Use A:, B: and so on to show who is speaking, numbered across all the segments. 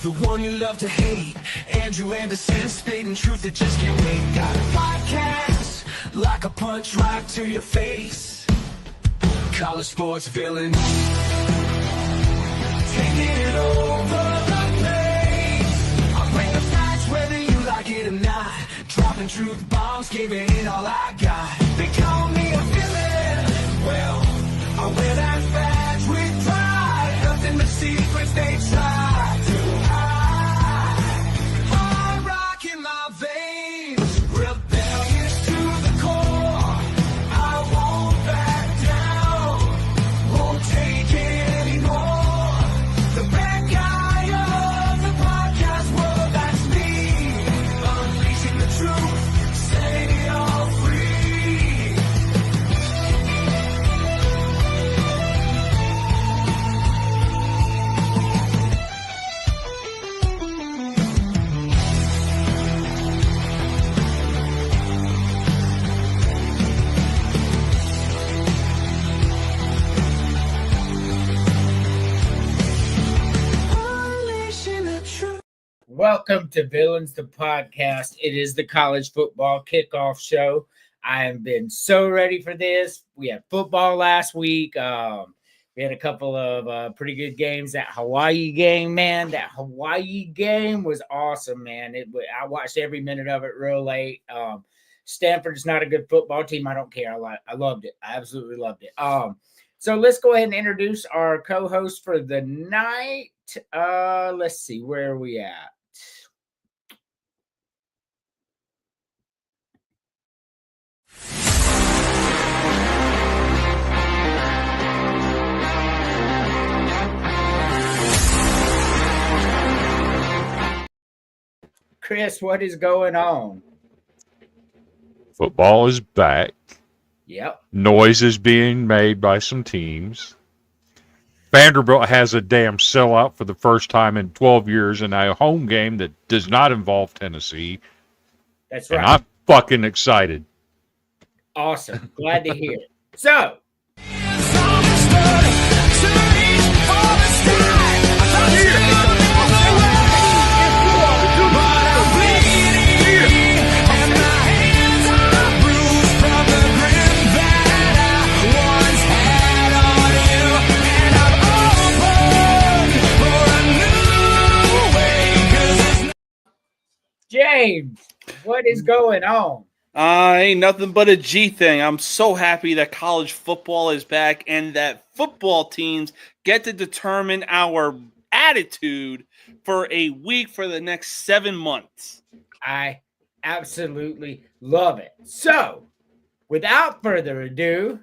A: the one you love to hate. Andrew Anderson, spitting truth that just can't wait. Got a podcast, like a punch right to your face. College sports villain, taking it over the place. I'll bring the facts whether you like it or not. Dropping truth bombs, giving it all I got. They call me a villain, well, I wear that badge with pride. Nothing but secrets they try to hide. I rock in my veins, rebellious to the core. I won't back down, won't take it anymore. The bad guy of the podcast world, that's me. Unleashing the truth, setting it all free. Unleashing the truth.
B: Welcome to Villains, the podcast. It is the college football kickoff show. I have been so ready for this. We had football last week. We had a couple of pretty good games. That Hawaii game, man, that Hawaii game was awesome, man. I watched every minute of it real late. Stanford's not a good football team. I don't care. I loved it. I absolutely loved it. So let's go ahead and introduce our co-host for the night. Let's see, where are we at? Chris, what is going on?
C: Football is back.
B: Yep.
C: Noise is being made by some teams. Vanderbilt has a damn sellout for the first time in 12 years in a home game that does not involve Tennessee.
B: That's right.
C: And I'm fucking excited.
B: Awesome. Glad to hear it. So, James, what is going on?
D: Ain't nothing but a G thing. I'm so happy that college football is back and that football teams get to determine our attitude for a week for the next 7 months.
B: I absolutely love it. So, without further ado,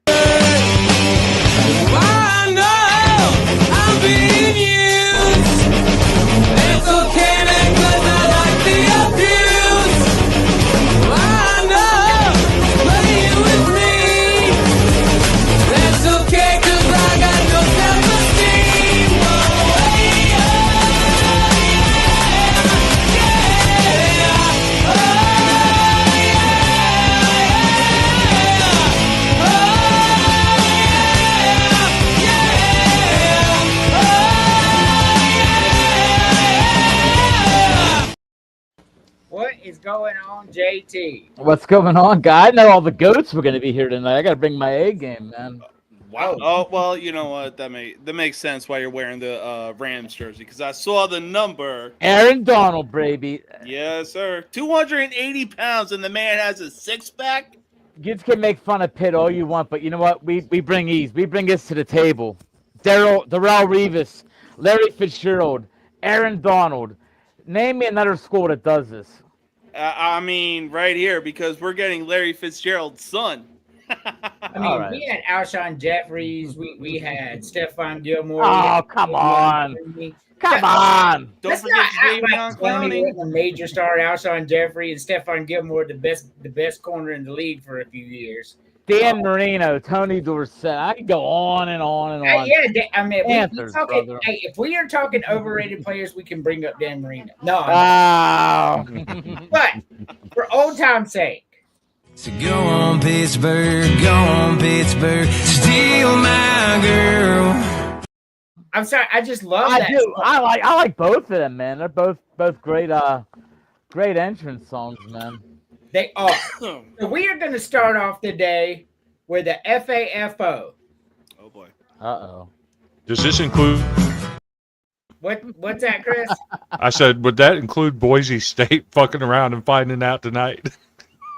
A: I know I'm being used. It's okay, man, 'cause I like the abuse. I know, playing with me. That's okay, 'cause I got no self-esteem. Oh, yeah, yeah, oh,
B: what is going on, JT?
E: What's going on, guy? I know all the goats were going to be here tonight. I got to bring my A game, man.
B: Wow.
D: Oh, well, you know what? That makes sense why you're wearing the Rams jersey, because I saw the number.
E: Aaron Donald, baby.
D: Yes, sir. 280 pounds, and the man has a six-pack.
E: You can make fun of Pitt all you want, but you know what? We bring ease. We bring this to the table. Darrell Revis, Larry Fitzgerald, Aaron Donald. Name me another school that does this.
D: I mean, right here, because we're getting Larry Fitzgerald's son.
B: I mean,
E: All right.
B: we had Alshon Jeffries. We had Stephon Gilmore.
E: Oh, come on. Come on.
D: Don't
B: Let's
D: forget
B: not act
D: Javion
B: like Clowney
D: Clowney.
B: was a major star. Alshon Jeffrey and Stephon Gilmore, the best corner in the league for a few years.
E: Dan Marino, Tony Dorsett. I could go on and on and on.
B: Yeah, I mean,
E: Panthers,
B: talking,
E: brother.
B: hey, if we are talking overrated players, we can bring up Dan Marino. No, but for old time's sake,
A: So go on, Pittsburgh, steal my girl.
B: I'm sorry. I just love
E: I
B: that.
E: do.
B: song.
E: I like both of them, man. They're both great great entrance songs, man.
B: They are. So we are going to start off the day with the FAFO.
D: Oh boy.
E: Uh-oh.
C: Does this include?
B: What's that, Chris?
C: I said, would that include Boise State fucking around and finding out tonight?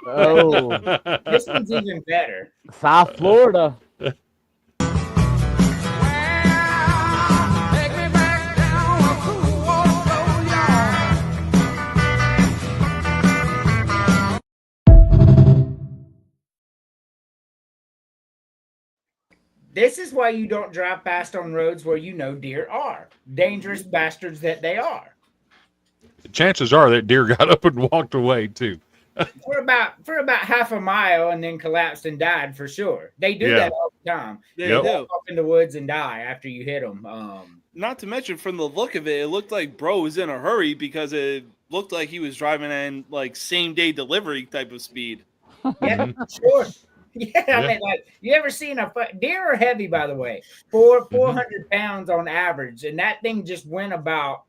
E: Oh,
B: This one's even better.
E: South Florida.
A: Take me back down a cool road, y'all.
B: This is why you don't drive fast on roads where you know deer are. Dangerous bastards that they are.
C: Chances are that deer got up and walked away too.
B: For about half a mile and then collapsed and died for sure. They do
C: Yeah.
B: that all the time.
D: They
C: Yep.
D: do.
B: Walk up in the woods and die after you hit them.
D: Not to mention, from the look of it, it looked like bro was in a hurry because it looked like he was driving in like same day delivery type of speed.
B: Yeah, sure. Yeah, I mean, like, you ever seen deer are heavy, by the way, 400 pounds on average, and that thing just went about,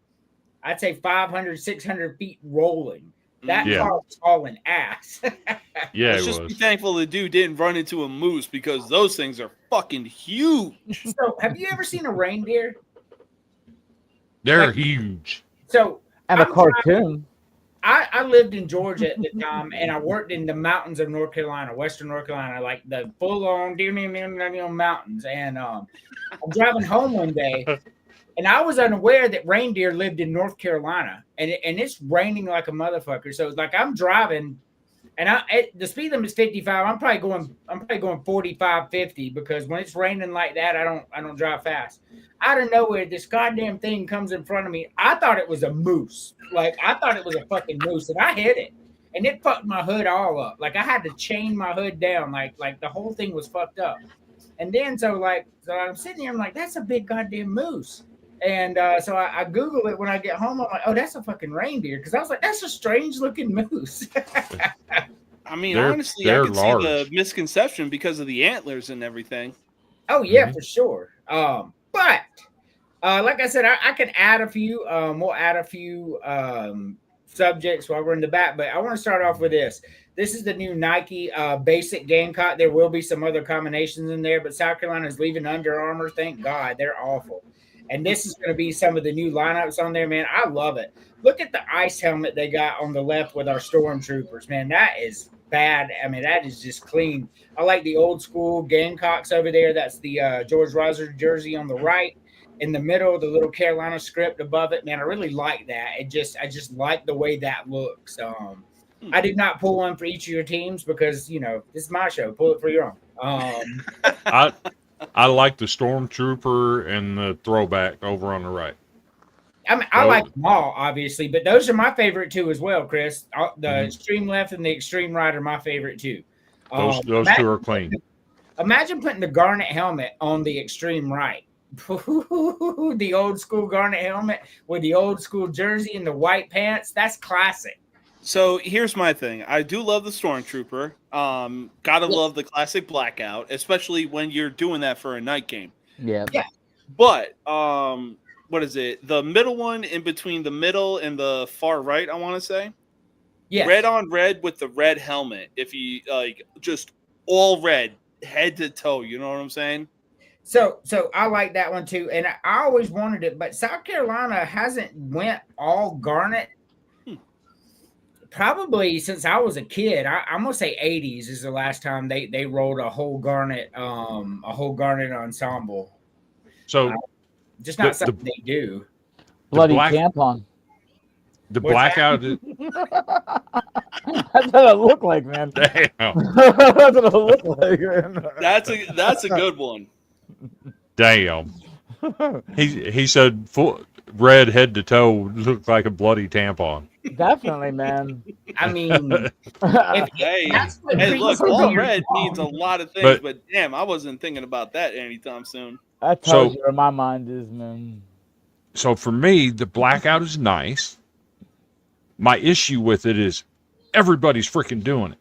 B: I'd say 500, 600 feet rolling. That
C: Yeah.
B: car was hauling ass.
C: Yeah,
D: Let's
C: it
D: just be
C: was.
D: thankful the dude didn't run into a moose because those things are fucking huge.
B: So, have you ever seen a reindeer?
C: They're huge.
B: So,
E: And a
B: I'm
E: cartoon.
B: I lived in Georgia at the time, and I worked in the mountains of North Carolina, Western North Carolina, like the full-on mountains. And I'm driving home one day, and I was unaware that reindeer lived in North Carolina, and it's raining like a motherfucker. So it's like I'm driving, and the speed limit is 55. I'm probably going 45, 50 because when it's raining like that, I don't drive fast. Out of nowhere, this goddamn thing comes in front of me. I thought it was a moose. Like, I thought it was a fucking moose, and I hit it. And it fucked my hood all up. Like, I had to chain my hood down. Like the whole thing was fucked up. And then, so I'm sitting here, I'm like, that's a big goddamn moose. And so I Google it when I get home. I'm like, oh, that's a fucking reindeer. Because I was like, that's a strange looking moose.
D: I mean,
C: They're-
D: honestly, I
C: they're
D: can
C: large.
D: see the misconception because of the antlers and everything.
B: Oh yeah, for sure. But like I said, I can add a few. We'll add a few subjects while we're in the back. But I want to start off with this. This is the new Nike basic Gamecock. There will be some other combinations in there, but South Carolina is leaving Under Armour. Thank God, they're awful. And this is going to be some of the new lineups on there, man. I love it. Look at the ice helmet they got on the left with our stormtroopers, man. That is bad. I mean, that is just clean. I like the old school Gamecocks over there. That's the George Riser jersey on the right. In the middle, the little Carolina script above it, man. I really like that. I just like the way that looks. I did not pull one for each of your teams because this is my show. Pull it for your own.
C: I like the Stormtrooper and the throwback over on the right.
B: I mean, I like them all, obviously, but those are my favorite too as well, Chris. The extreme left and the extreme right are my favorite too.
C: Those two are clean.
B: Imagine putting the Garnet helmet on the extreme right. The old school Garnet helmet with the old school jersey and the white pants. That's classic.
D: So here's my thing. I do love the Stormtrooper. Gotta love the classic blackout, especially when you're doing that for a night game.
E: Yeah.
D: But what is it? The middle one in between the middle and the far right, I want to say.
B: Yeah.
D: Red on red with the red helmet. If you like, just all red, head to toe. You know what I'm saying?
B: So I like that one too, and I always wanted it, but South Carolina hasn't went all garnet. Probably since I was a kid. I'm gonna say 80s is the last time they rolled a whole garnet ensemble.
C: So
B: Just not something they do.
E: Bloody
C: black-
E: tampon.
C: the
B: What's
C: blackout.
E: That's what it looked like, man.
C: Damn.
E: That's what it looked like. Man.
D: That's a good one.
C: Damn. He said full red head to toe looked like a bloody tampon.
E: Definitely, man.
B: I mean,
D: Hey,
B: that's what
D: hey, look,
B: people
D: all
B: do.
D: red means a lot of things,
C: But-
D: but damn, I wasn't thinking about that anytime soon.
E: That tells
C: So-
E: you where my mind is, man.
C: So for me, the blackout is nice. My issue with it is everybody's freaking doing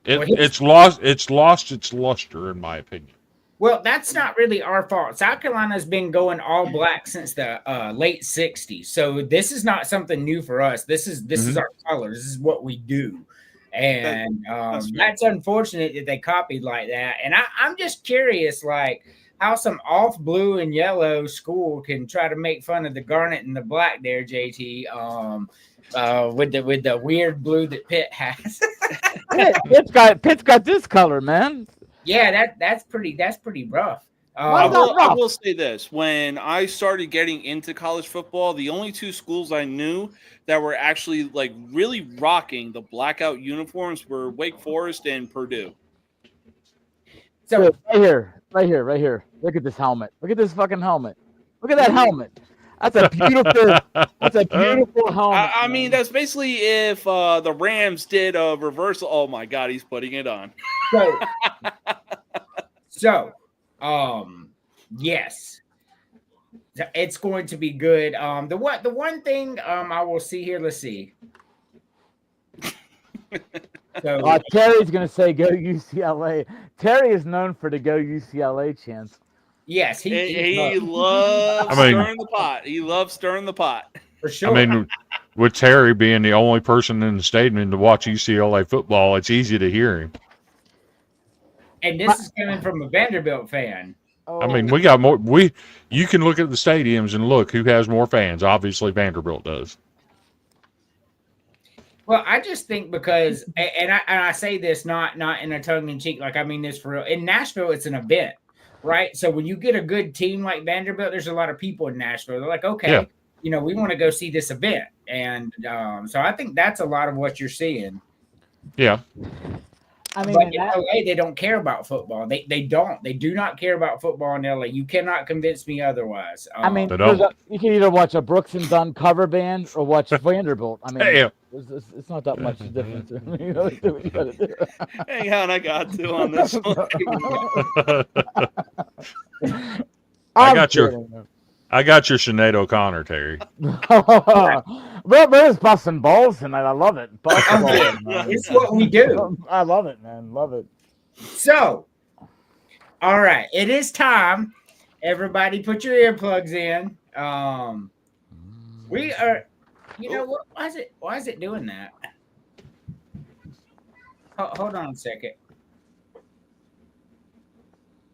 C: it.
B: Well, here's-
C: It's lost its luster, in my opinion.
B: Well, that's not really our fault. South Carolina's been going all black since the late '60s, so this is not something new for us. This is our colors. This is what we do,
D: That,
B: and
D: that's fair.
B: that's unfortunate that they copied like that. And I'm just curious, like how some off blue and yellow school can try to make fun of the garnet and the black there, JT. With the weird blue that Pitt has.
E: Pitt's got this color, man.
B: Yeah, that's pretty rough.
E: Why
D: I
E: is that
D: will. I
E: rough?
D: will say this: when I started getting into college football, the only two schools I knew that were actually like really rocking the blackout uniforms were Wake Forest and Purdue.
B: So
E: Dude, right here. Look at this helmet. Look at this fucking helmet. Look at that helmet. That's a beautiful. That's a beautiful helmet.
D: I mean,
E: man.
D: that's basically if the Rams did a reversal. Oh my God, he's putting it on.
B: so, yes, it's going to be good. The one thing I will see here. Let's see. So
E: Terry's gonna say go UCLA. Terry is known for the go UCLA chants.
B: yes,
D: He loves stirring the pot. He loves stirring the pot.
B: for sure.
C: I mean, with Terry being the only person in the stadium to watch UCLA football, it's easy to hear him.
B: and this is coming from a Vanderbilt fan.
E: Oh,
C: I mean, we got more. You can look at the stadiums and look who has more fans. Obviously, Vanderbilt does.
B: Well, I just think because, and I say this not in a tongue in cheek, like I mean this for real. In Nashville, it's an event, right? So when you get a good team like Vanderbilt, there's a lot of people in Nashville. They're like, okay,
C: Yeah.
B: we want to go see this event, and so I think that's a lot of what you're seeing.
C: Yeah.
E: I mean,
B: But
E: in
B: in
E: that-
B: LA, they don't care about football. They don't. They do not care about football in LA. You cannot convince me otherwise.
E: I mean,
C: They don't.
E: you can either watch a Brooks and Dunn cover band or watch Vanderbilt. I mean,
C: Yeah.
E: it's not that much difference. You know, do what you gotta do.
D: Hang on, I got to on this one.
C: I got your-
E: kidding.
C: I got your Sinead O'Connor, Terry.
E: We're just busting balls tonight. I love it. Busting balls, man.
B: it's what we do.
E: I love it, man. Love it.
B: So, all right, it is time. Everybody, put your earplugs in. We are. You know what? Why is it doing that? Hold on a second.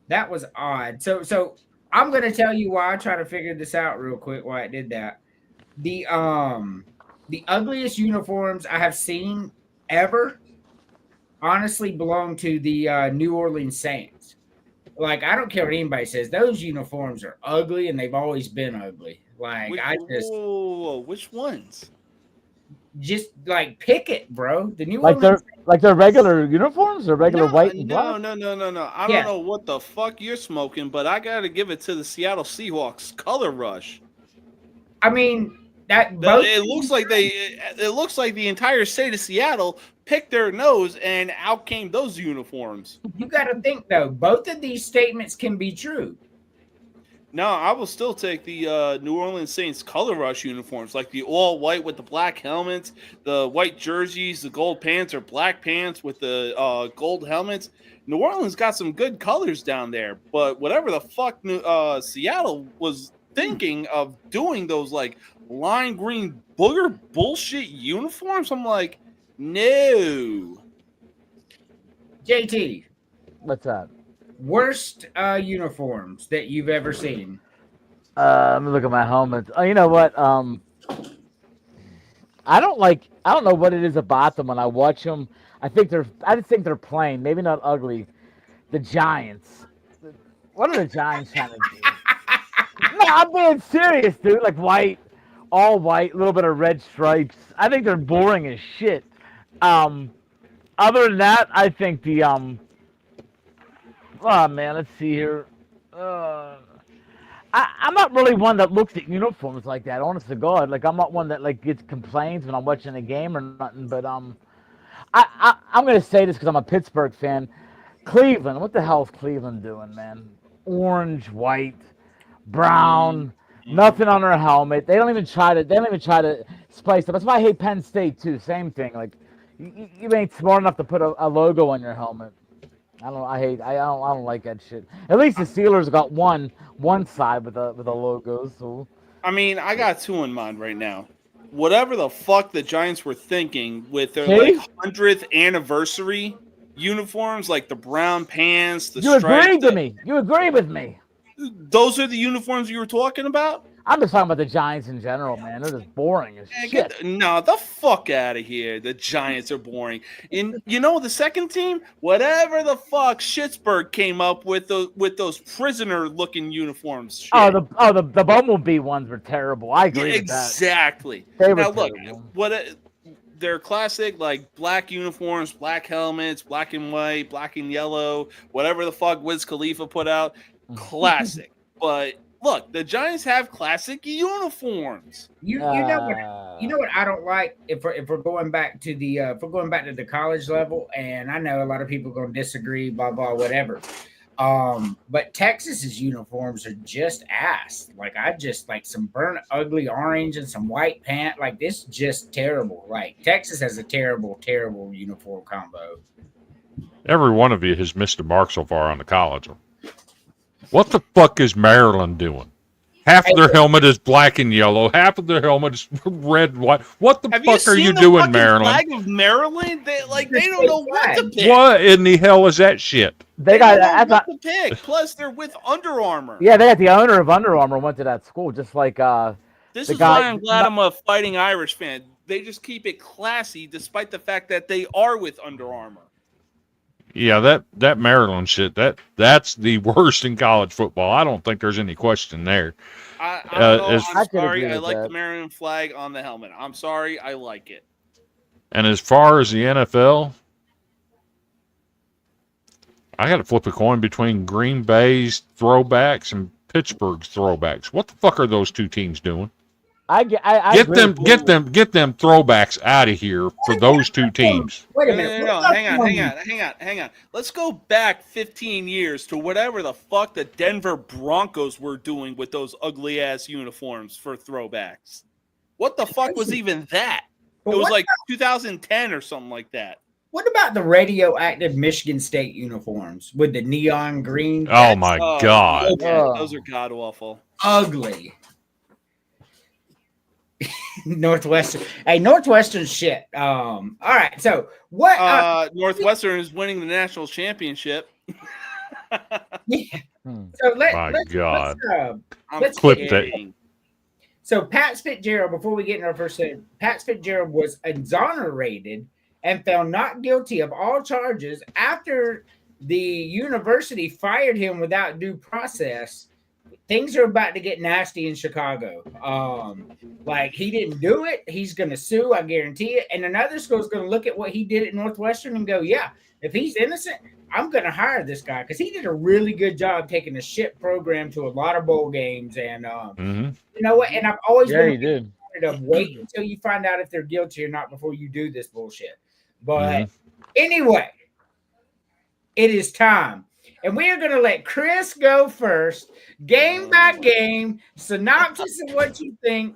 B: That was odd. So I'm gonna tell you why. I try to figure this out real quick. Why it did that. The ugliest uniforms I have seen ever, honestly, belong to the New Orleans Saints. Like I don't care what anybody says; those uniforms are ugly, and they've always been ugly. Like
D: Whoa, which ones?
B: just like pick it, bro. The New
E: Like
B: Orleans.
E: their regular uniforms or regular white and black.
D: No. I
B: Yeah.
D: don't know what the fuck you're smoking, but I gotta give it to the Seattle Seahawks color rush.
B: I mean that both.
D: It looks like the entire state of Seattle picked their nose, and out came those uniforms.
B: You got to think though. Both of these statements can be true.
D: No, I will still take the New Orleans Saints color rush uniforms, like the all white with the black helmets, the white jerseys, the gold pants or black pants with the gold helmets. New Orleans got some good colors down there, but whatever the fuck Seattle was thinking of doing those like lime green booger bullshit uniforms, I'm like, no.
B: JT,
E: What's that?
B: worst uniforms that you've ever seen.
E: Let me look at my helmets. Oh, you know what? I don't know what it is about them when I watch them. I just think they're plain, maybe not ugly. The Giants. What are the Giants trying to do? No, I'm being serious, dude. Like white, all white, a little bit of red stripes. I think they're boring as shit. Other than that, I think the oh man, let's see here. I'm not really one that looks at uniforms like that. Honest to God, like I'm not one that like gets complaints when I'm watching a game or nothing. But I'm gonna say this because I'm a Pittsburgh fan. Cleveland, what the hell is Cleveland doing, man? Orange, white, brown, nothing on their helmet. They don't even try to spice up. That's why I hate Penn State too. Same thing. Like you ain't smart enough to put a logo on your helmet. I don't like that shit. At least the Steelers got one side with the logos. So
D: I mean, I got two in mind right now. Whatever the fuck the Giants were thinking with their
E: See?
D: 100th anniversary uniforms, like the brown pants, the
E: you
D: stripes.
E: agreed to me. You agree with me.
D: Those are the uniforms you were talking about?
E: I'm just talking about the Giants in general, man. They're just boring as
D: Man,
E: shit.
D: no, the fuck out of here. The Giants are boring. And you know the second team, whatever the fuck Schittsburg came up with those prisoner looking uniforms. Shit.
E: The Bumblebee ones were terrible. I agree
D: Yeah,
E: with that.
D: exactly.
E: They were
D: Now look,
E: terrible.
D: they're classic like black uniforms, black helmets, black and white, black and yellow, whatever the fuck Wiz Khalifa put out. Classic. But look, the Giants have classic uniforms.
B: You know what I don't like if we're going back to the college level, and I know a lot of people are gonna disagree, blah blah whatever. But Texas's uniforms are just ass. Like I just like some burnt ugly orange and some white pant. Like this just terrible. Like Texas has a terrible uniform combo.
C: Every one of you has missed the mark so far on the college one. What the fuck is Maryland doing? Half of their helmet is black and yellow. Half of their helmet is red and white. What the fuck are you doing, Maryland?
D: Flag of Maryland? They don't know what to pick.
C: What in the hell is that shit?
D: They don't know what to pick. Plus, they're with Under Armour.
E: Yeah, they got the owner of Under Armour went to that school, just like
D: This is why I'm glad I'm a Fighting Irish fan. They just keep it classy, despite the fact that they are with Under Armour.
C: Yeah, that Maryland shit, that's the worst in college football. I don't think there's any question there.
D: I'm sorry. I like the Maryland flag on the helmet. I'm sorry. I like it.
C: And as far as the NFL, I got to flip a coin between Green Bay's throwbacks and Pittsburgh's throwbacks. What the fuck are those two teams doing? Get them throwbacks out of here for those two teams.
B: Wait a minute.
D: No, hang on. Let's go back 15 years to whatever the fuck the Denver Broncos were doing with those ugly ass uniforms for throwbacks. What the fuck was even that? It was like 2010 or something like that.
B: What about the radioactive Michigan State uniforms with the neon green?
C: Oh my god.
D: Those are god awful.
B: Ugly. Northwestern shit. All right, so what
D: Northwestern is winning the national championship.
B: Yeah. So let's
C: clip that.
B: So Pat Fitzgerald, before we get into our first segment, Pat Fitzgerald was exonerated and found not guilty of all charges after the university fired him without due process. Things are about to get nasty in Chicago. Like he didn't do it. He's going to sue. I guarantee it. And another school is going to look at what he did at Northwestern and go, yeah, if he's innocent, I'm going to hire this guy because he did a really good job taking a shit program to a lot of bowl games. And you know what? And I've always been of wait until you find out if they're guilty or not before you do this bullshit. But anyway, it is time. And we are going to let Chris go first, game by game, synopsis of what you think.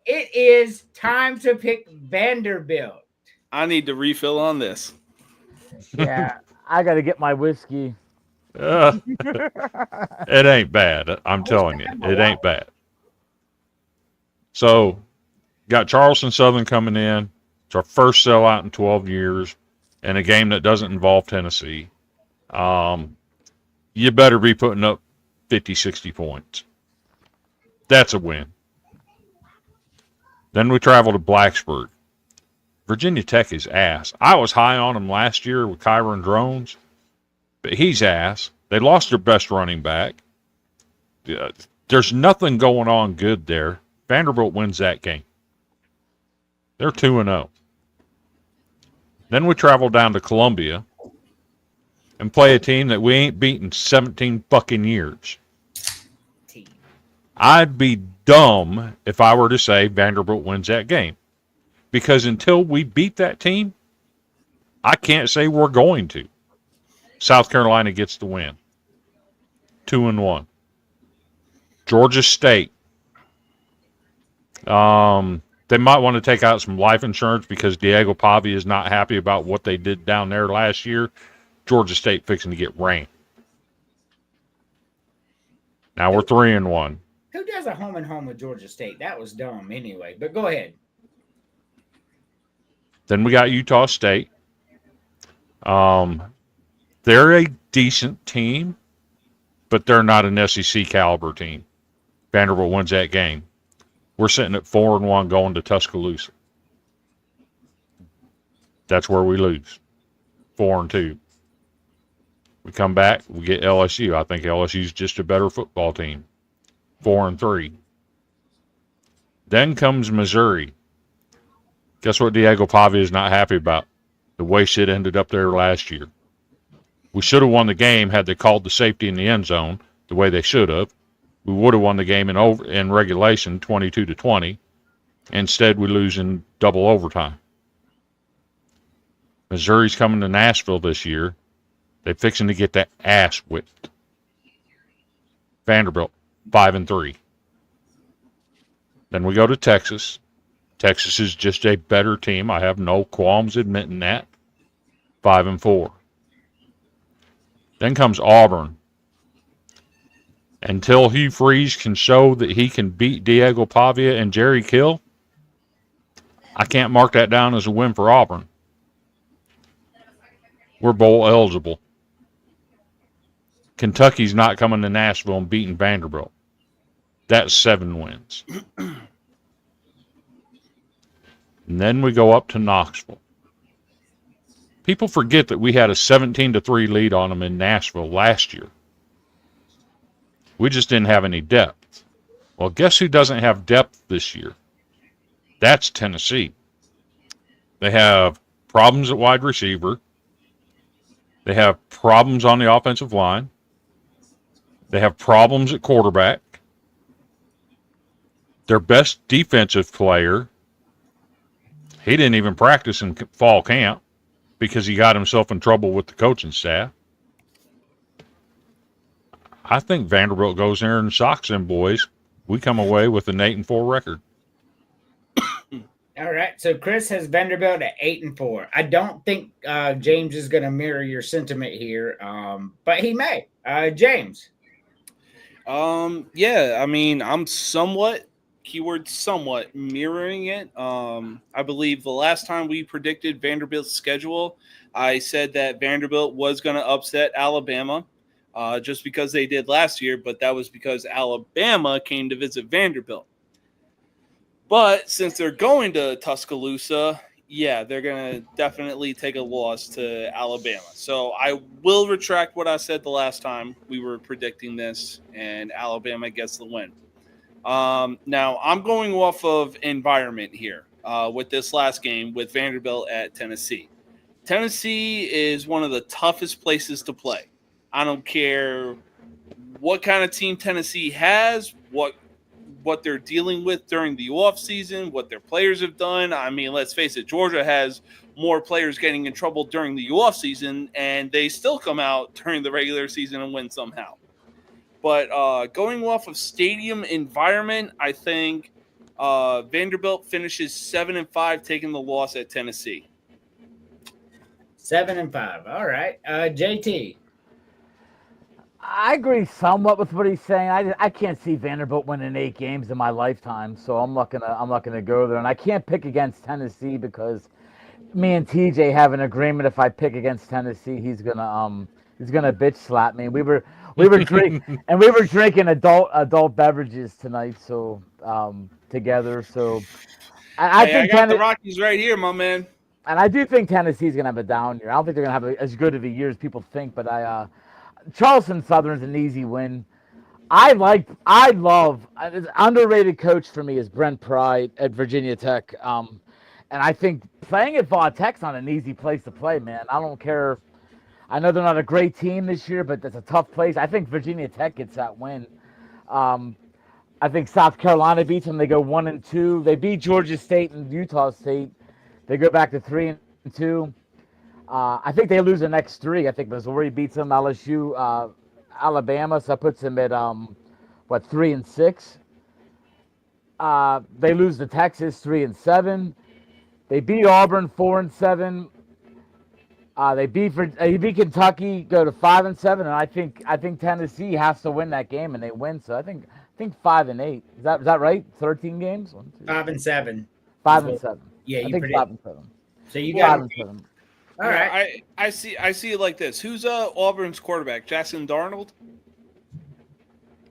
B: It is time to pick Vanderbilt.
D: I need to refill on this.
E: Yeah, I got to get my whiskey.
C: It ain't bad. I'm telling you, it ain't bad. So, got Charleston Southern coming in. It's our first sellout in 12 years in a game that doesn't involve Tennessee. You better be putting up 50, 60 points. That's a win. Then we travel to Blacksburg. Virginia Tech is ass. I was high on them last year with Kyron Drones, but he's ass. They lost their best running back. There's nothing going on good there. Vanderbilt wins that game. They're 2-0. Then we travel down to Columbia and play a team that we ain't beaten 17 fucking years. I'd be dumb if I were to say Vanderbilt wins that game. Because until we beat that team, I can't say we're going to. South Carolina gets the win. 2-1. Georgia State. They might want to take out some life insurance because Diego Pavi is not happy about what they did down there last year. Georgia State fixing to get ranked. Now we're 3-1.
B: Who does a home and home with Georgia State? That was dumb anyway. But go ahead.
C: Then we got Utah State. They're a decent team, but they're not an SEC caliber team. Vanderbilt wins that game. We're sitting at 4-1 going to Tuscaloosa. That's where we lose. 4-2. We come back, we get LSU. I think LSU's just a better football team. 4-3. Then comes Missouri. Guess what Diego Pavia is not happy about? The way shit ended up there last year. We should have won the game had they called the safety in the end zone the way they should have. We would have won the game in regulation 22-20. Instead, we lose in double overtime. Missouri's coming to Nashville this year. They're fixing to get that ass whipped. Vanderbilt, 5-3. Then we go to Texas. Texas is just a better team. I have no qualms admitting that. 5-4. Then comes Auburn. Until Hugh Freeze can show that he can beat Diego Pavia and Jerry Kill, I can't mark that down as a win for Auburn. We're bowl eligible. Kentucky's not coming to Nashville and beating Vanderbilt. That's 7 wins. And then we go up to Knoxville. People forget that we had a 17-3 lead on them in Nashville last year. We just didn't have any depth. Well, guess who doesn't have depth this year? That's Tennessee. They have problems at wide receiver. They have problems on the offensive line. They have problems at quarterback. Their best defensive player, he didn't even practice in fall camp because he got himself in trouble with the coaching staff. I think Vanderbilt goes there and shocks them boys. We come away with an 8-4 record.
B: All right. So Chris has Vanderbilt at 8-4. I don't think James is going to mirror your sentiment here, but he may. James.
D: Yeah, I mean, I'm somewhat, keyword somewhat, mirroring it. I believe the last time we predicted Vanderbilt's schedule, I said that Vanderbilt was going to upset Alabama. Just because they did last year, but that was because Alabama came to visit Vanderbilt. But since they're going to Tuscaloosa, yeah, they're going to definitely take a loss to Alabama. So I will retract what I said the last time we were predicting this, and Alabama gets the win. Now, I'm going off of environment here with this last game with Vanderbilt at Tennessee. Tennessee is one of the toughest places to play. I don't care what kind of team Tennessee has, what they're dealing with during the offseason, what their players have done. I mean, let's face it, Georgia has more players getting in trouble during the offseason, and they still come out during the regular season and win somehow. But going off of stadium environment, I think Vanderbilt finishes 7-5, taking the loss at Tennessee.
B: 7-5. All right. JT.
E: I agree somewhat with what he's saying. I can't see Vanderbilt winning 8 games in my lifetime, so I'm not gonna go there. And I can't pick against Tennessee because me and TJ have an agreement. If I pick against Tennessee, he's gonna bitch slap me. We were drinking adult beverages tonight, so together. So I think
D: I got the Rockies right here, my man.
E: And I do think Tennessee's gonna have a down year. I don't think they're gonna have as good of a year as people think, but Charleston Southern's an easy win. I love an underrated coach for me is Brent Pry at Virginia Tech. And I think playing at Va Tech's not an easy place to play, man. I don't care. I know they're not a great team this year, but that's a tough place. I think Virginia Tech gets that win. I think South Carolina beats them. They go 1-2. They beat Georgia State and Utah State. They go back to 3-2. I think they lose the next 3. I think Missouri beats them, LSU, Alabama, so that puts them at 3-6. They lose to Texas 3-7. They beat Auburn 4-7. They beat Kentucky, go to 5-7, and I think Tennessee has to win that game, and they win. So I think 5-8. Is that right? 13 games. 1, 2,
B: 5-7.
E: five
B: is
E: and
B: what-
E: seven.
B: Yeah,
E: I
B: you
E: think
B: predict.
E: 5-7.
B: So you
D: Well,
B: got
E: 5-7.
B: all right.
D: I see it like this. Who's Auburn's quarterback? Jackson Darnold?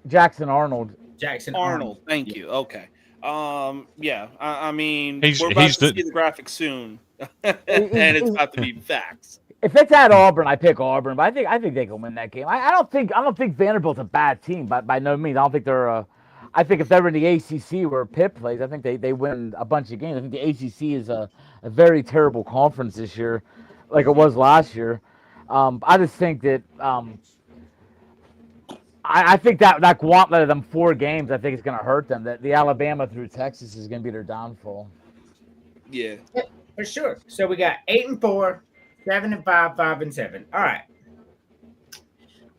E: Jackson Arnold.
B: Jackson
D: Arnold. Thank
B: Yeah.
D: you. Okay. Yeah. I mean,
C: He's-
D: we're about
C: he's
D: to
C: the-
D: see the graphic soon, and
E: He's-
D: it's about to be facts.
E: If it's at Auburn, I pick Auburn, but I think they can win that game. I don't think Vanderbilt's a bad team, by no means. I don't think they're. I think if they're in the ACC where Pitt plays, I think they win a bunch of games. I think the ACC is a very terrible conference this year, like it was last year. I just think that I think that gauntlet of them 4 games, I think it's going to hurt them. That the Alabama through Texas is going to be their downfall.
D: Yeah.
B: For sure. So we got 8-4, 7-5, 5-7. All right.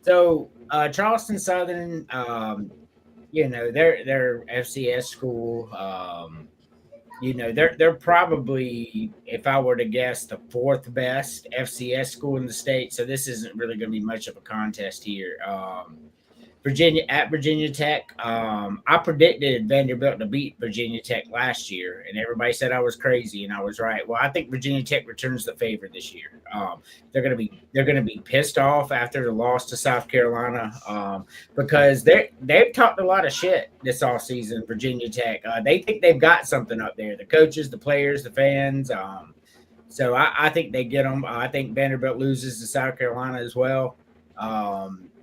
B: So Charleston Southern, they're FCS school. They're probably, if I were to guess, the 4th best FCS school in the state. So this isn't really going to be much of a contest here. Virginia Tech. I predicted Vanderbilt to beat Virginia Tech last year, and everybody said I was crazy, and I was right. Well, I think Virginia Tech returns the favor this year. They're gonna be pissed off after the loss to South Carolina, because they've talked a lot of shit this offseason. Virginia Tech. They think they've got something up there. The coaches, the players, the fans. So I think they get them. I think Vanderbilt loses to South Carolina as well.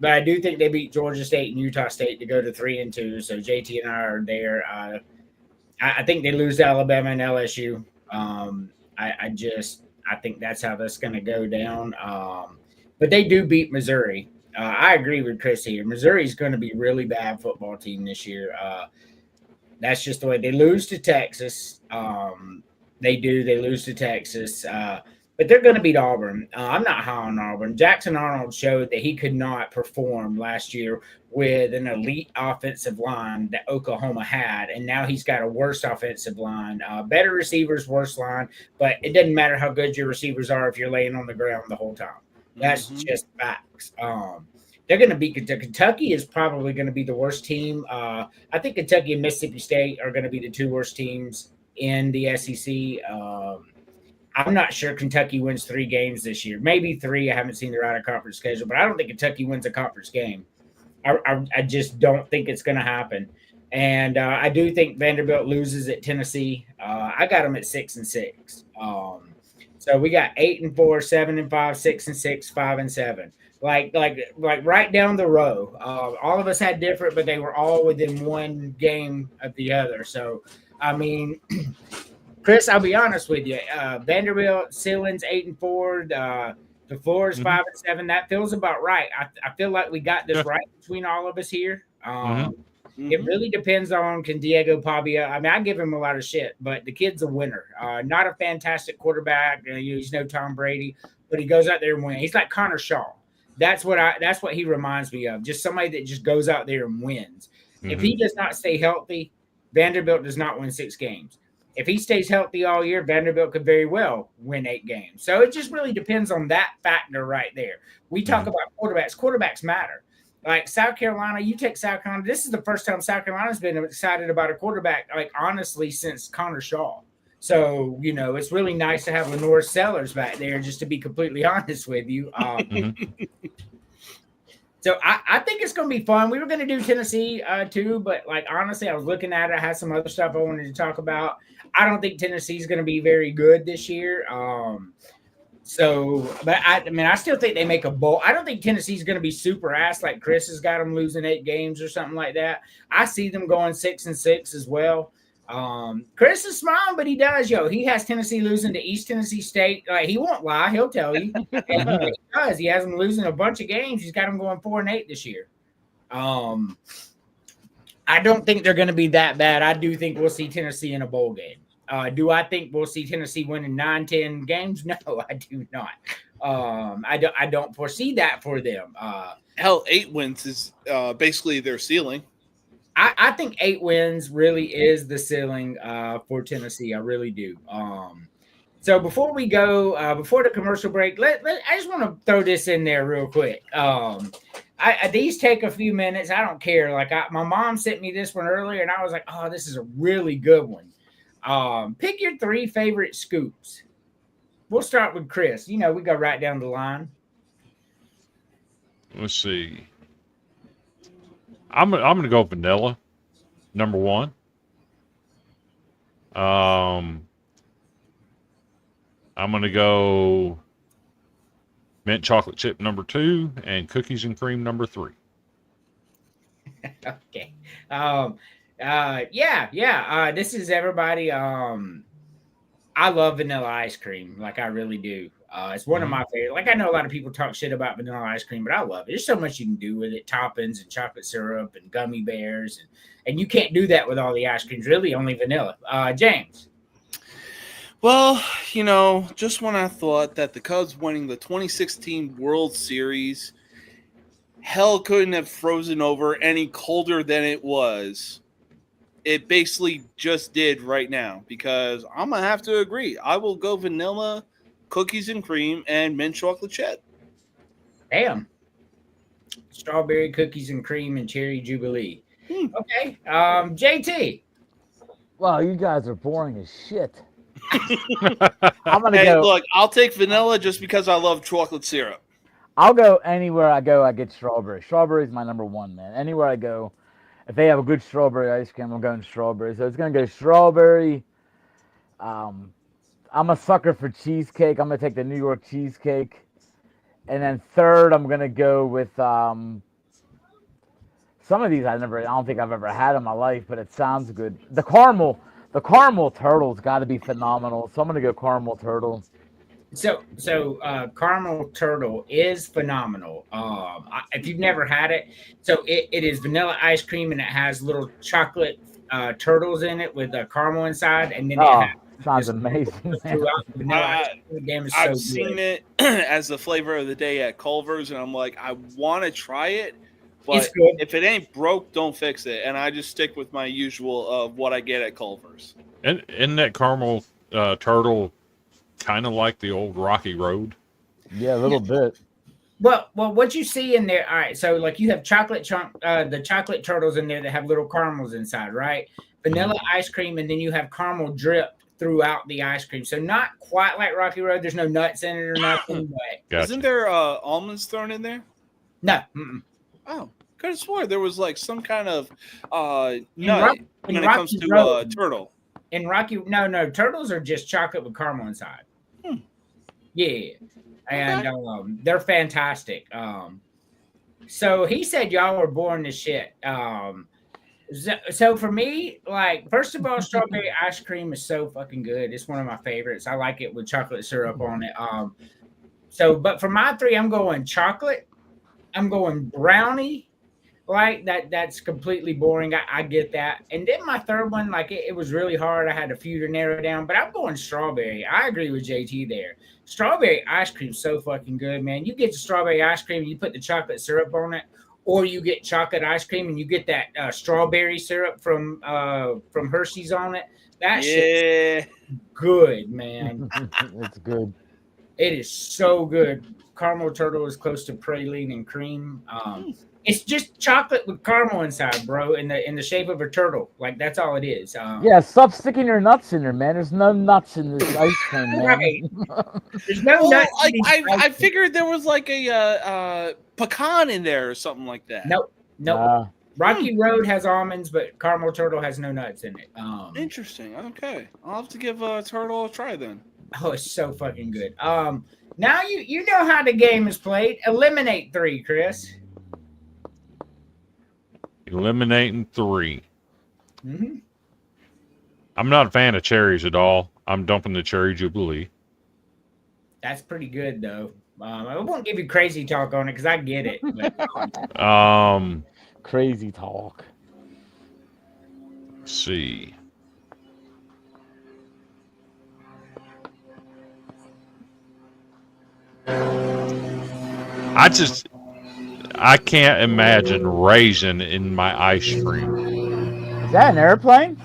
B: But I do think they beat Georgia State and Utah State to go to 3-2. So JT and I are there. I think they lose to Alabama and LSU. I think that's how that's going to go down. But they do beat Missouri. I agree with Chris here. Missouri's going to be a really bad football team this year. That's just the way they lose to Texas. They lose to Texas. But they're going to beat Auburn. I'm not high on Auburn. Jackson Arnold showed that he could not perform last year with an elite offensive line that Oklahoma had, and now he's got a worse offensive line, better receivers, worse line. But it doesn't matter how good your receivers are if you're laying on the ground the whole time. That's just facts. They're going to beat Kentucky. Kentucky is probably going to be the worst team. I think Kentucky and Mississippi State are going to be the 2 worst teams in the SEC. I'm not sure Kentucky wins 3 games this year. Maybe 3. I haven't seen their out-of-conference schedule, but I don't think Kentucky wins a conference game. I just don't think it's going to happen. And I do think Vanderbilt loses at Tennessee. I got them at 6-6. So we got 8-4, 7-5, 6-6, 5-7. Like right down the row. All of us had different, but they were all within 1 game of the other. So, I mean, Chris, I'll be honest with you. Vanderbilt ceiling's 8-4. The floor is 5-7. That feels about right. I feel like we got this right between all of us here. It really depends on can Diego Pavia. I mean, I give him a lot of shit, but the kid's a winner. Not a fantastic quarterback. He's no Tom Brady, but he goes out there and wins. He's like Connor Shaw. That's what he reminds me of. Just somebody that just goes out there and wins. If he does not stay healthy, Vanderbilt does not win 6 games. If he stays healthy all year, Vanderbilt could very well win 8 games. So it just really depends on that factor right there. We talk about quarterbacks. Quarterbacks matter. Like South Carolina, you take South Carolina. This is the first time South Carolina's been excited about a quarterback, like honestly, since Connor Shaw. So, it's really nice to have Lenore Sellers back there, just to be completely honest with you. So I think it's going to be fun. We were going to do Tennessee too, but honestly, I was looking at it. I had some other stuff I wanted to talk about. I don't think Tennessee's going to be very good this year. But I still think they make a bowl. I don't think Tennessee's going to be super ass like Chris has got them losing 8 games or something like that. I see them going 6-6 as well. Chris is smiling, but he does, he has Tennessee losing to East Tennessee State. He won't lie. He'll tell you. And he does. He has them losing a bunch of games. He's got them going 4-8 this year. I don't think they're going to be that bad. I do think we'll see Tennessee in a bowl game. Do I think we'll see Tennessee winning 9-10 games? No, I do not. I don't foresee that for them.
D: Hell, 8 wins is basically their ceiling.
B: I think 8 wins really is the ceiling for Tennessee. I really do. So before we go, before the commercial break, I just want to throw this in there real quick. These take a few minutes. I don't care. Like my mom sent me this one earlier, and I was like, "Oh, this is a really good one." Pick your 3 favorite scoops. We'll start with Chris. We go right down the line.
C: Let's see. I'm gonna go vanilla, number 1. I'm going to go mint chocolate chip number 2 and cookies and cream number 3.
B: Okay. Yeah. This is everybody. I love vanilla ice cream. Like I really do. It's one of my favorite. Like I know a lot of people talk shit about vanilla ice cream, but I love it. There's so much you can do with it. Toppings and chocolate syrup and gummy bears. And you can't do that with all the ice creams. Really, only vanilla. James.
D: Well, just when I thought that the Cubs winning the 2016 World Series, hell couldn't have frozen over any colder than it was. It basically just did right now, because I'm going to have to agree. I will go vanilla, cookies and cream, and mint chocolate chip.
B: Damn. Strawberry cookies and cream and cherry jubilee. Okay. JT.
E: Well, you guys are boring as shit. I'm gonna go.
D: Look, I'll take vanilla just because I love chocolate syrup.
E: I'll go anywhere I go. I get strawberry. Strawberry is my number 1, man. Anywhere I go, if they have a good strawberry ice cream, I'm going strawberry. So it's gonna go strawberry. I'm a sucker for cheesecake. I'm gonna take the New York cheesecake, and then third, I'm gonna go with some of these I don't think I've ever had in my life, but it sounds good. The caramel turtle's got to be phenomenal. So I'm gonna go caramel turtle.
B: So caramel turtle is phenomenal. If you've never had it, so it is vanilla ice cream and it has little chocolate turtles in it with caramel inside, and then
E: sounds amazing.
D: I've seen it as the flavor of the day at Culver's, and I'm like, I want to try it, but if it ain't broke, don't fix it. And I just stick with my usual of what I get at Culver's.
C: And isn't that caramel turtle kind of like the old Rocky Road?
E: Yeah, a little bit.
B: Well, what you see in there, all right, so like you have the chocolate turtles in there that have little caramels inside, right? Vanilla ice cream, and then you have caramel drip throughout the ice cream. So not quite like Rocky Road. There's no nuts in it or nothing. But
C: Gotcha.
D: Isn't there almonds thrown in there?
B: No.
D: Oh, could have swore there was like some kind of nut when it comes to turtle.
B: In Rocky, no, turtles are just chocolate with caramel inside. Yeah, and they're fantastic. So he said y'all were boring as shit. So for me, like, first of all, strawberry ice cream is so fucking good. It's one of my favorites. I like it with chocolate syrup on it. But for my 3, I'm going chocolate. I'm going brownie. Like that's completely boring. I get that. And then my third one, like it was really hard. I had a few to narrow down, but I'm going strawberry. I agree with JT there. Strawberry ice cream's so fucking good, man. You get the strawberry ice cream, you put the chocolate syrup on it, or you get chocolate ice cream and you get that strawberry syrup from Hershey's on it. That shit's good, man.
E: It's good.
B: It is so good. Caramel turtle is close to praline and cream. It's just chocolate with caramel inside, bro, in the shape of a turtle. Like that's all it is.
E: Yeah, stop sticking your nuts in there, man. There's no nuts in this ice cream, man.
B: Right. There's no nuts.
D: I figured there was like a pecan in there or something like that.
B: Nope. Rocky Road has almonds, but caramel turtle has no nuts in it.
D: Interesting. Okay, I'll have to give turtle a try then.
B: Oh, it's so fucking good. Now you know how the game is played. Eliminate 3, Chris.
C: Eliminating 3.
B: Mm-hmm.
C: I'm not a fan of cherries at all. I'm dumping the cherry jubilee.
B: That's pretty good though. I won't give you crazy talk on it because I get it.
C: But,
E: crazy talk.
C: Let's see. I can't imagine raisin in my ice cream.
E: Is that an airplane?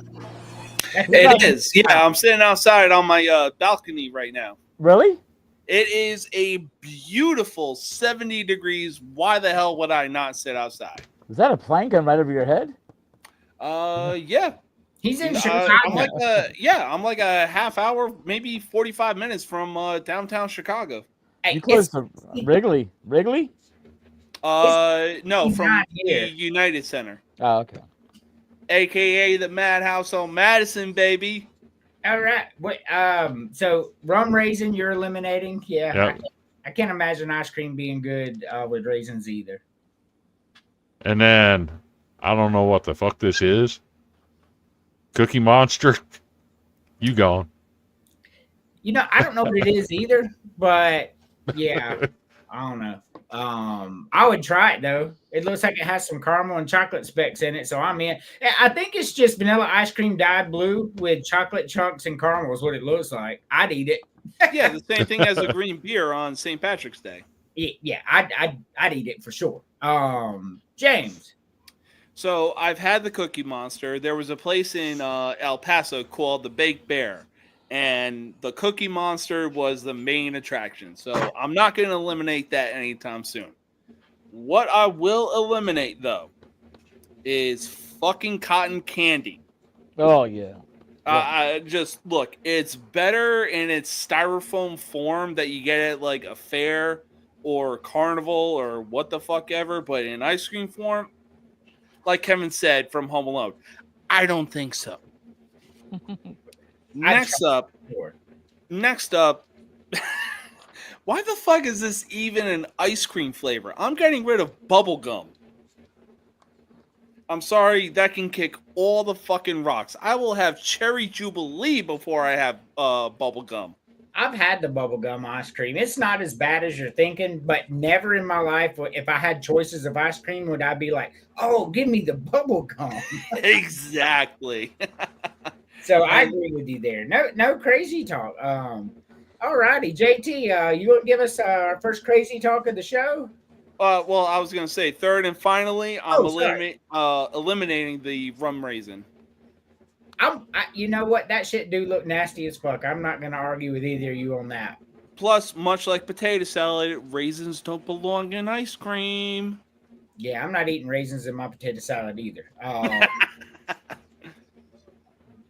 D: It is. Yeah, I'm sitting outside on my balcony right now.
E: Really?
D: It is a beautiful 70 degrees. Why the hell would I not sit outside?
E: Is that a plane going right over your head?
D: Yeah.
B: He's in
D: I'm
B: Chicago.
D: I'm like a half hour, maybe 45 minutes from downtown Chicago.
B: Hey,
E: You close to Wrigley? Wrigley?
D: No,
B: he's
D: from
B: not
D: the
B: here.
D: United Center,
E: Oh, okay.
D: aka the Madhouse on Madison, baby.
B: All right. Wait, so rum raisin, you're eliminating? Yeah.
C: Yep.
B: I can't imagine ice cream being good with raisins either.
C: And then I don't know what the fuck this is. Cookie Monster. You gone.
B: You know, I don't know what it is either, but yeah, I don't know. I would try it though. It looks like it has some caramel and chocolate specks in it, so I'm in. I think it's just vanilla ice cream dyed blue with chocolate chunks and caramel is what it looks like. I'd eat it.
D: Yeah, the same thing as a green beer on St. Patrick's Day.
B: Yeah, I'd eat it for sure. James.
D: So I've had the Cookie Monster. There was a place in El Paso called the Baked Bear, and the Cookie Monster was the main attraction. So I'm not going to eliminate that anytime soon. What I will eliminate, though, is fucking cotton candy.
E: Oh, yeah.
D: Just look, it's better in its styrofoam form that you get at like a fair or carnival or what the fuck ever, but in ice cream form, like Kevin said from Home Alone, I don't think so. Next up, why the fuck is this even an ice cream flavor? I'm getting rid of bubble gum. I'm sorry, that can kick all the fucking rocks. I will have Cherry Jubilee before I have bubble gum.
B: I've had the bubblegum ice cream. It's not as bad as you're thinking, but never in my life, if I had choices of ice cream, would I be like, oh, give me the bubblegum.
D: Exactly.
B: So I agree with you there. No crazy talk. All righty, JT, you want to give us our first crazy talk of the show?
D: Well, I was going to say third and finally, I'm
B: sorry.
D: eliminating the rum raisin.
B: You know what? That shit do look nasty as fuck. I'm not going to argue with either of you on that.
D: Plus, much like potato salad, raisins don't belong in ice cream.
B: Yeah, I'm not eating raisins in my potato salad either.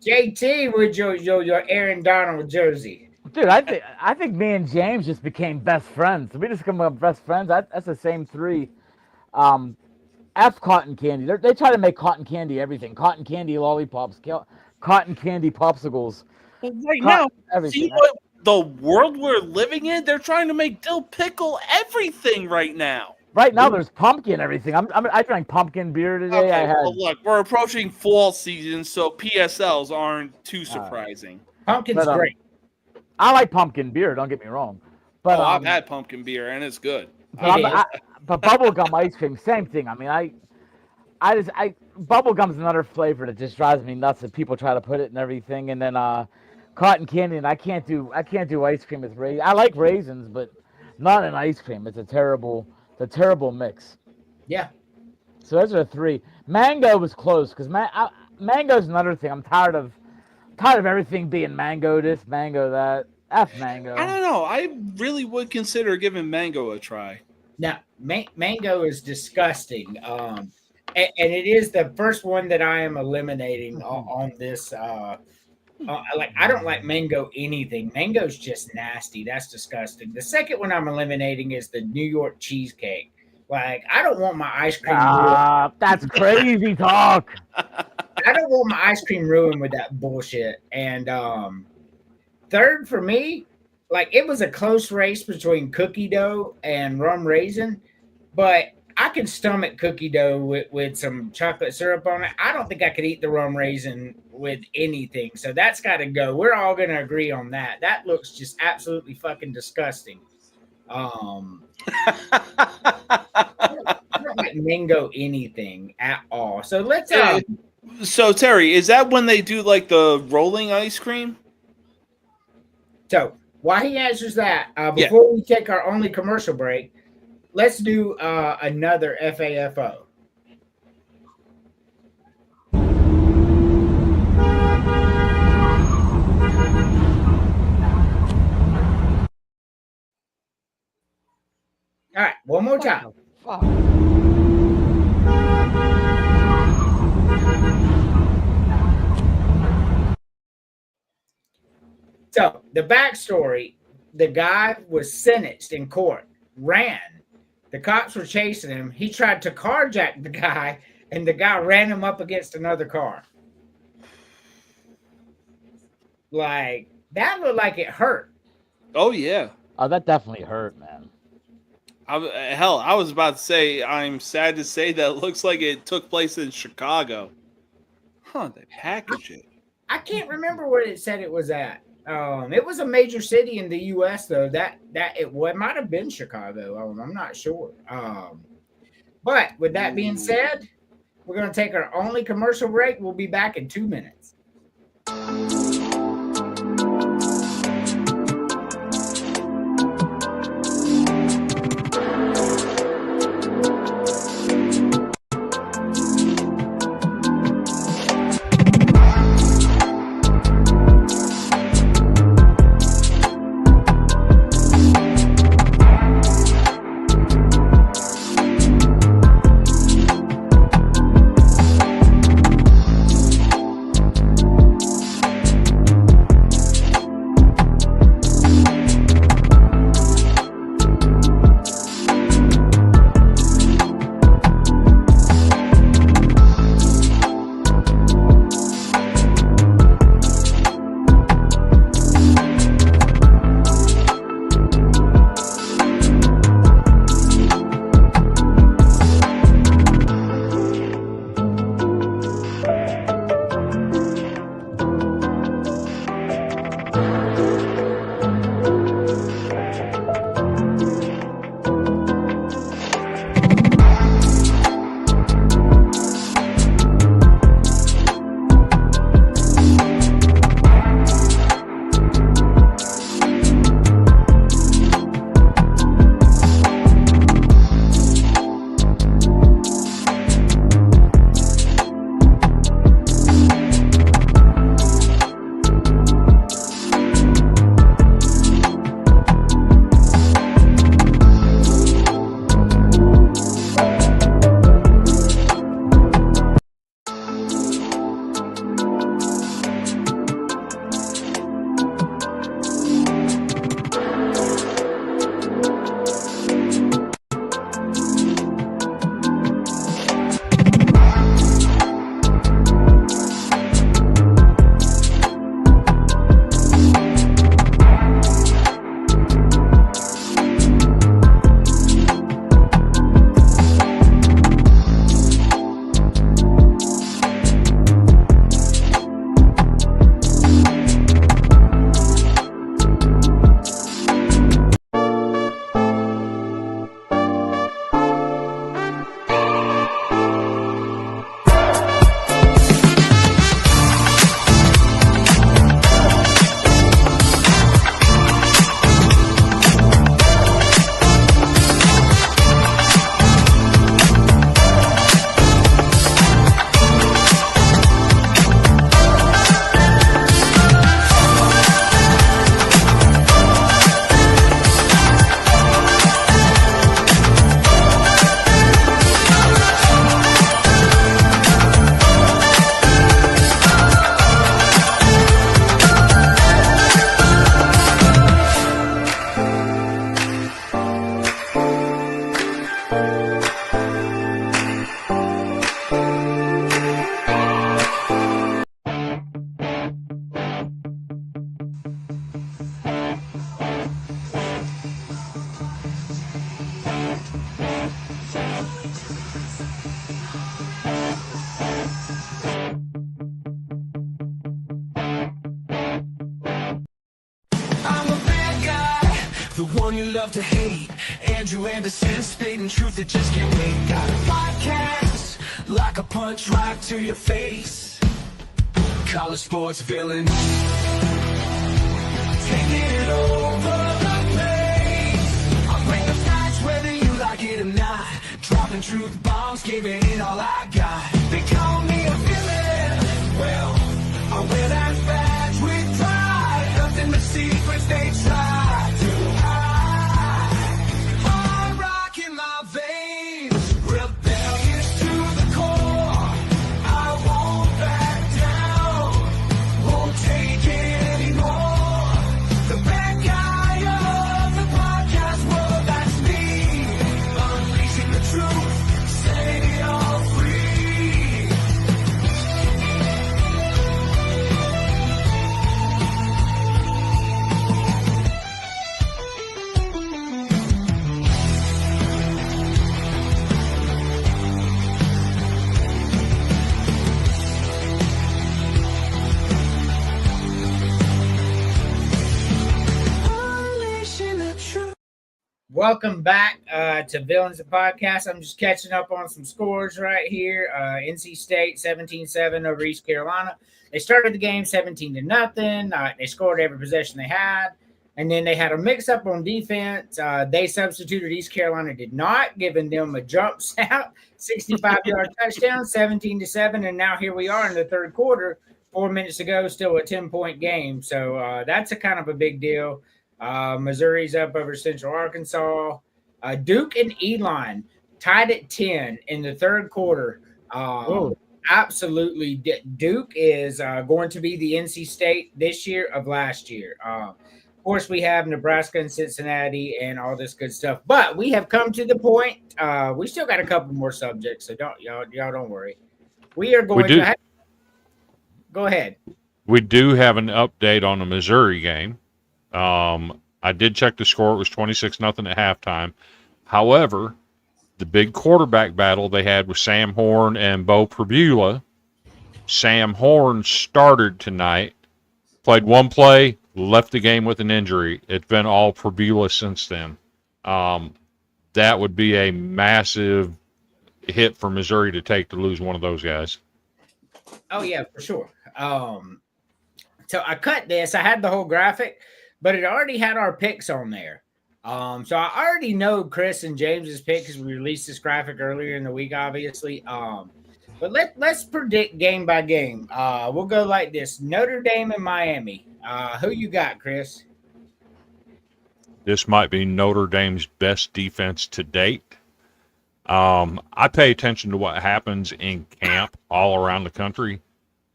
B: JT with your Aaron Donald jersey.
E: Dude, I think me and James just became best friends. We just become best friends. That's the same three. F cotton candy. They try to make cotton candy everything. Cotton candy lollipops, cotton candy popsicles.
D: But right now, see what the world we're living in? They're trying to make dill pickle everything right now.
E: Right now, there's pumpkin everything. I drank pumpkin beer today.
D: Okay, well, look, we're approaching fall season, so PSLs aren't too surprising.
B: Pumpkin's great.
E: I like pumpkin beer. Don't get me wrong. But
D: I've had pumpkin beer and it's good.
E: But bubblegum ice cream, same thing. I mean, bubblegum's another flavor that just drives me nuts that people try to put it and everything. And then cotton candy, and I can't do ice cream with raisins. I like raisins, but not in ice cream. It's a terrible mix.
B: Yeah.
E: So those are the three. Mango was close because mango's another thing. I'm tired of everything being mango this, mango that. F mango.
D: I don't know. I really would consider giving mango a try.
B: Now, mango is disgusting. And it is the first one that I am eliminating on this. I don't like mango anything. Mango's just nasty. That's disgusting. The second one I'm eliminating is the New York cheesecake. Like, I don't want my ice cream ruined.
E: That's crazy talk.
B: I don't want my ice cream ruined with that bullshit. And third for me, like, it was a close race between cookie dough and rum raisin, but I can stomach cookie dough with some chocolate syrup on it. I don't think I could eat the rum raisin with anything. So that's got to go. We're all going to agree on that. That looks just absolutely fucking disgusting. I don't like mango anything at all. So let's.
D: So Terry, is that when they do like the rolling ice cream?
B: So while he answers that, before we take our only commercial break, let's do another FAFO. top.
E: Fuck.
B: So the backstory: the guy was sentenced in court, ran. The cops were chasing him. He tried to carjack the guy, and the guy ran him up against another car. Like, that looked like it hurt.
D: Oh yeah.
E: Oh, that definitely hurt, man.
D: I was about to say, I'm sad to say that it looks like it took place in Chicago. Huh, they package it.
B: I can't remember where it said it was at. It was a major city in the U.S. though. It might have been Chicago. I'm not sure. But with that being said, we're going to take our only commercial break. We'll be back in 2 minutes.
A: The one you love to hate. Andrew Anderson spitting truth that just can't wait. Got a podcast like a punch right to your face. College sports villain taking it over the place. I bring the facts whether you like it or not. Dropping truth bombs, giving it all I got. They call me a villain. Well, I wear that badge with pride. Nothing but secrets they try to hide. I'm rocking my veins.
B: Welcome back to Villains of Podcast. I'm just catching up on some scores right here. NC State 17-7 over East Carolina. They started the game 17-0. They scored every possession they had. And then they had a mix-up on defense. They substituted. East Carolina did not, giving them a jump out, 65-yard touchdown, 17-7. And now here we are in the third quarter. 4 minutes ago, still a 10-point game. So that's a kind of a big deal. Missouri's up over Central Arkansas. Duke and Elon tied at 10 in the third quarter. Absolutely. Duke is going to be the NC State this year of last year. Of course, we have Nebraska and Cincinnati and all this good stuff. But we have come to the point. We still got a couple more subjects, so y'all don't worry. We are going to go ahead.
C: We do have an update on the Missouri game. I did check the score. It was 26-0 at halftime. However, the big quarterback battle they had with Sam Horn and Bo Pribula, Sam Horn started tonight, played one play, left the game with an injury. It's been all Pribula since then. That would be a massive hit for Missouri to take to lose one of those guys.
B: Oh, yeah, for sure. So I cut this. I had the whole graphic, but it already had our picks on there. So I already know Chris and James's pick because we released this graphic earlier in the week, obviously. But let's predict game by game. We'll go like this: Notre Dame and Miami. Who you got, Chris?
C: This might be Notre Dame's best defense to date. I pay attention to what happens in camp all around the country.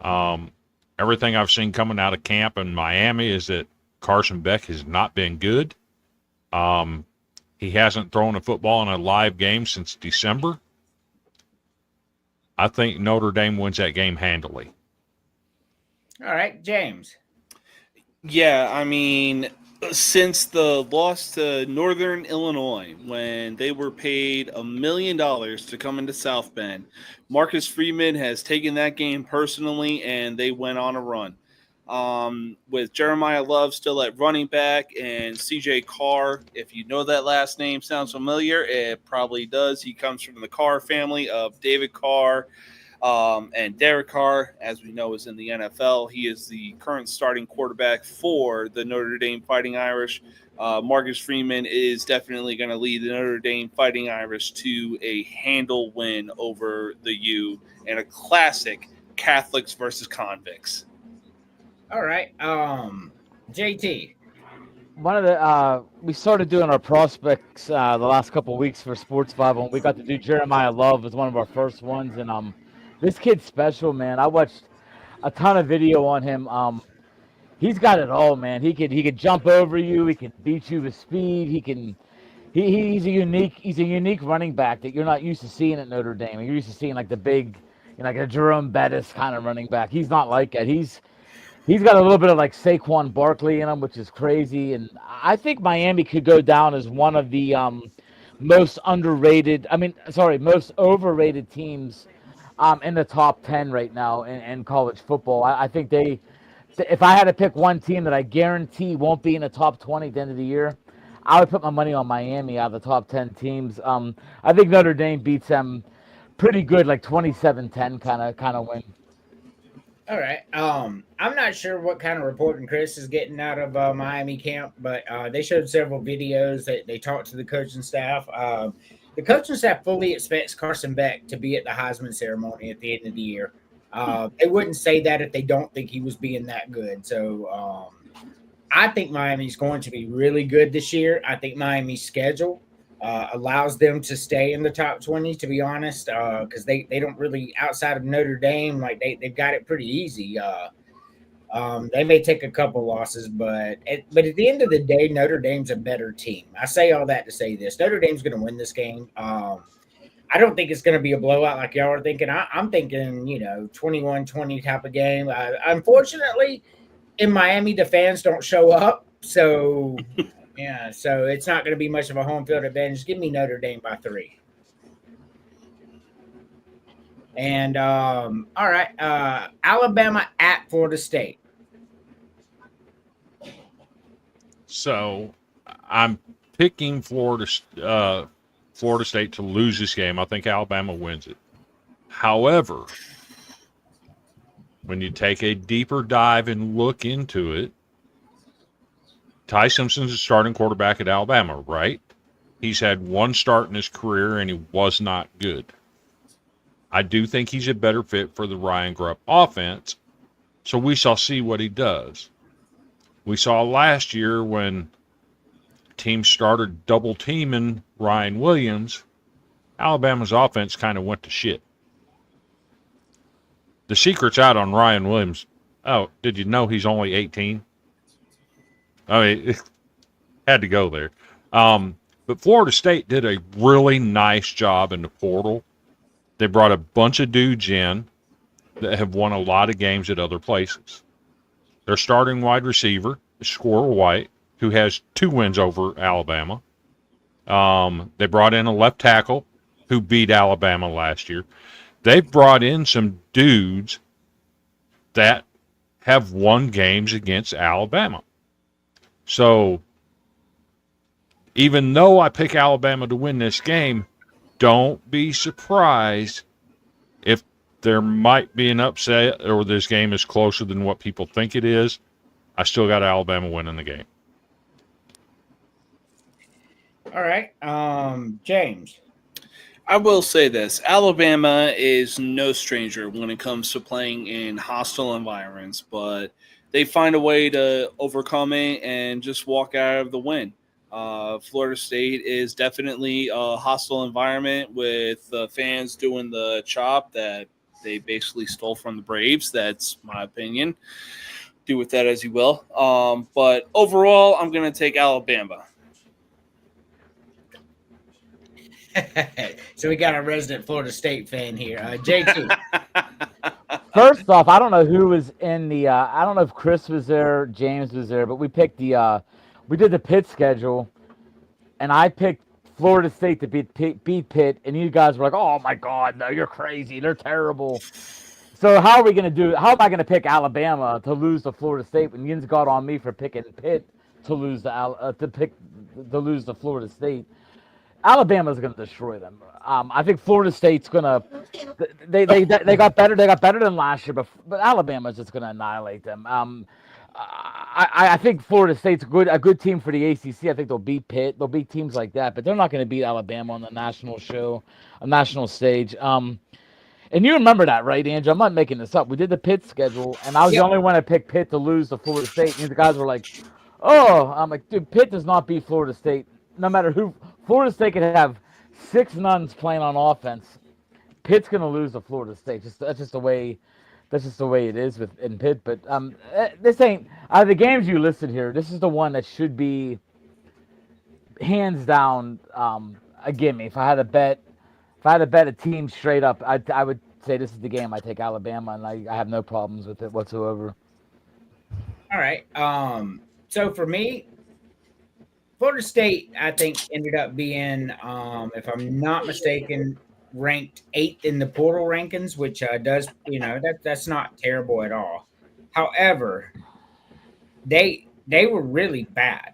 C: Everything I've seen coming out of camp in Miami is that Carson Beck has not been good. He hasn't thrown a football in a live game since December. I think Notre Dame wins that game handily.
B: All right, James.
D: Yeah, I mean, since the loss to Northern Illinois, when they were paid $1 million to come into South Bend, Marcus Freeman has taken that game personally, and they went on a run. With Jeremiah Love still at running back and CJ Carr, if you know that last name sounds familiar, it probably does. He comes from the Carr family of David Carr and Derek Carr, as we know, is in the NFL. He is the current starting quarterback for the Notre Dame Fighting Irish. Marcus Freeman is definitely going to lead the Notre Dame Fighting Irish to a handle win over the U and a classic Catholics versus convicts.
B: All right. JT.
E: One of the we started doing our prospects the last couple of weeks for Sports 5, and we got to do Jeremiah Love as one of our first ones. And this kid's special, man. I watched a ton of video on him. He's got it all, man. He could jump over you. He can beat you with speed. He's a unique running back that you're not used to seeing at Notre Dame. You're used to seeing like the big, like a Jerome Bettis kind of running back. He's not like that. He's got a little bit of like Saquon Barkley in him, which is crazy. And I think Miami could go down as one of the most overrated teams in the top 10 right now in college football. I think if I had to pick one team that I guarantee won't be in the top 20 at the end of the year, I would put my money on Miami out of the top 10 teams. I think Notre Dame beats them pretty good, like 27-10 kind of win.
B: All right. I'm not sure what kind of reporting Chris is getting out of Miami camp, but they showed several videos that they talked to the coaching staff. The coaching staff fully expects Carson Beck to be at the Heisman ceremony at the end of the year. They wouldn't say that if they don't think he was being that good. So I think Miami's going to be really good this year. I think Miami's schedule allows them to stay in the top 20, to be honest, because they don't really, outside of Notre Dame, like they've got it pretty easy. They may take a couple losses, but at the end of the day, Notre Dame's a better team. I say all that to say this. Notre Dame's going to win this game. I don't think it's going to be a blowout like y'all are thinking. I'm thinking, 21-20 type of game. Unfortunately, in Miami, the fans don't show up, so... Yeah, so it's not going to be much of a home field advantage. Give me Notre Dame by 3. And, all right, Alabama at Florida State.
C: So I'm picking Florida State to lose this game. I think Alabama wins it. However, when you take a deeper dive and look into it, Ty Simpson's a starting quarterback at Alabama, right? He's had one start in his career, and he was not good. I do think he's a better fit for the Ryan Grubb offense, so we shall see what he does. We saw last year when teams started double teaming Ryan Williams, Alabama's offense kind of went to shit. The secret's out on Ryan Williams. Oh, did you know he's only 18? I mean, had to go there. But Florida State did a really nice job in the portal. They brought a bunch of dudes in that have won a lot of games at other places. Their starting wide receiver is Squirrel White, who has 2 wins over Alabama. They brought in a left tackle who beat Alabama last year. They've brought in some dudes that have won games against Alabama. So even though I pick Alabama to win this game, don't be surprised if there might be an upset or this game is closer than what people think it is. I still got Alabama winning the game.
B: All right. James.
D: I will say this. Alabama is no stranger when it comes to playing in hostile environments, but they find a way to overcome it and just walk out of the win. Florida State is definitely a hostile environment with fans doing the chop that they basically stole from the Braves. That's my opinion. Do with that as you will. But overall, I'm going to take Alabama.
B: So we got a resident Florida State fan here. JT.
E: First off, I don't know who was in the. I don't know if Chris was there, James was there, but we picked the. We did the Pitt schedule, and I picked Florida State to beat Pitt, and you guys were like, "Oh my God, no, you're crazy. They're terrible." So how are we going to do? How am I going to pick Alabama to lose to Florida State when Yins got on me for picking Pitt to lose to lose to Florida State? Alabama's going to destroy them. I think Florida State's going to. They got better. They got better than last year, but Alabama's just going to annihilate them. I think Florida State's a good team for the ACC. I think they'll beat Pitt. They'll beat teams like that, but they're not going to beat Alabama on the national stage. And you remember that, right, Andrew? I'm not making this up. We did the Pitt schedule, and I was the only one that picked Pitt to lose to Florida State. And the guys were like, "Oh," I'm like, "Dude, Pitt does not beat Florida State. No matter who, Florida State could have 6 nuns playing on offense. Pitt's gonna lose to Florida State. That's just the way it is in Pitt. But this ain't out of the games you listed here. This is the one that should be hands down a gimme. If I had to bet a team straight up, I would say this is the game. I take Alabama, and I have no problems with it whatsoever.
B: All right. So for me, Florida State, I think, ended up being, if I'm not mistaken, ranked 8th in the portal rankings, which does, that's not terrible at all. However, they were really bad,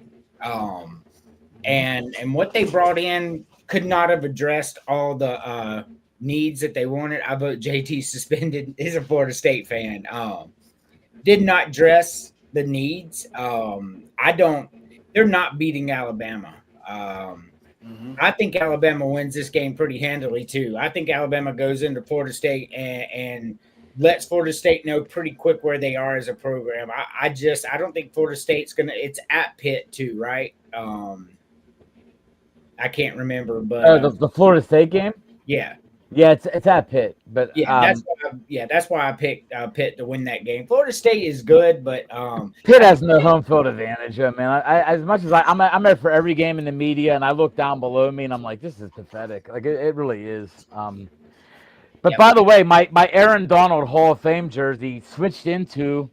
B: and what they brought in could not have addressed all the needs that they wanted. I vote JT suspended. Is a Florida State fan. Did not address the needs. They're not beating Alabama. I think Alabama wins this game pretty handily too. I think Alabama goes into Florida State and lets Florida State know pretty quick where they are as a program. I don't think Florida State's it's at Pitt too, right? I can't remember, but
E: the Florida State game.
B: Yeah,
E: it's at Pitt, but
B: that's why I picked Pitt to win that game. Florida State is good, but
E: Pitt has no home field advantage. Man, I as much as I'm there for every game in the media, and I look down below me, and I'm like, this is pathetic. Like it really is. But by the way, my Aaron Donald Hall of Fame jersey switched into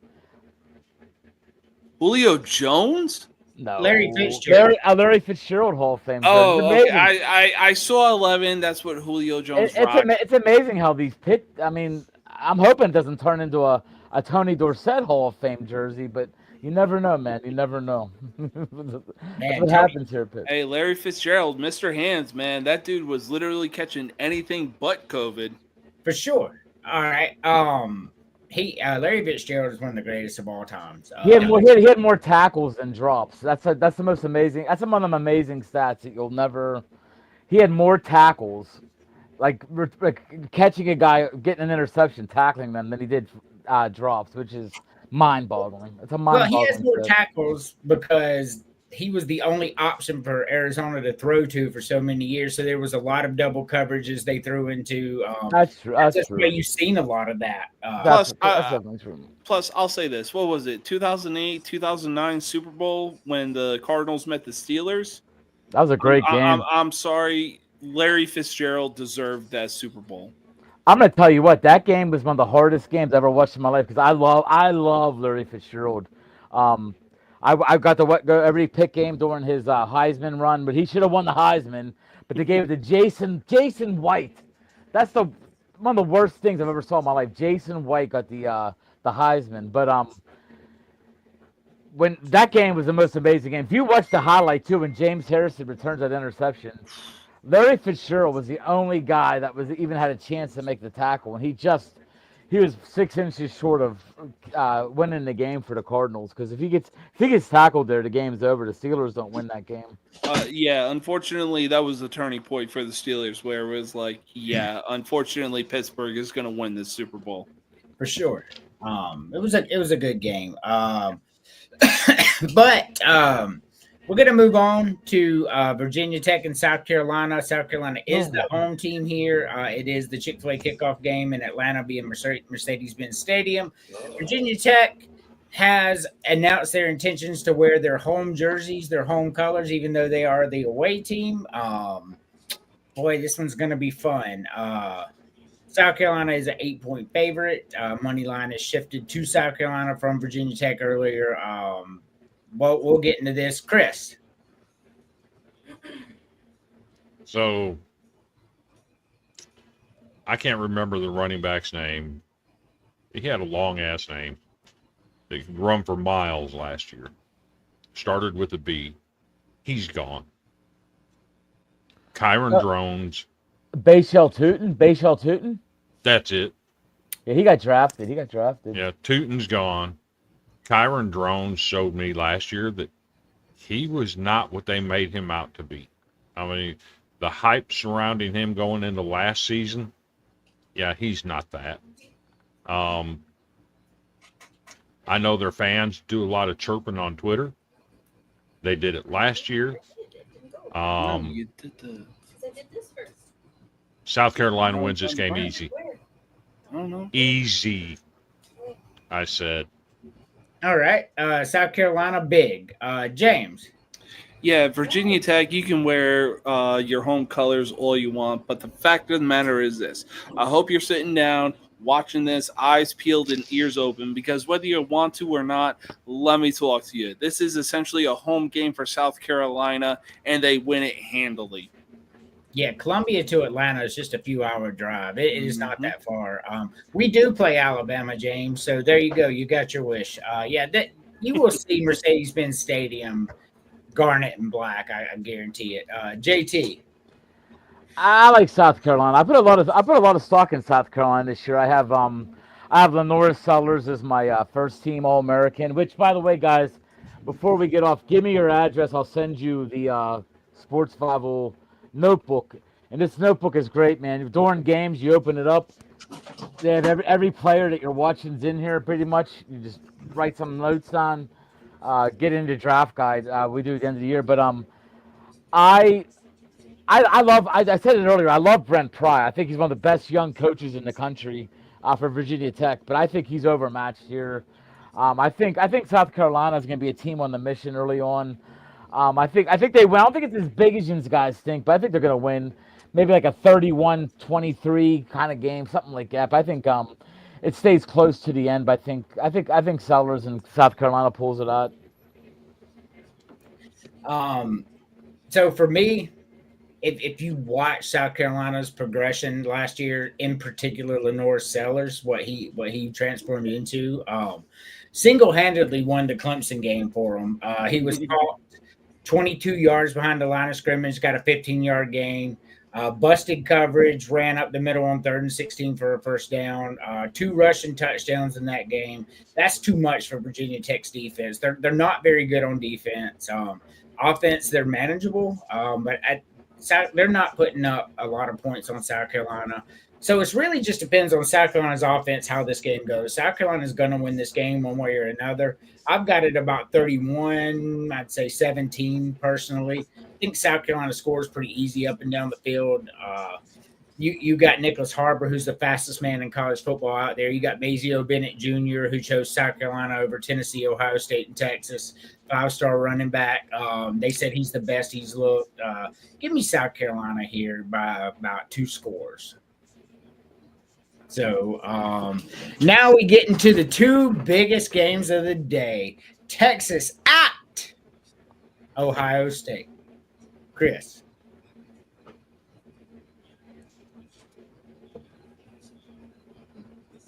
D: Julio Jones.
E: No,
B: Larry Fitzgerald.
E: Larry Fitzgerald Hall of Fame.
D: Oh, okay. I saw 11. That's what Julio Jones rocked.
E: It's amazing how these Pitt. I mean, I'm hoping it doesn't turn into a Tony Dorsett Hall of Fame jersey, but You never know, man. You never know. That's
B: Man,
E: what
B: Tony,
E: happens here, Pitt.
D: Hey, Larry Fitzgerald, Mr. Hands, man, that dude was literally catching anything but COVID.
B: for sure. All right. Larry Fitzgerald is one of the greatest of all times.
E: He had more tackles than drops. That's the most amazing. That's one of them amazing stats that you'll never. He had more tackles, like catching a guy, getting an interception, tackling them than he did drops, which is mind-boggling. It's a
B: Well, he has
E: mind-boggling
B: more
E: stat.
B: tackles because he was the only option for Arizona to throw to for so many years. So there was a lot of double coverages they threw into.
E: That's true.
B: That's
E: That's
B: just where
E: true.
B: you've seen a lot of that.
E: That's
D: Plus,
E: that's definitely true.
D: Plus, I'll say this: what was it? 2008, 2009 Super Bowl when the Cardinals met the Steelers.
E: That was a great game.
D: I'm sorry, Larry Fitzgerald deserved that Super Bowl.
E: I'm gonna tell you what, that game was one of the hardest games I ever watched in my life because I love Larry Fitzgerald. I got to go every pick game during his Heisman run, but he should have won the Heisman. But they gave it to Jason White. That's one of the worst things I've ever saw in my life. Jason White got the Heisman, but when that game was the most amazing game. If you watch the highlight too, when James Harrison returns that interception, Larry Fitzgerald was the only guy that was even had a chance to make the tackle, and he was 6 inches short of winning the game for the Cardinals. Because if he gets tackled there, the game's over. The Steelers don't win that game.
D: Yeah, unfortunately, that was the turning point for the Steelers, where it was like, yeah, unfortunately, Pittsburgh is going to win this Super Bowl
B: for sure. It was a good game. But we're going to move on to Virginia Tech and South Carolina. South Carolina is the home team here. It is the Chick-fil-A kickoff game in Atlanta, being Mercedes-Benz Stadium. Virginia Tech has announced their intentions to wear their home jerseys, their home colors, even though they are the away team. Boy, this one's going to be fun. South Carolina is an 8-point favorite. Money line is shifted to South Carolina from Virginia Tech earlier. Well, we'll get into this. Chris.
C: So I can't remember the running back's name. He had a long ass name. They could run for miles last year. Started with a B. He's gone. Kyron Drones.
E: Bayshell Tootin.
C: That's it.
E: Yeah, he got drafted.
C: Yeah, Tootin's gone. Kyron Drones showed me last year that he was not what they made him out to be. I mean, the hype surrounding him going into last season, yeah, he's not that. I know their fans do a lot of chirping on Twitter. They did it last year.
D: you did the.
C: South Carolina wins this game easy.
D: I don't know.
C: Easy, I said.
B: All right. South Carolina, big. James.
D: Yeah, Virginia Tech, you can wear your home colors all you want, but the fact of the matter is this. I hope you're sitting down, watching this, eyes peeled and ears open, because whether you want to or not, let me talk to you. This is essentially a home game for South Carolina, and they win it handily.
B: Yeah, Columbia to Atlanta is just a few-hour drive. It is not that far. We do play Alabama, James, so there you go. You got your wish. You will see Mercedes-Benz Stadium garnet and black. I guarantee it. JT.
E: I like South Carolina. I put a lot of stock in South Carolina this year. I have Lenora Sellers as my first team All-American. Which, by the way, guys, before we get off, give me your address. I'll send you the Sports FAFO notebook. And this notebook is great, man. During games, you open it up. They have every player that you're watching's in here, pretty much. You just write some notes on. Get into draft guide. We do at the end of the year, but I said it earlier. I love Brent Pry. I think he's one of the best young coaches in the country for Virginia Tech. But I think he's overmatched here. I think South Carolina is going to be a team on the mission early on. I think they win. I don't think it's as big as you guys think, but I think they're going to win. Maybe like a 31-23 kind of game, something like that. But I think it stays close to the end. But I think Sellers and South Carolina pulls it out.
B: So for me, if you watch South Carolina's progression last year, in particular Lenore Sellers, what he transformed into, single handedly won the Clemson game for him. He was caught 22 yards behind the line of scrimmage, got a 15-yard gain. Busted coverage, ran up the middle on 3rd and 16 for a first down. 2 rushing touchdowns in that game. That's too much for Virginia Tech's defense. They're not very good on defense. Offense, they're manageable, but they're not putting up a lot of points on South Carolina. So it's really just depends on South Carolina's offense how this game goes. South Carolina's going to win this game one way or another. I've got it about 31, I'd say 17 personally. I think South Carolina scores pretty easy up and down the field. You got Nicholas Harbor, who's the fastest man in college football out there. You got Mazio Bennett Jr., who chose South Carolina over Tennessee, Ohio State, and Texas. 5-star running back. They said he's the best he's looked. Give me South Carolina here by about 2 scores. So now we get into the 2 biggest games of the day. Texas at Ohio State. Chris.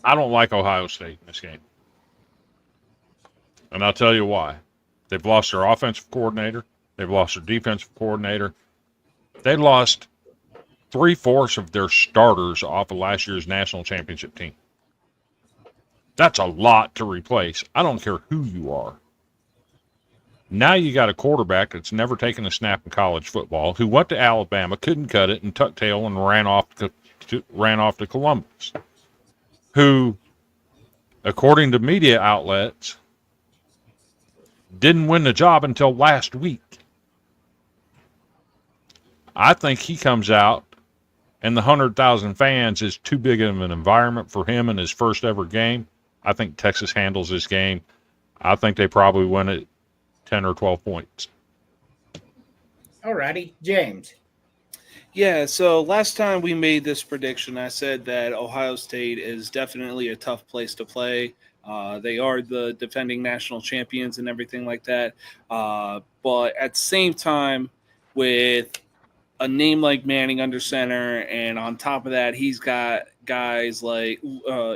C: I don't like Ohio State in this game. And I'll tell you why. They've lost their offensive coordinator. They've lost their defensive coordinator. They lost 3/4 of their starters off of last year's national championship team. That's a lot to replace. I don't care who you are. Now you got a quarterback that's never taken a snap in college football, who went to Alabama, couldn't cut it, and tucked tail and ran off to Columbus, who, according to media outlets, didn't win the job until last week. I think he comes out, and the 100,000 fans is too big of an environment for him in his first ever game. I think Texas handles this game. I think they probably win it 10 or 12 points.
B: All righty, James.
D: Yeah, so last time we made this prediction, I said that Ohio State is definitely a tough place to play. They are the defending national champions and everything like that. But at the same time, with a name like Manning under center, and on top of that, he's got guys like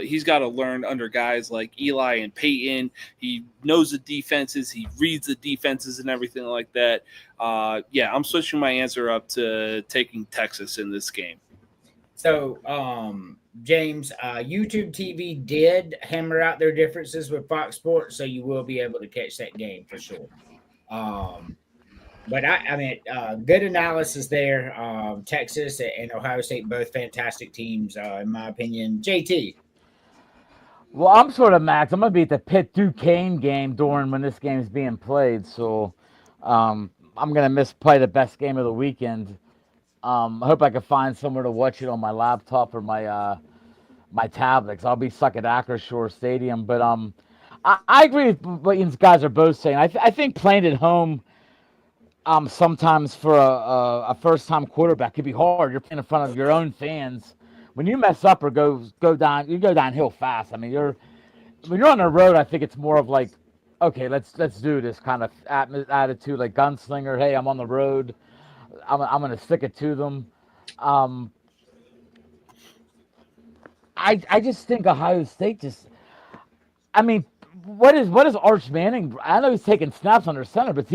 D: he's got to learn under guys like Eli and Peyton. He knows the defenses, he reads the defenses and everything like that. Yeah, I'm switching my answer up to taking Texas in this game.
B: So, James, YouTube TV did hammer out their differences with Fox Sports, so you will be able to catch that game for sure. But I mean, good analysis there. Texas and Ohio State, both fantastic teams, in my opinion. JT.
E: Well, I'm sort of Max. I'm gonna be at the Pitt Duquesne game during when this game is being played, so I'm gonna miss probably the best game of the weekend. I hope I can find somewhere to watch it on my laptop or my my tablet, 'cause I'll be stuck at Acrisure Stadium. But I agree with what you guys are both saying. I think playing at home sometimes for a first-time quarterback could be hard. You're playing in front of your own fans. When you mess up or go down, you go downhill fast. I mean, when you're on the road, I think it's more of like, okay, let's do this kind of attitude, like gunslinger. Hey, I'm on the road. I'm gonna stick it to them. I just think Ohio State I mean, what is Arch Manning? I know he's taking snaps under center, but has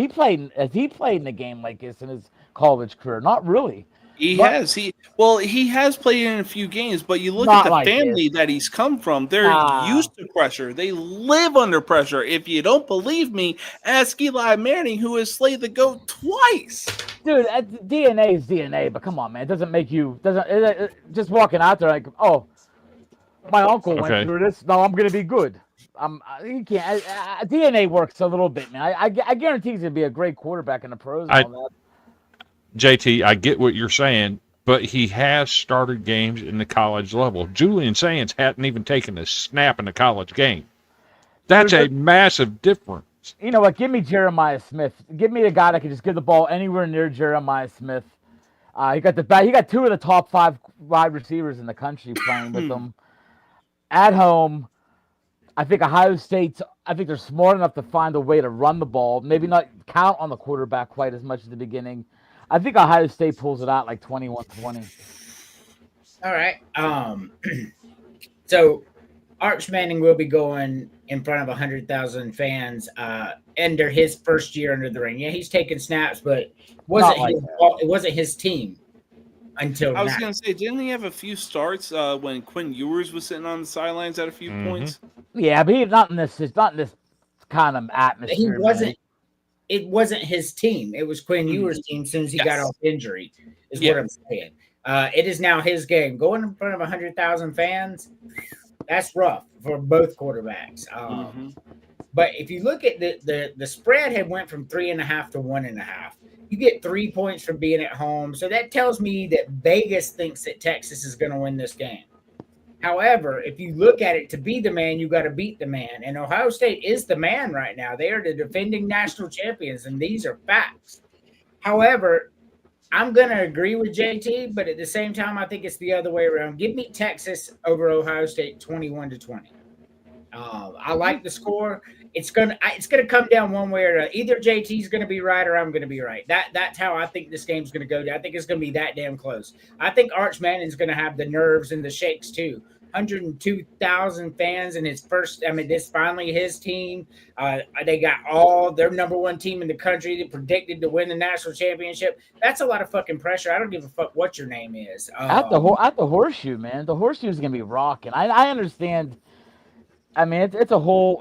E: he played in a game like this in his college career? Not really.
D: He has played in a few games, but you look at the family that he's come from. They're used to pressure. They live under pressure. If you don't believe me, ask Eli Manning, who has slayed the GOAT twice.
E: Dude, DNA is DNA, but come on, man. It doesn't make you just walking out there like, oh, my uncle went through this. No, I'm gonna be good. You can't. DNA works a little bit, man. I guarantee he's gonna be a great quarterback in the pros. And all that.
C: JT, I get what you're saying, but he has started games in the college level. Julian Sands hadn't even taken a snap in a college game. That's a massive difference.
E: You know what? Give me Jeremiah Smith. Give me a guy that can just give the ball anywhere near Jeremiah Smith. He got 2 of the top 5 wide receivers in the country playing with them at home. I think Ohio State, they're smart enough to find a way to run the ball. Maybe not count on the quarterback quite as much at the beginning. I think Ohio State pulls it out like 21-20.
B: All right. So Arch Manning will be going in front of 100,000 fans under his first year under the ring. Yeah, he's taking snaps, but
E: Not like
B: it wasn't his team until
D: I was
B: now.
D: gonna say, didn't he have a few starts when Quinn Ewers was sitting on the sidelines at a few points?
E: Yeah, but he's not in this. It's not in this kind of atmosphere.
B: He
E: man.
B: wasn't. It wasn't his team. It was Quinn Ewers' team. As soon as he got off injury, is what I'm saying. It is now his game. Going in front of 100,000 fans, that's rough for both quarterbacks. But if you look at the spread had went from 3.5 to 1.5. You get 3 points from being at home. So that tells me that Vegas thinks that Texas is going to win this game. However, if you look at it, to be the man, you got to beat the man. And Ohio State is the man right now. They are the defending national champions, and these are facts. However, I'm going to agree with JT, but at the same time, I think it's the other way around. Give me Texas over Ohio State 21-20. I like the score. It's gonna come down one way or another. Either JT's gonna be right or I'm gonna be right. That's how I think this game's gonna go down. I think it's gonna be that damn close. I think Arch Manning's gonna have the nerves and the shakes too. 102,000 fans in his first. I mean, this finally his team. They got all their number one team in the country that predicted to win the national championship. That's a lot of fucking pressure. I don't give a fuck what your name is.
E: At the horseshoe, man. The horseshoe's gonna be rocking. I understand. I mean, it's a whole.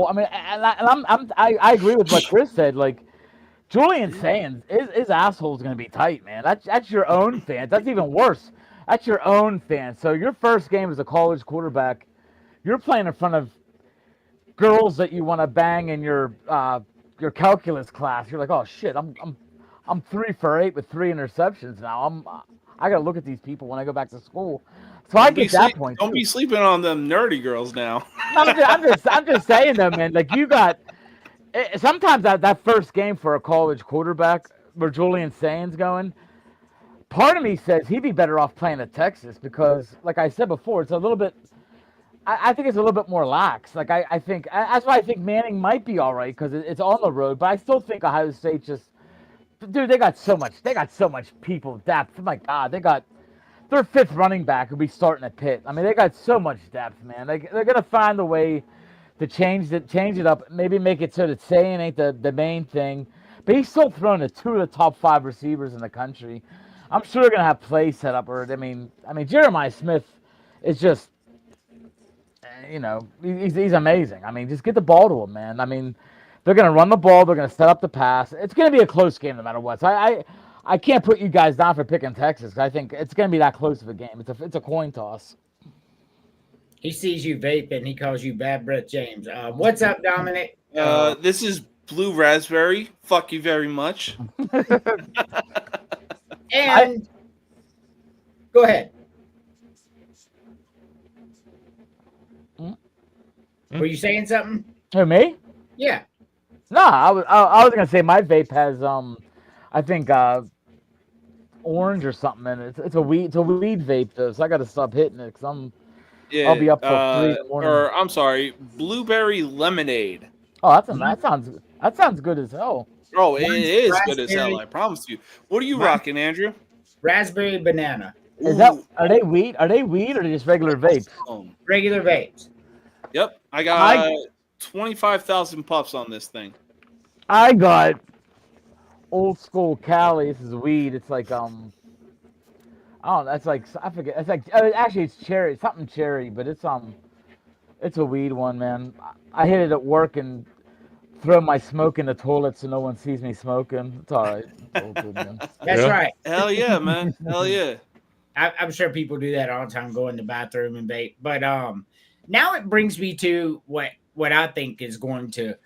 E: I mean, I agree with what Chris said. Like, Julian Sands, his asshole's gonna be tight, man. That's your own fans. That's even worse. That's your own fans. So your first game as a college quarterback, you're playing in front of girls that you want to bang in your calculus class. You're like, oh shit, I'm 3 for 8 with 3 interceptions now. I gotta look at these people when I go back to school. So I get that point.
D: Don't be sleeping on them nerdy girls now.
E: I'm just saying though, man. Like you got sometimes that first game for a college quarterback where Julian Sands going. Part of me says he'd be better off playing at Texas because, like I said before, it's a little bit. I think it's a little bit more lax. Like I think that's why I think Manning might be all right because it's on the road. But I still think Ohio State just, dude, they got so much people depth. My God, they got their 5th running back who'll be starting at Pitt. I mean, they got so much depth, man. They're gonna find a way to change it up. Maybe make it so that Sayin ain't the main thing, but he's still throwing to 2 of the top 5 receivers in the country. I'm sure they're gonna have plays set up. Or I mean, Jeremiah Smith is just, he's amazing. I mean, just get the ball to him, man. I mean, they're gonna run the ball. They're gonna set up the pass. It's gonna be a close game no matter what. So I can't put you guys down for picking Texas. I think it's gonna be that close of a game. It's a coin toss.
B: He sees you vaping. He calls you Bad Breath James. What's up, Dominic?
D: This is Blue Raspberry. Fuck you very much.
B: And go ahead. Were you saying something?
E: Who, me?
B: Yeah.
E: No, I was gonna say my vape has I think orange or something in it. It's a weed vape though, so I gotta stop hitting it because I'll be up till 3 in the morning.
D: Or I'm sorry, blueberry lemonade.
E: Oh, that sounds good as hell.
D: Oh, it is good as hell. I promise you. What are you rocking, Andrew?
B: Raspberry banana.
E: Are they weed? Are they or just regular vapes?
B: Regular vapes.
D: Yep, I got 25,000 puffs on this thing.
E: I got old school Cali. This is weed. It's like oh, that's like I forget. It's like actually it's cherry, something cherry, but it's a weed one, man. I hit it at work and throw my smoke in the toilet so no one sees me smoking. It's all right. It's all good, man.
B: That's right.
D: Hell yeah, man. Hell yeah.
B: I'm sure people do that all the time, go in the bathroom and vape. But now it brings me to what I think is going to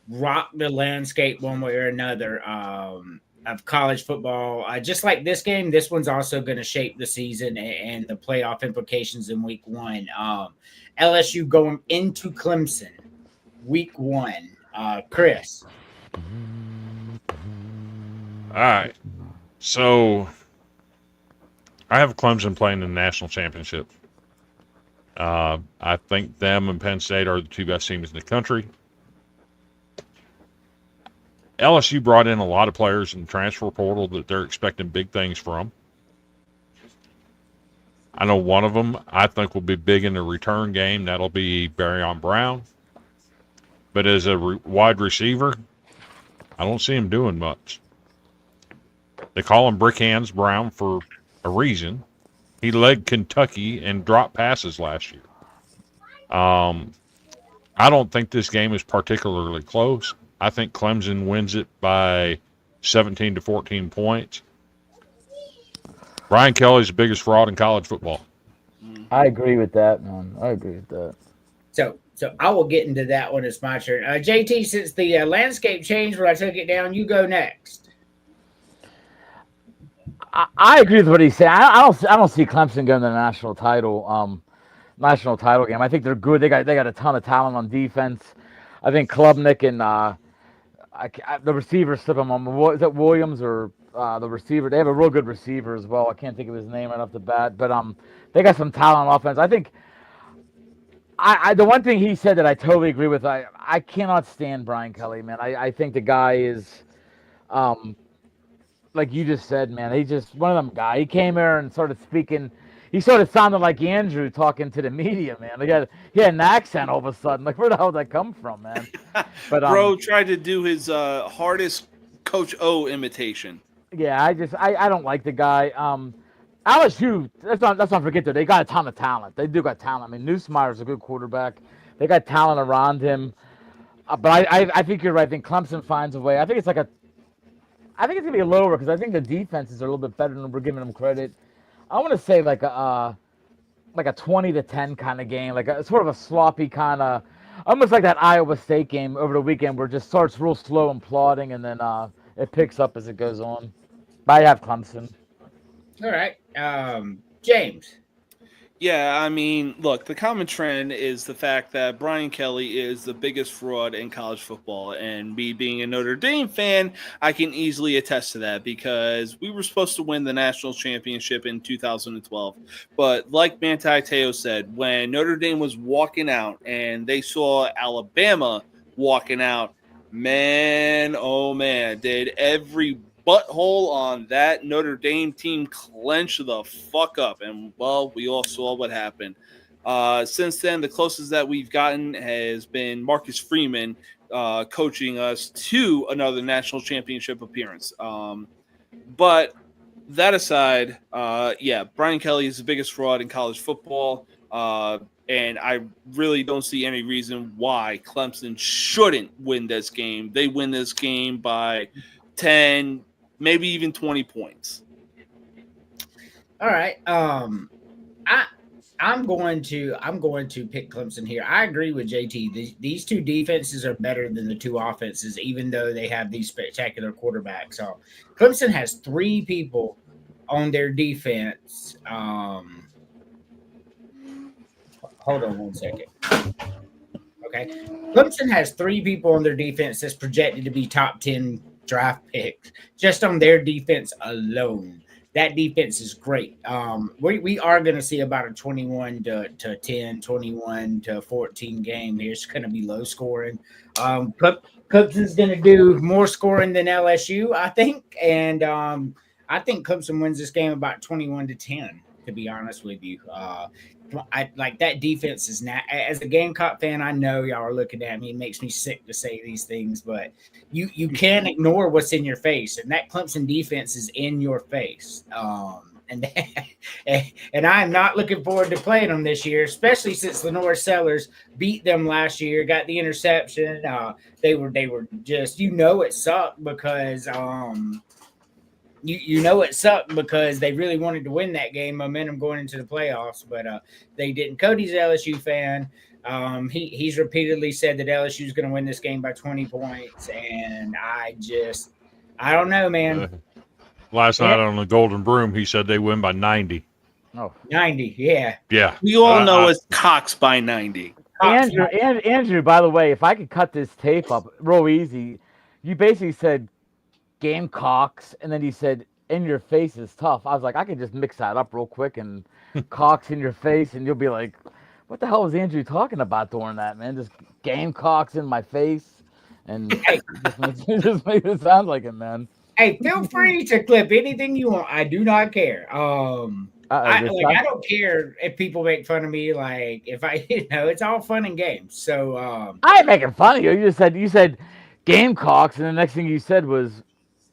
B: rock the landscape one way or another of college football. Just like this game, this one's also going to shape the season and the playoff implications in week 1. LSU going into Clemson, week 1. Chris.
C: All right. So I have Clemson playing in the national championship. I think them and Penn State are the 2 best teams in the country. LSU brought in a lot of players in the transfer portal that they're expecting big things from. I know one of them I think will be big in the return game. That'll be Barryon Brown. But as a wide receiver, I don't see him doing much. They call him Brick Hands Brown for a reason. He led Kentucky and dropped passes last year. I don't think this game is particularly close. I think Clemson wins it by 17 to 14 points. Brian Kelly's the biggest fraud in college football.
E: I agree with that, man. I agree with that.
B: So I will get into that one. It's my turn. JT, since the landscape changed when I took it down, you go next.
E: I agree with what he's saying. I don't see Clemson going to the national title game. I think they're good. They got a ton of talent on defense. I think Klubnik and the receiver slip him on. Is that Williams or the receiver? They have a real good receiver as well. I can't think of his name right off the bat, but they got some talent on offense. I think the one thing he said that I totally agree with. I cannot stand Brian Kelly, man. I think the guy is like you just said, man. He's just one of them guys. He came here and started speaking. He sort of sounded like Andrew talking to the media, man. He had an accent all of a sudden. Like, where the hell did that come from, man? But
D: Bro tried to do his hardest Coach O imitation.
E: Yeah, I don't like the guy. LSU, let's not forget that they got a ton of talent. They do got talent. I mean, Nussmeier's a good quarterback. They got talent around him. But I think you're right. I think Clemson finds a way. I think it's gonna be lower because I think the defenses are a little bit better than we're giving them credit. I want to say like a 20-10 kind of game, like a sort of a sloppy kind of, almost like that Iowa State game over the weekend where it just starts real slow and plodding, and then it picks up as it goes on. But I have Clemson.
B: All right, James.
D: Yeah, I mean, look, the common trend is the fact that Brian Kelly is the biggest fraud in college football. And me being a Notre Dame fan, I can easily attest to that because we were supposed to win the national championship in 2012. But like Manti Te'o said, when Notre Dame was walking out and they saw Alabama walking out, man, oh man, did every butthole on that Notre Dame team clench the fuck up. And, well, we all saw what happened. Since then, the closest that we've gotten has been Marcus Freeman coaching us to another national championship appearance. But that aside, yeah, Brian Kelly is the biggest fraud in college football. And I really don't see any reason why Clemson shouldn't win this game. They win this game by 10, maybe even 20 points.
B: All right. I'm going to pick Clemson here. I agree with JT. These two defenses are better than the two offenses, even though they have these spectacular quarterbacks. So Clemson has three people on their defense. Hold on one second. Okay. Clemson has three people on their defense that's projected to be top 10 draft picks just on their defense alone. That defense is great. We are going to see about a 21 to 10, 21 to 14 game here. It's going to be low scoring. Clemson's going to do more scoring than LSU, I think. And I think Clemson wins this game about 21 to 10, to be honest with you. I like that defense is not, as a Gamecock fan, I know y'all are looking at me. It makes me sick to say these things, but you can't ignore what's in your face, and that Clemson defense is in your face. And I am not looking forward to playing them this year, especially since Lenore Sellers beat them last year, got the interception. They were just, it sucked because it sucked because they really wanted to win that game, momentum going into the playoffs, but they didn't. Cody's an LSU fan. He's repeatedly said that LSU is going to win this game by 20 points, and I don't know, man.
C: Last night on the Golden Broom, he said they win by 90.
E: Oh,
B: 90, yeah.
C: Yeah.
D: We all know it's Cox by 90.
E: Andrew, by the way, if I could cut this tape up real easy, you basically said Gamecocks, and then he said, in your face is tough. I was like, I could just mix that up real quick and Cox in your face, and you'll be like, what the hell was Andrew talking about during that, man? Just Gamecocks in my face. and it just makes it sound like it, man.
B: Hey, feel free to clip anything you want. I do not care. I don't care if people make fun of me. Like if I, it's all fun and games. So
E: I ain't making fun of you. You said Gamecocks, and the next thing you said was,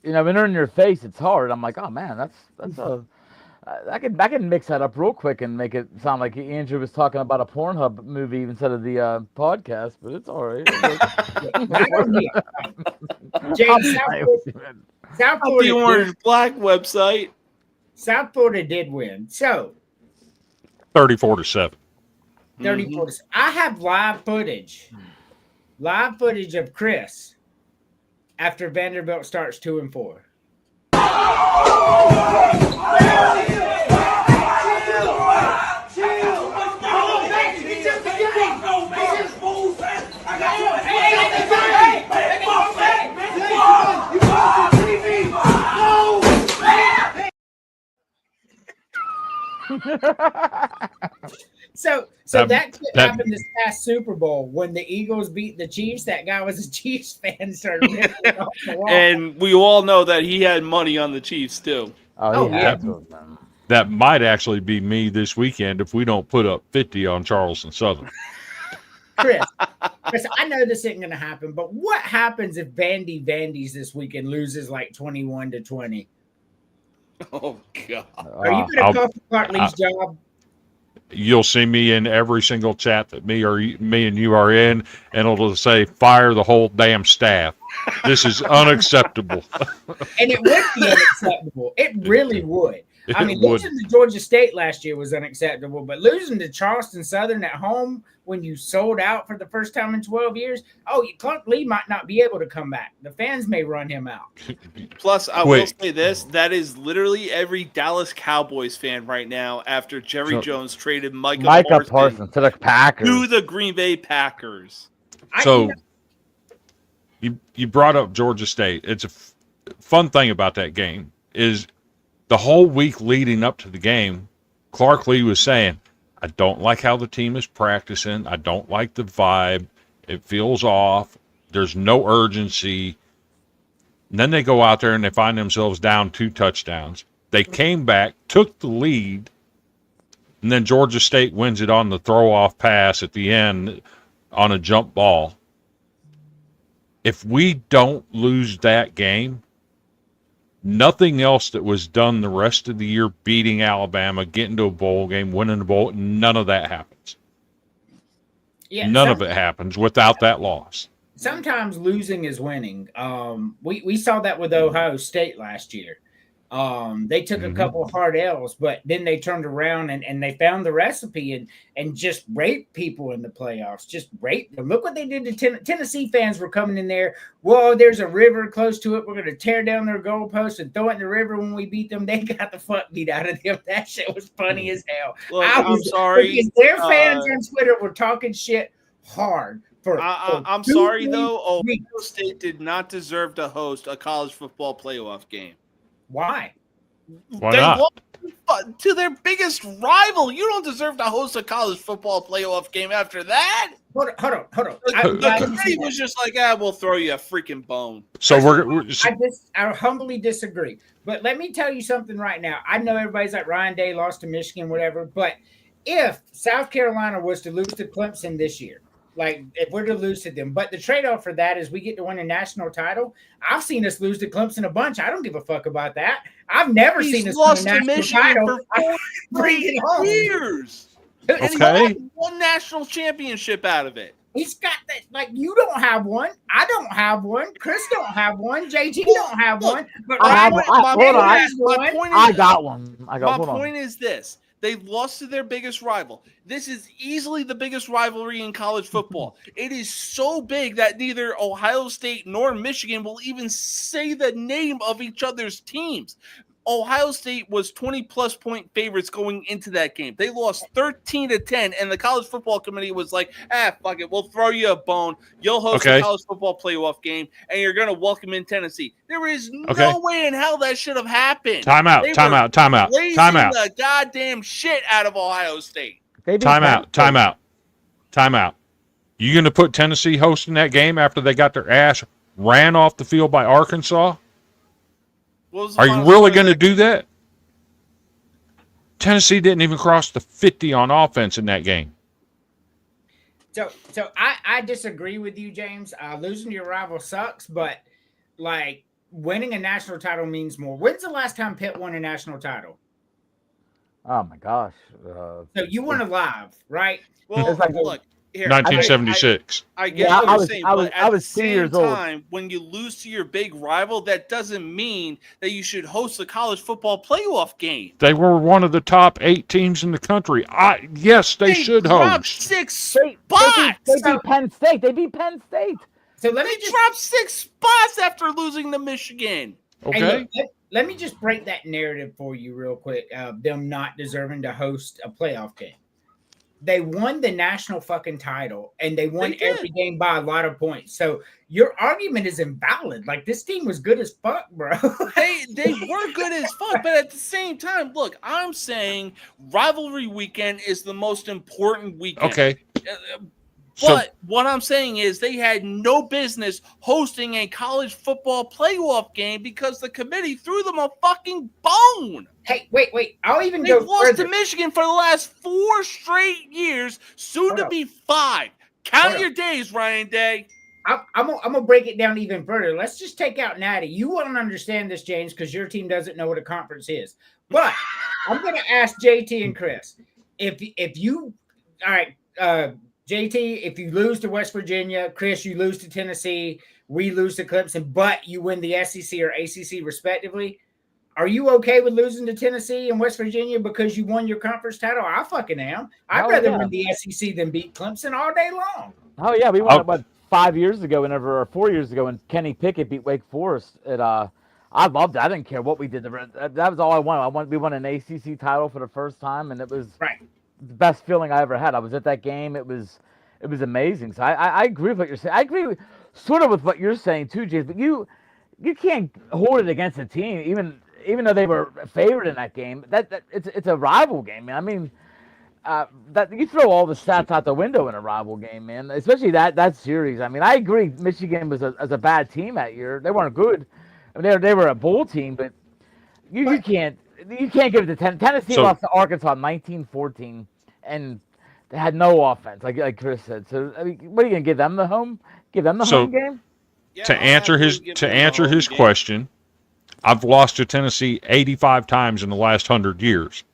E: when they're in your face, it's hard. I'm like, oh man, that's a. I can mix that up real quick and make it sound like Andrew was talking about a Pornhub movie instead of the podcast, but it's all right.
B: James, South Florida,
D: the Orange Black website.
B: South Florida did win. So
C: 34-7.
B: 34. I have live footage of Chris after Vanderbilt starts 2-4. So that happened this past Super Bowl when the Eagles beat the Chiefs. That guy was a Chiefs fan and started ripping off the wall.
D: And we all know that he had money on the Chiefs too.
E: Oh yeah.
C: That might actually be me this weekend if we don't put up 50 on Charleston Southern.
B: Chris, I know this isn't going to happen, but what happens if Vandy's this weekend loses like 21-20?
D: Oh God!
B: Are you going to call for Clark Lee's job?
C: You'll see me in every single chat that me and you are in, and it'll say fire the whole damn staff. This is unacceptable.
B: And it would be unacceptable. It really would. I mean, losing to Georgia State last year was unacceptable, but losing to Charleston Southern at home when you sold out for the first time in 12 years, Clark Lee might not be able to come back. The fans may run him out.
D: Plus, I will say this, that is literally every Dallas Cowboys fan right now after Jerry Jones traded Micah Parsons
E: to the Packers.
D: To the Green Bay Packers.
C: So you brought up Georgia State. It's a fun thing about that game is the whole week leading up to the game, Clark Lee was saying, I don't like how the team is practicing. I don't like the vibe. It feels off. There's no urgency. And then they go out there and they find themselves down 2 touchdowns. They came back, took the lead, and then Georgia State wins it on the throw-off pass at the end on a jump ball. If we don't lose that game, nothing else that was done the rest of the year, beating Alabama, getting to a bowl game, winning the bowl, none of that happens. Yeah, none of it happens without that loss.
B: Sometimes losing is winning. We saw that with Ohio State last year. They took a couple of hard L's, but then they turned around and they found the recipe and just raped people in the playoffs. Just raped them. Look what they did to Tennessee fans were coming in there. Whoa, there's a river close to it. We're going to tear down their goalposts and throw it in the river when we beat them. They got the fuck beat out of them. That shit was funny as hell.
D: Look, I'm sorry.
B: Because their fans on Twitter were talking shit hard.
D: I'm sorry, though. Ohio State did not deserve to host a college football playoff game.
B: Why?
C: Why not?
D: Lost to their biggest rival. You don't deserve to host a college football playoff game after that.
B: Hold on.
D: The committee was just like, we'll throw you a freaking bone.
C: So
B: I humbly disagree. But let me tell you something right now. I know everybody's like Ryan Day lost to Michigan, whatever. But if South Carolina was to lose to Clemson this year, like if we're to lose to them, but the trade-off for that is we get to win a national title. I've seen us lose to Clemson a bunch. I don't give a fuck about that. I've never seen us
D: lost
B: win a national title
D: for 4 years.
C: Okay.
D: And he got one national championship out of it.
B: He's got that. Like, you don't have one. I don't have one. Chris don't have one. JT don't have one. But
E: I got one.
D: My point is this. They lost to their biggest rival. This is easily the biggest rivalry in college football. It is so big that neither Ohio State nor Michigan will even say the name of each other's teams. Ohio State was 20-plus point favorites going into that game. They lost 13-10, and the college football committee was like, fuck it, we'll throw you a bone. You'll host a college football playoff game, and you're going to welcome in Tennessee. There is no way in hell that should have happened.
C: Time out.
D: The goddamn shit out of Ohio State.
C: Time out. You going to put Tennessee hosting that game after they got their ass ran off the field by Arkansas?
D: What was the
C: Are you
D: final
C: really
D: score of
C: going to
D: that
C: do
D: game?
C: that? Tennessee didn't even cross the 50 on offense in that game.
B: So I disagree with you, James. Losing to your rival sucks, but like winning a national title means more. When's the last time Pitt won a national title?
E: Oh my gosh.
B: So you weren't alive, right?
D: Well,
E: It's like-
D: look, here,
C: 1976.
D: I get
E: Yeah,
D: what
E: I
D: you're
E: was-
D: saying,
E: I was-
D: but
E: I
D: at
E: was
D: the
E: 2
D: same
E: years old.
D: time, when you lose to your big rival, that doesn't mean that you should host a college football playoff game.
C: They were one of the top 8 teams in the country. Yes, they should
D: dropped
C: host.
D: 6
E: They
D: spots.
E: beat Penn State. They beat Penn State.
B: So let me
D: They
B: just
D: dropped 6 spots after losing to Michigan.
C: Okay.
B: Hey, look, let me just break that narrative for you real quick. Them not deserving to host a playoff game. They won the national fucking title, and they won
D: They did.
B: every game by a lot of points. So your argument is invalid. Like this team was good as fuck, bro.
D: They were good as fuck, but at the same time, look, I'm saying rivalry weekend is the most important weekend.
C: Okay.
D: But what I'm saying is they had no business hosting a college football playoff game because the committee threw them a fucking bone.
B: Hey, wait. I'll even
D: They've
B: go
D: lost
B: further.
D: to Michigan for the last 4 straight years, soon
B: Hold
D: to
B: up.
D: be 5. Count
B: Hold
D: your
B: up.
D: days, Ryan Day.
B: I'm gonna break it down even further. Let's just take out Natty. You won't understand this, James, because your team doesn't know what a conference is. But I'm gonna ask JT and Chris if you all right, JT, if you lose to West Virginia, Chris, you lose to Tennessee, we lose to Clemson, but you win the SEC or ACC respectively. Are you okay with losing to Tennessee and West Virginia because you won your conference title? I fucking am. I'd
E: Oh,
B: rather
E: yeah.
B: win the SEC than beat Clemson all day long.
E: Oh yeah, we won it what 5 years ago, or 4 years ago, when Kenny Pickett beat Wake Forest. I loved it. I didn't care what we did. That was all I wanted. We won an ACC title for the first time, and it was
B: Right.
E: the best feeling I ever had. I was at that game. It was amazing. So I agree with what you're saying. I agree sort of with what you're saying too, James. But you can't hold it against a team, even though they were favored in that game. That it's a rival game, man. I mean, that you throw all the stats out the window in a rival game, man. Especially that series. I mean, I agree. Michigan was a bad team that year. They weren't good. I mean, they were a bowl team, but you can't give it to Tennessee.
C: So-
E: Lost to Arkansas 19-14, and they had no offense, like Chris said. So I mean, what are you gonna give them the home? Give them the
C: So-
E: home game?
D: Yeah,
C: To
D: I'll
C: answer his
D: absolutely give them the home game.
C: question, I've lost to Tennessee 85 times in the last 100 years.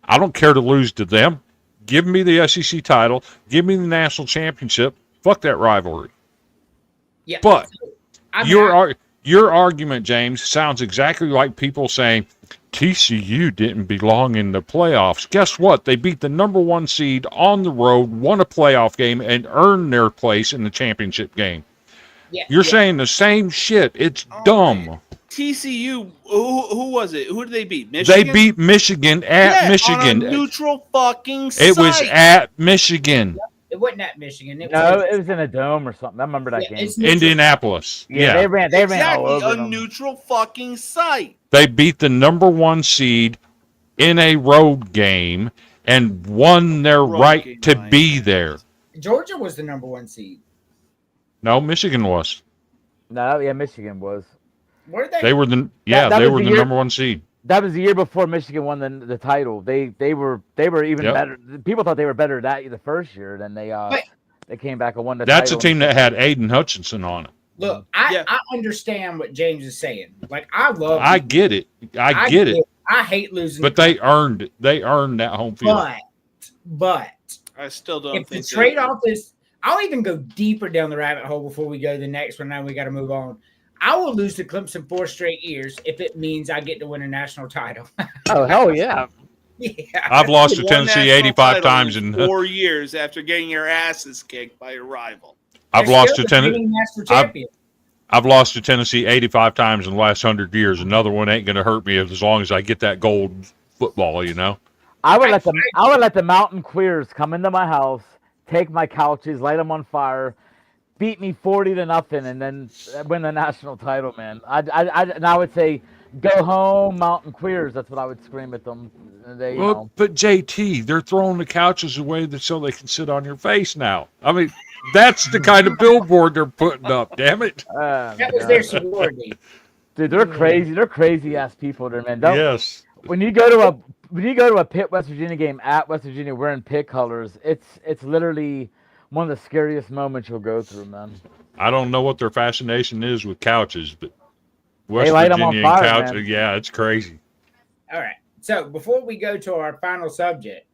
C: I don't care to lose to them. Give me the SEC title. Give me the national championship. Fuck that rivalry.
B: Yeah.
C: But
B: I mean,
C: your argument, James, sounds exactly like people saying TCU didn't belong in the playoffs. Guess what? They beat the number 1 seed on the road, won a playoff game, and earned their place in the championship game. You're saying the same shit. It's dumb.
D: Man. TCU, who was it? Who did they beat? Michigan?
C: They beat Michigan at Michigan.
D: On a neutral fucking site.
C: It was at Michigan,
B: it wasn't at Michigan. It
E: No,
B: was,
E: it was in a dome or something. I remember that game.
B: it's neutral.
C: Indianapolis.
E: Yeah, they ran all
D: exactly
E: over
D: a
E: them.
D: neutral fucking site.
C: They beat the number 1 seed in a road game and won their
D: Road
C: right
D: game,
C: to
D: Ryan.
C: be there.
B: Georgia was the number 1 seed.
C: No, Michigan was.
E: No, yeah, Michigan was.
B: Were they?
C: They were the
E: that
C: they
E: was
C: were
E: the
C: the
E: year-
C: number 1 seed.
E: That was the year before Michigan won the title. They were even
C: Yep.
E: better. People thought they were better the first year. Then
B: But-
E: they came back and won the
C: That's a
E: title.
C: team that had Aiden Hutchinson on it.
B: Look,
D: Yeah.
B: I understand what James is saying. Like I love.
C: I get it. I get it.
B: I hate losing.
C: But they earned it. They earned that home field.
B: But
D: I still don't
B: if the
D: think
B: trade off is, I'll even go deeper down the rabbit hole before we go to the next one. Now we got to move on. I will lose to Clemson 4 straight years if it means I get to win a national title.
E: Oh hell yeah!
B: Yeah.
C: I've lost to
D: One
C: Tennessee
D: national
C: 85
D: title
C: times in
D: 4 years after getting your asses kicked by your rival.
C: I've
B: They're
C: lost
B: still
C: to
B: the
C: Tennessee.
B: reigning national champion.
C: I've lost to Tennessee 85 times in the last 100 years. Another one ain't going to hurt me as long as I get that gold football, you know?
E: I would let the mountain queers come into my house, take my couches, light them on fire, beat me 40-0, and then win the national title, man. And I would say Go home, mountain queers. That's what I would scream at them. They,
C: But JT, they're throwing the couches away so they can sit on your face now. I mean, that's the kind of billboard they're putting up. Damn it!
B: That was their sorority.
E: Dude, they're crazy. They're crazy ass people there, man.
C: Yes.
E: When you go to a Pitt West Virginia game at West Virginia wearing Pitt colors, it's literally one of the scariest moments you'll go through, man.
C: I don't know what their fascination is with couches, but West
E: They light 'em on
C: Virginia
E: fire,
C: and couches,
E: man.
C: yeah, it's crazy.
B: All right. So before we go to our final subject,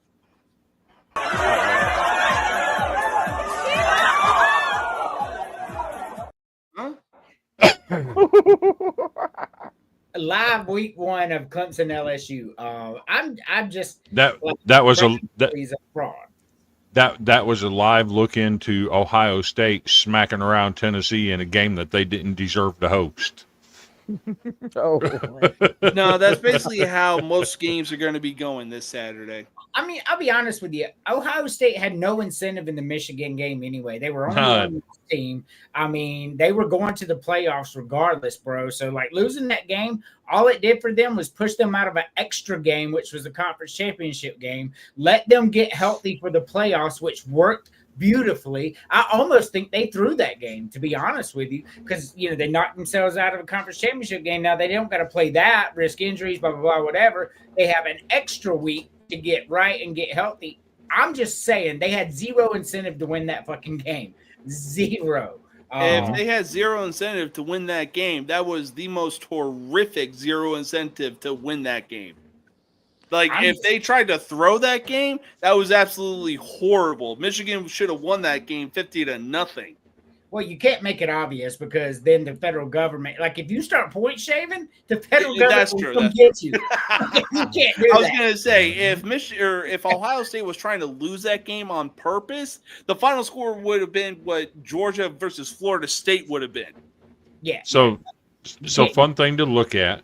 B: live week 1 of Clemson LSU. I'm just
C: That was
B: he's a fraud.
C: that was a live look into Ohio State smacking around Tennessee in a game that they didn't deserve to host.
E: Oh,
D: No, that's basically how most games are going to be going this Saturday.
B: I mean, I'll be honest with you. Ohio State had no incentive in the Michigan game anyway. They were only
C: None.
B: on the team. I mean, they were going to the playoffs regardless, bro. So, like, losing that game, all it did for them was push them out of an extra game, which was a conference championship game, let them get healthy for the playoffs, which worked beautifully. I almost think they threw that game, to be honest with you, because they knocked themselves out of a conference championship game. Now they don't got to play that, risk injuries, blah blah blah, whatever. They have an extra week to get right and get healthy. I'm just saying they had zero incentive to win that fucking game. Zero.
D: If they had zero incentive to win that game, that was the most horrific zero incentive to win that game. Like, if they tried to throw that game, that was absolutely horrible. Michigan should have won that game 50-0.
B: Well, you can't make it obvious because then the federal government, like if you start point shaving, the federal government will come get you. You can't do
D: I was
B: that.
D: going to say, if Ohio State was trying to lose that game on purpose, the final score would have been what Georgia versus Florida State would have been.
B: Yeah.
C: So fun thing to look at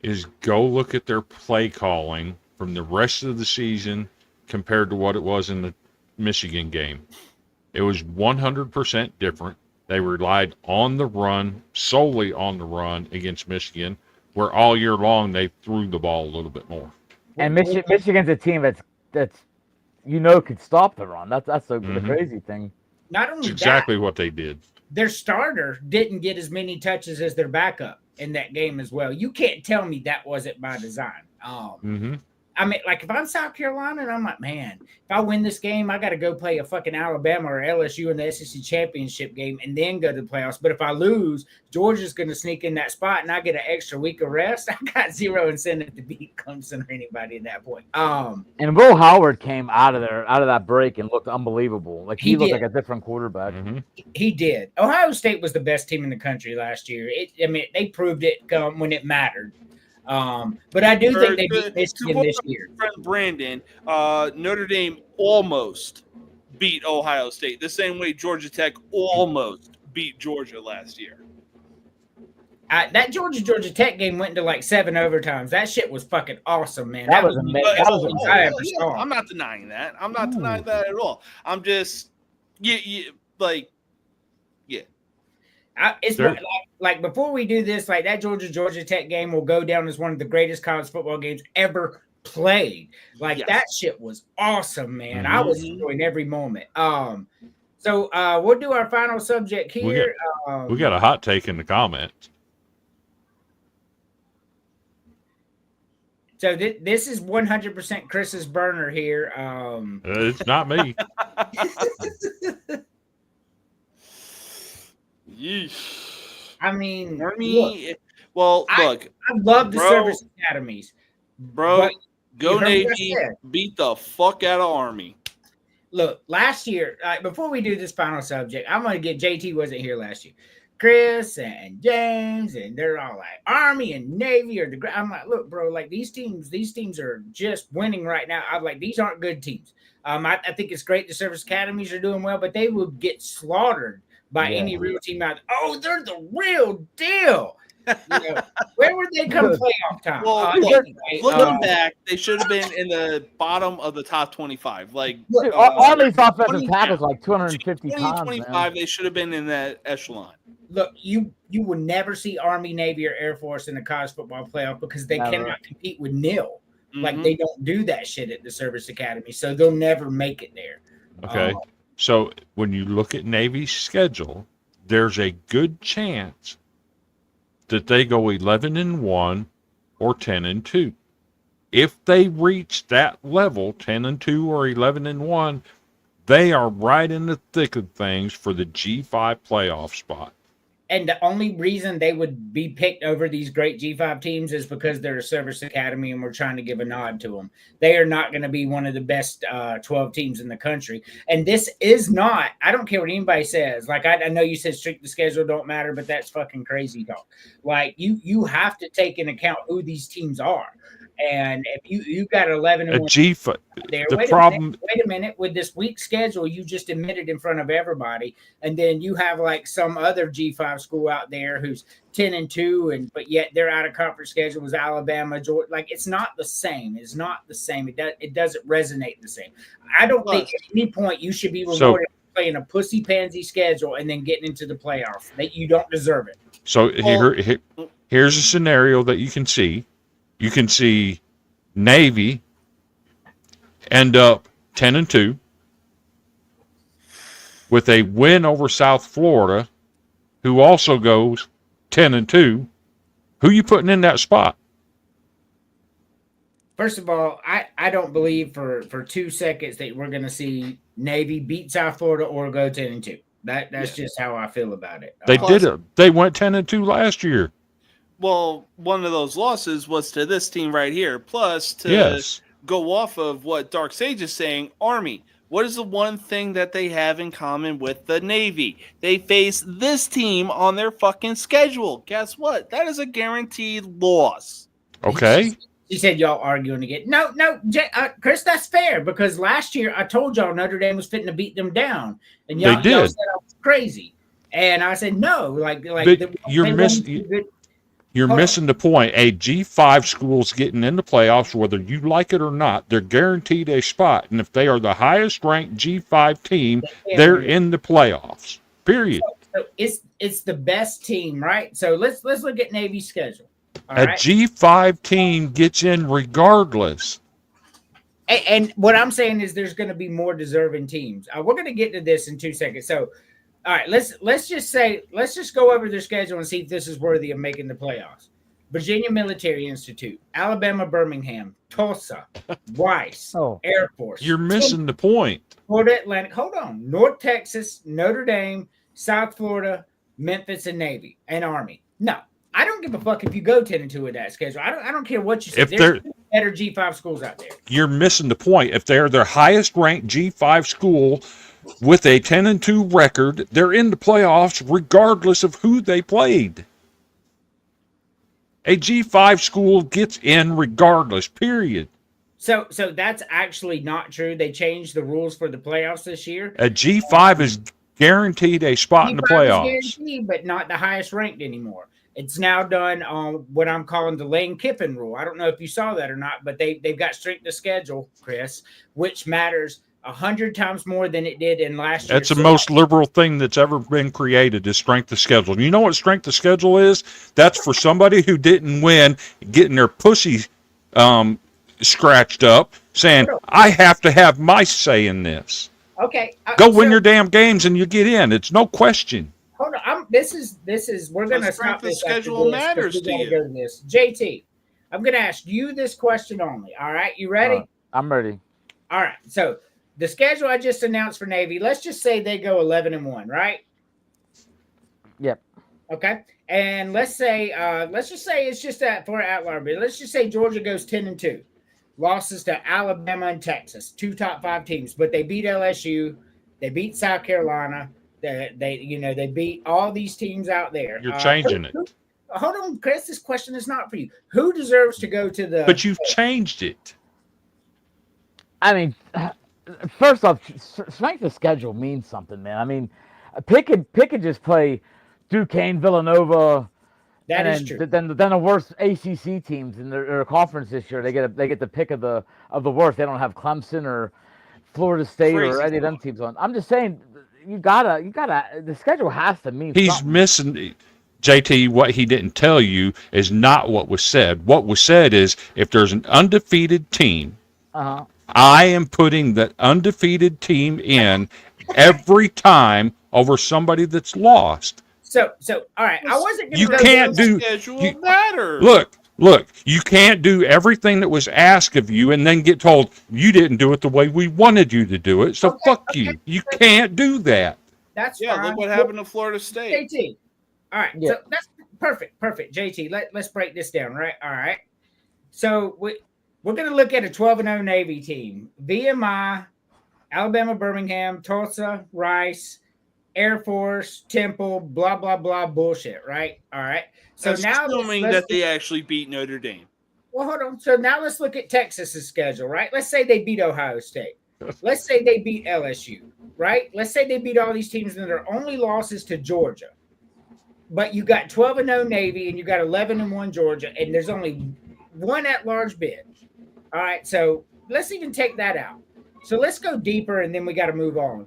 C: is go look at their play calling from the rest of the season compared to what it was in the Michigan game. It was 100% different. They relied on the run, solely on the run against Michigan, where all year long they threw the ball a little bit more.
E: and Michigan's a team that's could stop the run. That's the crazy thing.
B: Not only
C: That's exactly what they did.
B: their starter didn't get as many touches as their backup in that game as well. You can't tell me that wasn't by design. I mean, like if I'm South Carolina and I'm like, man, if I win this game, I got to go play a fucking Alabama or LSU in the SEC championship game and then go to the playoffs. But if I lose, Georgia's going to sneak in that spot and I get an extra week of rest. I got zero incentive to beat Clemson or anybody at that point.
E: And Will Howard came out of that break and looked unbelievable. Like he looked like a different quarterback.
B: He did. Ohio State was the best team in the country last year. They proved it when it mattered. But I do think they beat Michigan this year.
D: Friend Brandon, Notre Dame almost beat Ohio State the same way Georgia Tech almost beat Georgia last year.
B: That Georgia Tech game went into like 7 overtimes. That shit was fucking awesome, man.
E: That was amazing. That was amazing.
B: I ever saw.
D: I'm not denying that. I'm not denying that at all. I'm just,
B: It's like before we do this, like that Georgia Tech game will go down as one of the greatest college football games ever played. Like that shit was awesome, man. I was enjoying every moment. So we'll do our final subject here.
C: We got a hot take in the comments.
B: So this is 100% Chris's burner here.
C: It's not me.
B: I mean,
D: Army.
B: Look, I love the service academies,
D: bro. Go Navy, beat the fuck out of Army.
B: Look, last year, before we do this final subject, I'm gonna get JT wasn't here last year. Chris and James, and they're all like Army and Navy or the. I'm like, look, bro, like these teams are just winning right now. I'm like, these aren't good teams. I think it's great the service academies are doing well, but they would get slaughtered by any real team out there. Oh, they're the real deal. Where would they come playoff time?
D: Well,
B: Anyway,
D: looking back, they should have been in the bottom of the top 25. Like
E: Dude, Army's offensive
D: 20
E: tackles like 250
D: 20,
E: pounds,
D: 25,
E: man.
D: they should have been in that echelon.
B: look, you will never see Army, Navy, or Air Force in the college football playoff because they
E: Never.
B: cannot compete with nil. Like
D: Mhm.
B: they don't do that shit at the service academy, so they'll never make it there.
C: Okay. So when you look at Navy's schedule, there's a good chance that they go 11-1 or 10-2. If they reach that level, 10-2 or 11-1, they are right in the thick of things for the G5 playoff spot.
B: And the only reason they would be picked over these great G5 teams is because they're a service academy and we're trying to give a nod to them. They are not going to be one of the best 12 teams in the country. And this is not, I don't care what anybody says. Like, I know you said strict the schedule don't matter, but that's fucking crazy talk. Like, you have to take into account who these teams are. And if you got 11
C: A G5,
B: there,
C: the
B: wait
C: problem.
B: wait a minute, with this weak schedule, you just admitted in front of everybody, and then you have like some other G5 school out there who's 10-2, and but yet they're out of conference schedule was Alabama, Georgia. Like it's not the same. It's not the same. It doesn't resonate the same. I don't think at any point you should be rewarded for playing a pussy pansy schedule and then getting into the playoffs. That you don't deserve it.
C: So here's a scenario that you can see. You can see Navy end up 10-2 with a win over South Florida, who also goes 10-2. Who you putting in that spot?
B: First of all, I don't believe for 2 seconds that we're going to see Navy beat South Florida or go 10-2. That's just how I feel about it.
C: They did it. They went 10-2 last year.
D: Well, one of those losses was to this team right here. Plus, to go off of what Dark Sage is saying, Army, what is the one thing that they have in common with the Navy? They face this team on their fucking schedule. Guess what? That is a guaranteed loss.
C: Okay.
B: She said y'all arguing again. No, Chris, that's fair because last year I told y'all Notre Dame was fitting to beat them down, and y'all said I was crazy, and I said no.
C: You're missing the point. A G5 school's getting in the playoffs, whether you like it or not. They're guaranteed a spot. And if they are the highest ranked G5 team, they're in the playoffs. Period.
B: So it's the best team, right? So let's look at Navy's schedule.
C: A G5 team gets in regardless.
B: And what I'm saying is there's going to be more deserving teams. We're going to get to this in 2 seconds. So all right, let's just go over their schedule and see if this is worthy of making the playoffs. Virginia Military Institute, Alabama Birmingham, Tulsa, Rice, Air Force.
C: You're missing the point.
B: Florida Atlantic. Hold on. North Texas, Notre Dame, South Florida, Memphis, and Navy and Army. No, I don't give a fuck if you go 10-2 with that schedule. I don't care what you say. There's better G5 schools out there.
C: You're missing the point. If they're their highest ranked G5 school with a 10-2 record, they're in the playoffs regardless of who they played. A G5 school gets in regardless, period.
B: So that's actually not true. They changed the rules for the playoffs this year.
C: A G5 is guaranteed a spot in the playoffs.
B: Guaranteed, but not the highest ranked anymore. It's now done on what I'm calling the Lane Kiffin rule. I don't know if you saw that or not, but they've got strength of schedule, Chris, which matters 100 times more than it did in last year.
C: That's the most liberal thing that's ever been created is strength of schedule. You know what strength of schedule is? That's for somebody who didn't win, getting their pussy scratched up, saying, I have to have my say in this.
B: Okay.
C: Go win your damn games and you get in. It's no question.
B: Hold on. This is we're going to stop this.
D: Schedule matters to you.
B: Go to this. JT, I'm going to ask you this question only. All right. You ready?
E: I'm ready.
B: All right. So the schedule I just announced for Navy, let's just say they go 11-1, right?
E: Yep.
B: Okay. And let's just say it's just that for outlier, but let's just say Georgia goes 10-2. Losses to Alabama and Texas, 2 top 5 teams, but they beat LSU, they beat South Carolina, they beat all these teams out there.
C: You're changing it.
B: Hold on, Chris. This question is not for you. Who deserves to go to the?
C: But you've changed it.
E: I mean, first off, strength of schedule means something, man. I mean, Pitt could just play Duquesne, Villanova,
B: That is
E: And
B: true.
E: then the worst ACC teams in their conference this year, they get the pick of the worst. They don't have Clemson or Florida State or
D: Crazy
E: any of them teams on. I'm just saying, you gotta the schedule has to mean
C: He's
E: something.
C: missing, JT. What he didn't tell you is not what was said. What was said is if there's an undefeated team,
E: Uh-huh.
C: I am putting the undefeated team in every time over somebody that's lost.
B: So all right. I wasn't going
C: You
B: to go
C: can't
B: down-
C: do.
D: schedule
C: you-
D: matters.
C: Look, you can't do everything that was asked of you and then get told you didn't do it the way we wanted you to do it. So
B: Okay,
C: fuck
B: okay.
C: you. You can't do that.
B: That's
D: Yeah,
B: fine.
D: look what happened to Florida State.
B: JT. All right.
E: Yeah.
B: So that's perfect. JT, let's break this down, right? All right. So we're going to look at a 12-0 Navy team. VMI, Alabama, Birmingham, Tulsa, Rice, Air Force, Temple, blah, blah, blah, bullshit, right? All right. So now
D: Assuming
B: let's-
D: that they actually beat Notre Dame.
B: well, hold on. So now let's look at Texas's schedule, right? Let's say they beat Ohio State. Let's say they beat LSU, right? Let's say they beat all these teams and their only losses to Georgia. But you got 12-0 Navy and you got 11-1 Georgia, and there's only one at-large bid. All right, so let's even take that out. So let's go deeper, and then we got to move on.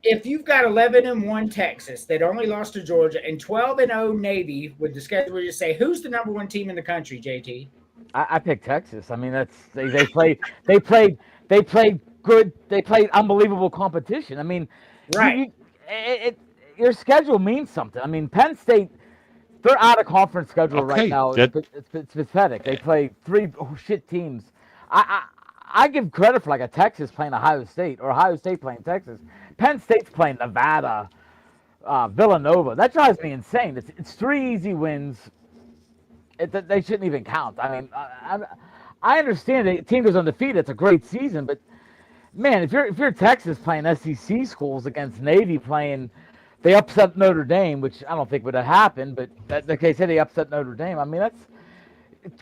B: If you've got 11-1 Texas that only lost to Georgia and 12-0 Navy with the schedule, you say who's the number one team in the country, JT?
E: I picked Texas. I mean, they played good. They played unbelievable competition. I mean,
B: Right.
E: your schedule means something. I mean, Penn State, they're out of conference schedule
C: Okay,
E: right now. It's pathetic. They play three shit teams. I give credit for like a Texas playing Ohio State or Ohio State playing Texas. Penn State's playing Nevada, Villanova. That drives me insane. It's 3 easy wins. They shouldn't even count. I mean, I understand the team goes undefeated. It's a great season, but man, if you're Texas playing SEC schools against Navy playing, they upset Notre Dame, which I don't think would have happened. But like I said, they upset Notre Dame. I mean,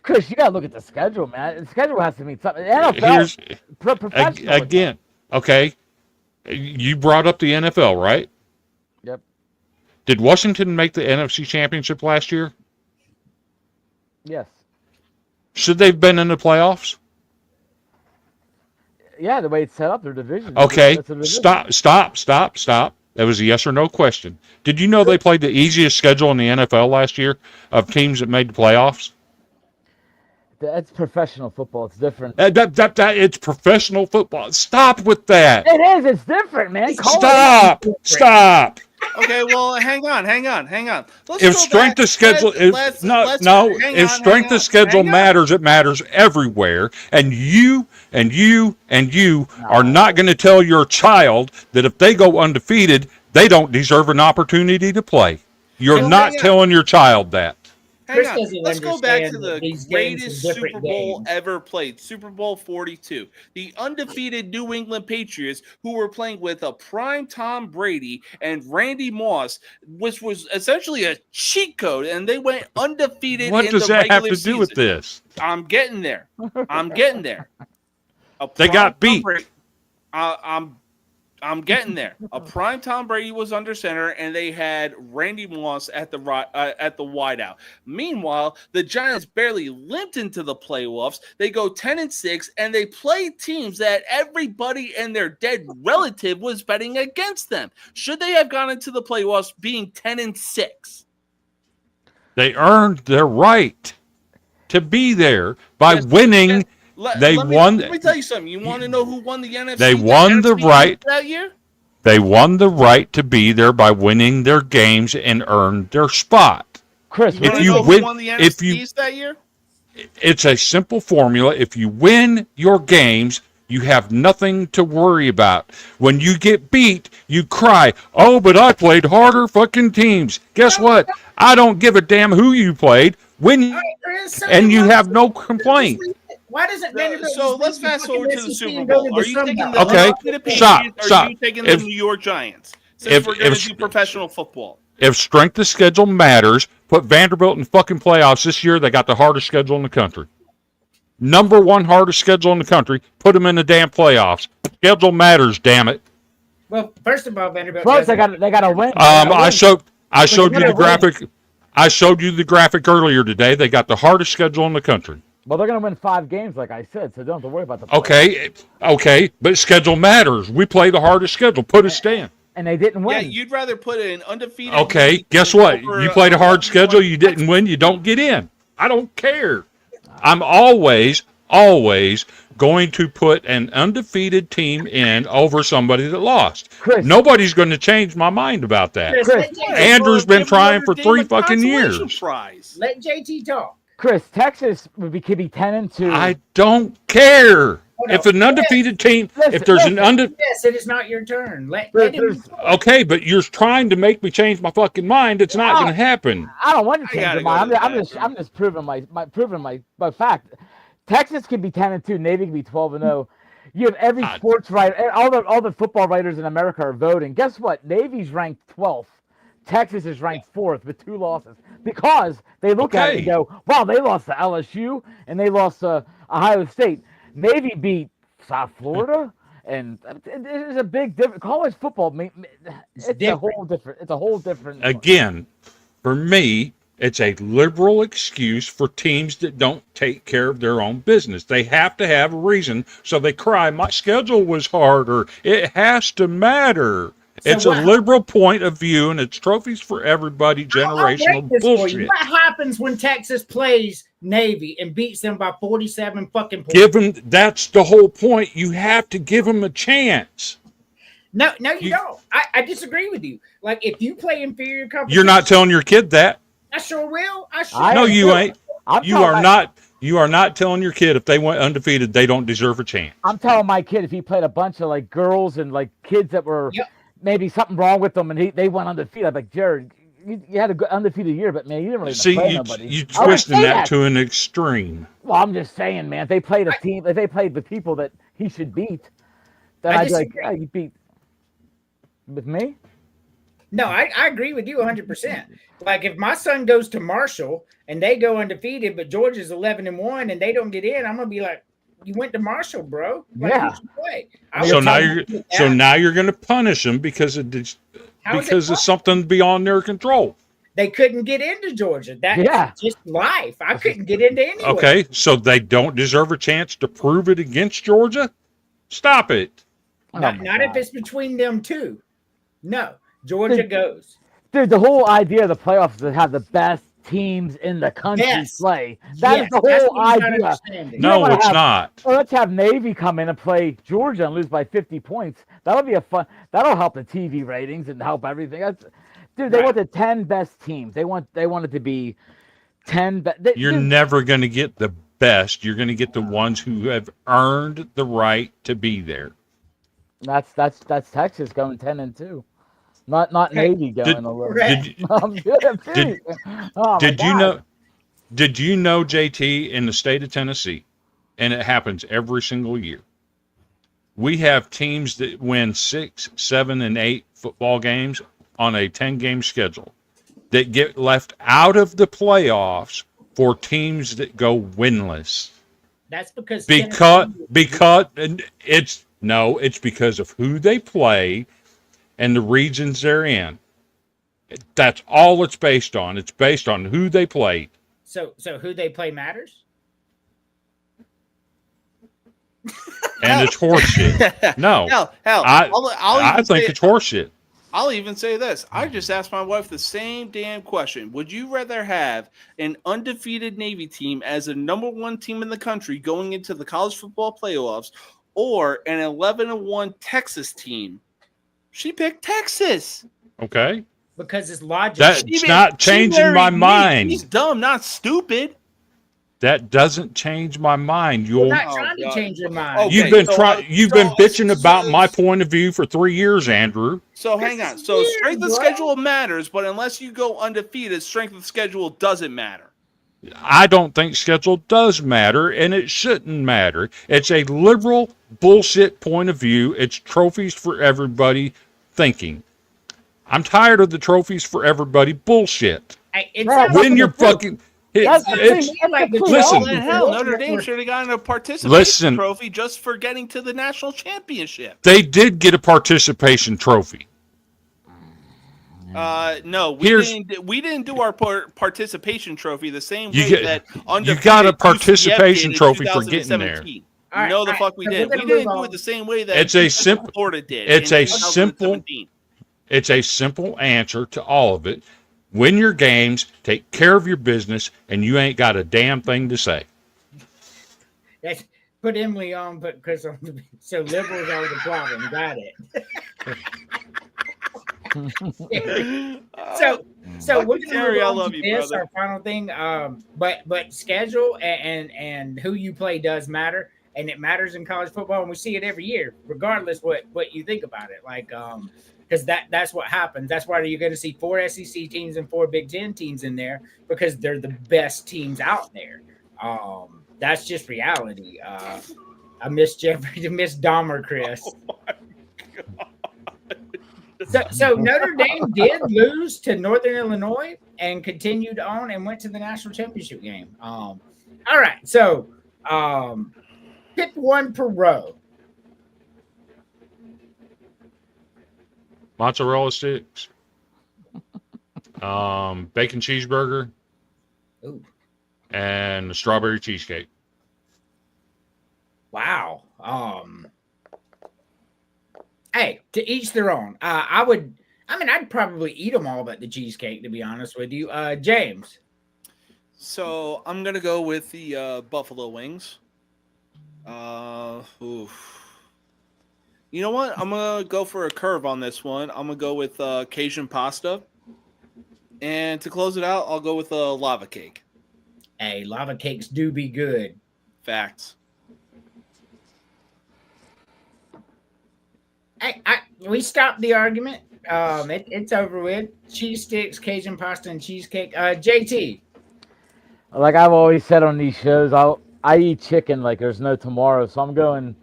E: Chris, you gotta look at the schedule, man. The schedule has to mean something. The NFL, professional
C: Again, okay. You brought up the NFL, right?
E: Yep.
C: Did Washington make the NFC Championship last year?
E: Yes.
C: Should they've been in the playoffs?
E: Yeah, the way it's set up, their division.
C: Okay,
E: That's a division.
C: stop. That was a yes or no question. Did you know they played the easiest schedule in the NFL last year of teams that made the playoffs?
E: That's professional football. It's different.
C: It's professional football. Stop with that.
E: It is. It's different, man.
C: Stop.
D: Okay, well, hang on. Let's
C: If
D: go
C: strength
D: back.
C: of schedule
D: Let's-
C: if strength of schedule matters, it matters everywhere. And you are not going to tell your child that if they go undefeated, they don't deserve an opportunity to play. You're
D: Well,
C: not
D: hang on.
C: telling your child that.
D: Hang
B: Chris
D: on.
B: doesn't
D: Let's go back to
B: understand
D: the
B: that these games
D: greatest
B: are different
D: Super Bowl
B: games.
D: ever played, Super Bowl 42. The undefeated New England Patriots, who were playing with a prime Tom Brady and Randy Moss, which was essentially a cheat code, and they went undefeated.
C: What
D: in
C: does
D: the
C: that have
D: regular
C: to do with
D: season.
C: this?
D: I'm getting there.
C: They got beat.
D: I'm getting there. A prime Tom Brady was under center, and they had Randy Moss at the wideout. Meanwhile, the Giants barely limped into the playoffs. They go 10-6, and they play teams that everybody and their dead relative was betting against them. Should they have gone into the playoffs being 10-6?
C: They earned their right to be there by winning.
D: Let me tell you something. You want to know who won the NFC?
C: They won the
D: NFC
C: right
D: that year.
C: They won the right to be there by winning their games and earned their spot.
E: Chris,
C: If
D: wanna
C: you
D: know who
C: win-
D: won the
C: if
D: NFC
C: you-
D: East that year?
C: It's a simple formula. If you win your games, you have nothing to worry about. When you get beat, you cry, "Oh, but I played harder fucking teams." Guess what? I don't give a damn who you played. Win, and you have no complaint.
B: Why doesn't Vanderbilt?
D: So
B: just
D: let's
B: beat the
D: fast forward to
B: fucking
D: the
B: SEC
D: Super
B: and go
D: Bowl.
B: to
D: Are you
B: Sun
D: taking
B: Belt?
D: the
C: Okay,
D: undefeated Patriots,
C: stop.
D: Or are you taking the
C: If-
D: New York Giants? Since
C: if-
D: we're going to
C: if-
D: do professional football.
C: If strength of schedule matters, put Vanderbilt in fucking playoffs this year. They got the hardest schedule in the country. Number one hardest schedule in the country. Put them in the damn playoffs. Schedule matters, damn it.
B: Well, first of all, Vanderbilt.
E: Plus,
B: doesn't-
E: they got to win.
C: I showed you
E: gotta
C: the graphic. I showed you the graphic earlier today. They got the hardest schedule in the country.
E: Well, they're going to win 5 games, like I said, so don't have to worry about the playoffs.
C: Okay, but schedule matters. We play the hardest schedule. Put us down.
E: And they didn't win.
D: Yeah, you'd rather put an undefeated.
C: Okay, guess what? You played a hard schedule. You didn't win. You don't get in. I don't care. I'm always going to put an undefeated team in over somebody that lost.
E: Chris.
C: Nobody's going to change my mind about that.
E: Chris.
C: Andrew's been trying for 3 fucking years.
B: Let JT talk.
E: Chris, Texas could be 10-2.
C: I don't care. If an undefeated team, if there's an
B: Yes, it is not your turn. Let him.
C: Okay, but you're trying to make me change my fucking mind. It's not going to happen.
E: I don't want to change your mind. I'm just proving my fact. Texas can be 10-2. Navy can be 12-0. You have every sports writer, all the football writers in America are voting. Guess what? Navy's ranked 12th. Texas is ranked 4th with 2 losses because they look at it and go, "Wow, they lost to LSU and they lost to Ohio State." Navy beat South Florida, and it is a big difference. College football, it's a whole different.
C: Again, for me, it's a liberal excuse for teams that don't take care of their own business. They have to have a reason, so they cry, "My schedule was harder." It has to matter. It's a liberal point of view, and it's trophies for everybody, generational bullshit.
B: What happens when Texas plays Navy and beats them by 47 fucking points?
C: That's the whole point. You have to give them a chance.
B: No, you don't. I disagree with you. Like, if you play inferior competition...
C: You're not telling your kid that.
B: I sure will.
C: No, you ain't. You are not telling your kid if they went undefeated, they don't deserve a chance.
E: I'm telling my kid if he played a bunch of, like, girls and, like, kids that were... Yep. Maybe something wrong with them, and they went undefeated. I'm like, Jared, you had a good undefeated year, but man, you didn't really play nobody.
C: You twisting that to an extreme.
E: Well, I'm just saying, man. If they played a team, if they played with people that he should beat, then I'd be like, yeah, you beat with me.
B: No, I agree with you 100%. Like, if my son goes to Marshall and they go undefeated, but Georgia's 11-1 and they don't get in, I'm gonna be like, you went to Marshall, bro. Like,
E: yeah.
C: So now you're going to punish them because of something beyond their control.
B: They couldn't get into Georgia. That's just life. I couldn't get into anywhere.
C: Okay, so they don't deserve a chance to prove it against Georgia? Stop it.
B: Not if it's between them two. No, Georgia goes.
E: Dude, the whole idea of the playoffs is to have the best teams in the country play. That is the whole idea.
C: No, it's not.
E: Well, let's have Navy come in and play Georgia and lose by 50 points. That'll be that'll help the TV ratings and help everything. Dude, they want the 10 best teams. They want it to be 10
C: You're never going to get the best. You're going to get the ones who have earned the right to be there.
E: That's Texas going 10-2. Not Navy going a little.
C: Did you know, JT, in the state of Tennessee, and it happens every single year, we have teams that win 6, 7, and 8 football games on a 10-game schedule that get left out of the playoffs for teams that go winless.
B: That's because
C: it's because of who they play and the regions they're in. That's all it's based on. It's based on who they played.
B: So who they play matters?
C: And it's horseshit. No. I think it's horseshit.
D: I'll even say this. I just asked my wife the same damn question. Would you rather have an undefeated Navy team as a number 1 team in the country going into the college football playoffs or an 11-1 Texas team? She picked Texas.
C: Okay.
B: Because it's logical.
C: That's not changing my mind.
D: He's dumb, not stupid.
C: That doesn't change my mind.
B: You're not trying to change your mind.
C: Okay, you've been bitching about my point of view for 3 years, Andrew.
D: So hang on. So strength of schedule matters, but unless you go undefeated, strength of schedule doesn't matter.
C: I don't think schedule does matter, and it shouldn't matter. It's a liberal bullshit point of view. It's trophies for everybody thinking. I'm tired of the trophies for everybody bullshit. When you're fucking...
D: Listen, hell, Notre Dame should have gotten a participation trophy just for getting to the national championship.
C: They did get a participation trophy.
D: No, we didn't do our participation trophy the same way that
C: you got a
D: undefeated UCF
C: participation
D: did in
C: trophy for getting there.
D: 2017.
B: All right,
D: No, the
B: all right,
D: fuck we
B: so
D: did.
B: we're
D: We
B: gonna
D: didn't
B: move
D: do
B: on.
D: it the same way that
C: It's a simple.
D: Florida did.
C: It's
D: in
C: a simple.
D: 2017.
C: It's a simple answer to all of it. Win your games, take care of your business, and you ain't got a damn thing to say.
B: That's, put Emily on, but Chris on. So liberals are the problem. Got it. So we're gonna
D: Terry,
B: move
D: I
B: on
D: love
B: to
D: you,
B: this,
D: brother.
B: our final thing. But schedule and who you play does matter, and it matters in college football, and we see it every year, regardless what you think about it. Like because that's what happens. That's why you're going to see 4 SEC teams and 4 Big Ten teams in there because they're the best teams out there. That's just reality. I miss Jeffrey, I miss Dahmer, Chris.
D: Oh
B: So Notre Dame did lose to Northern Illinois and continued on and went to the national championship game. All right, so pick one per row.
C: Mozzarella sticks, bacon cheeseburger,
B: Ooh,
C: and a strawberry cheesecake.
B: wow. Hey, to each their own. I'd probably eat them all but the cheesecake, to be honest with you. James.
D: So I'm gonna go with the buffalo wings. Oof. You know what? I'm gonna go for a curve on this one. I'm gonna go with Cajun pasta, and to close it out, I'll go with a lava cake.
B: Hey, lava cakes do be good.
D: Facts.
B: We stopped the argument. It's over with. Cheese sticks, Cajun pasta, and cheesecake. JT.
E: Like I've always said on these shows, I eat chicken like there's no tomorrow. So I'm going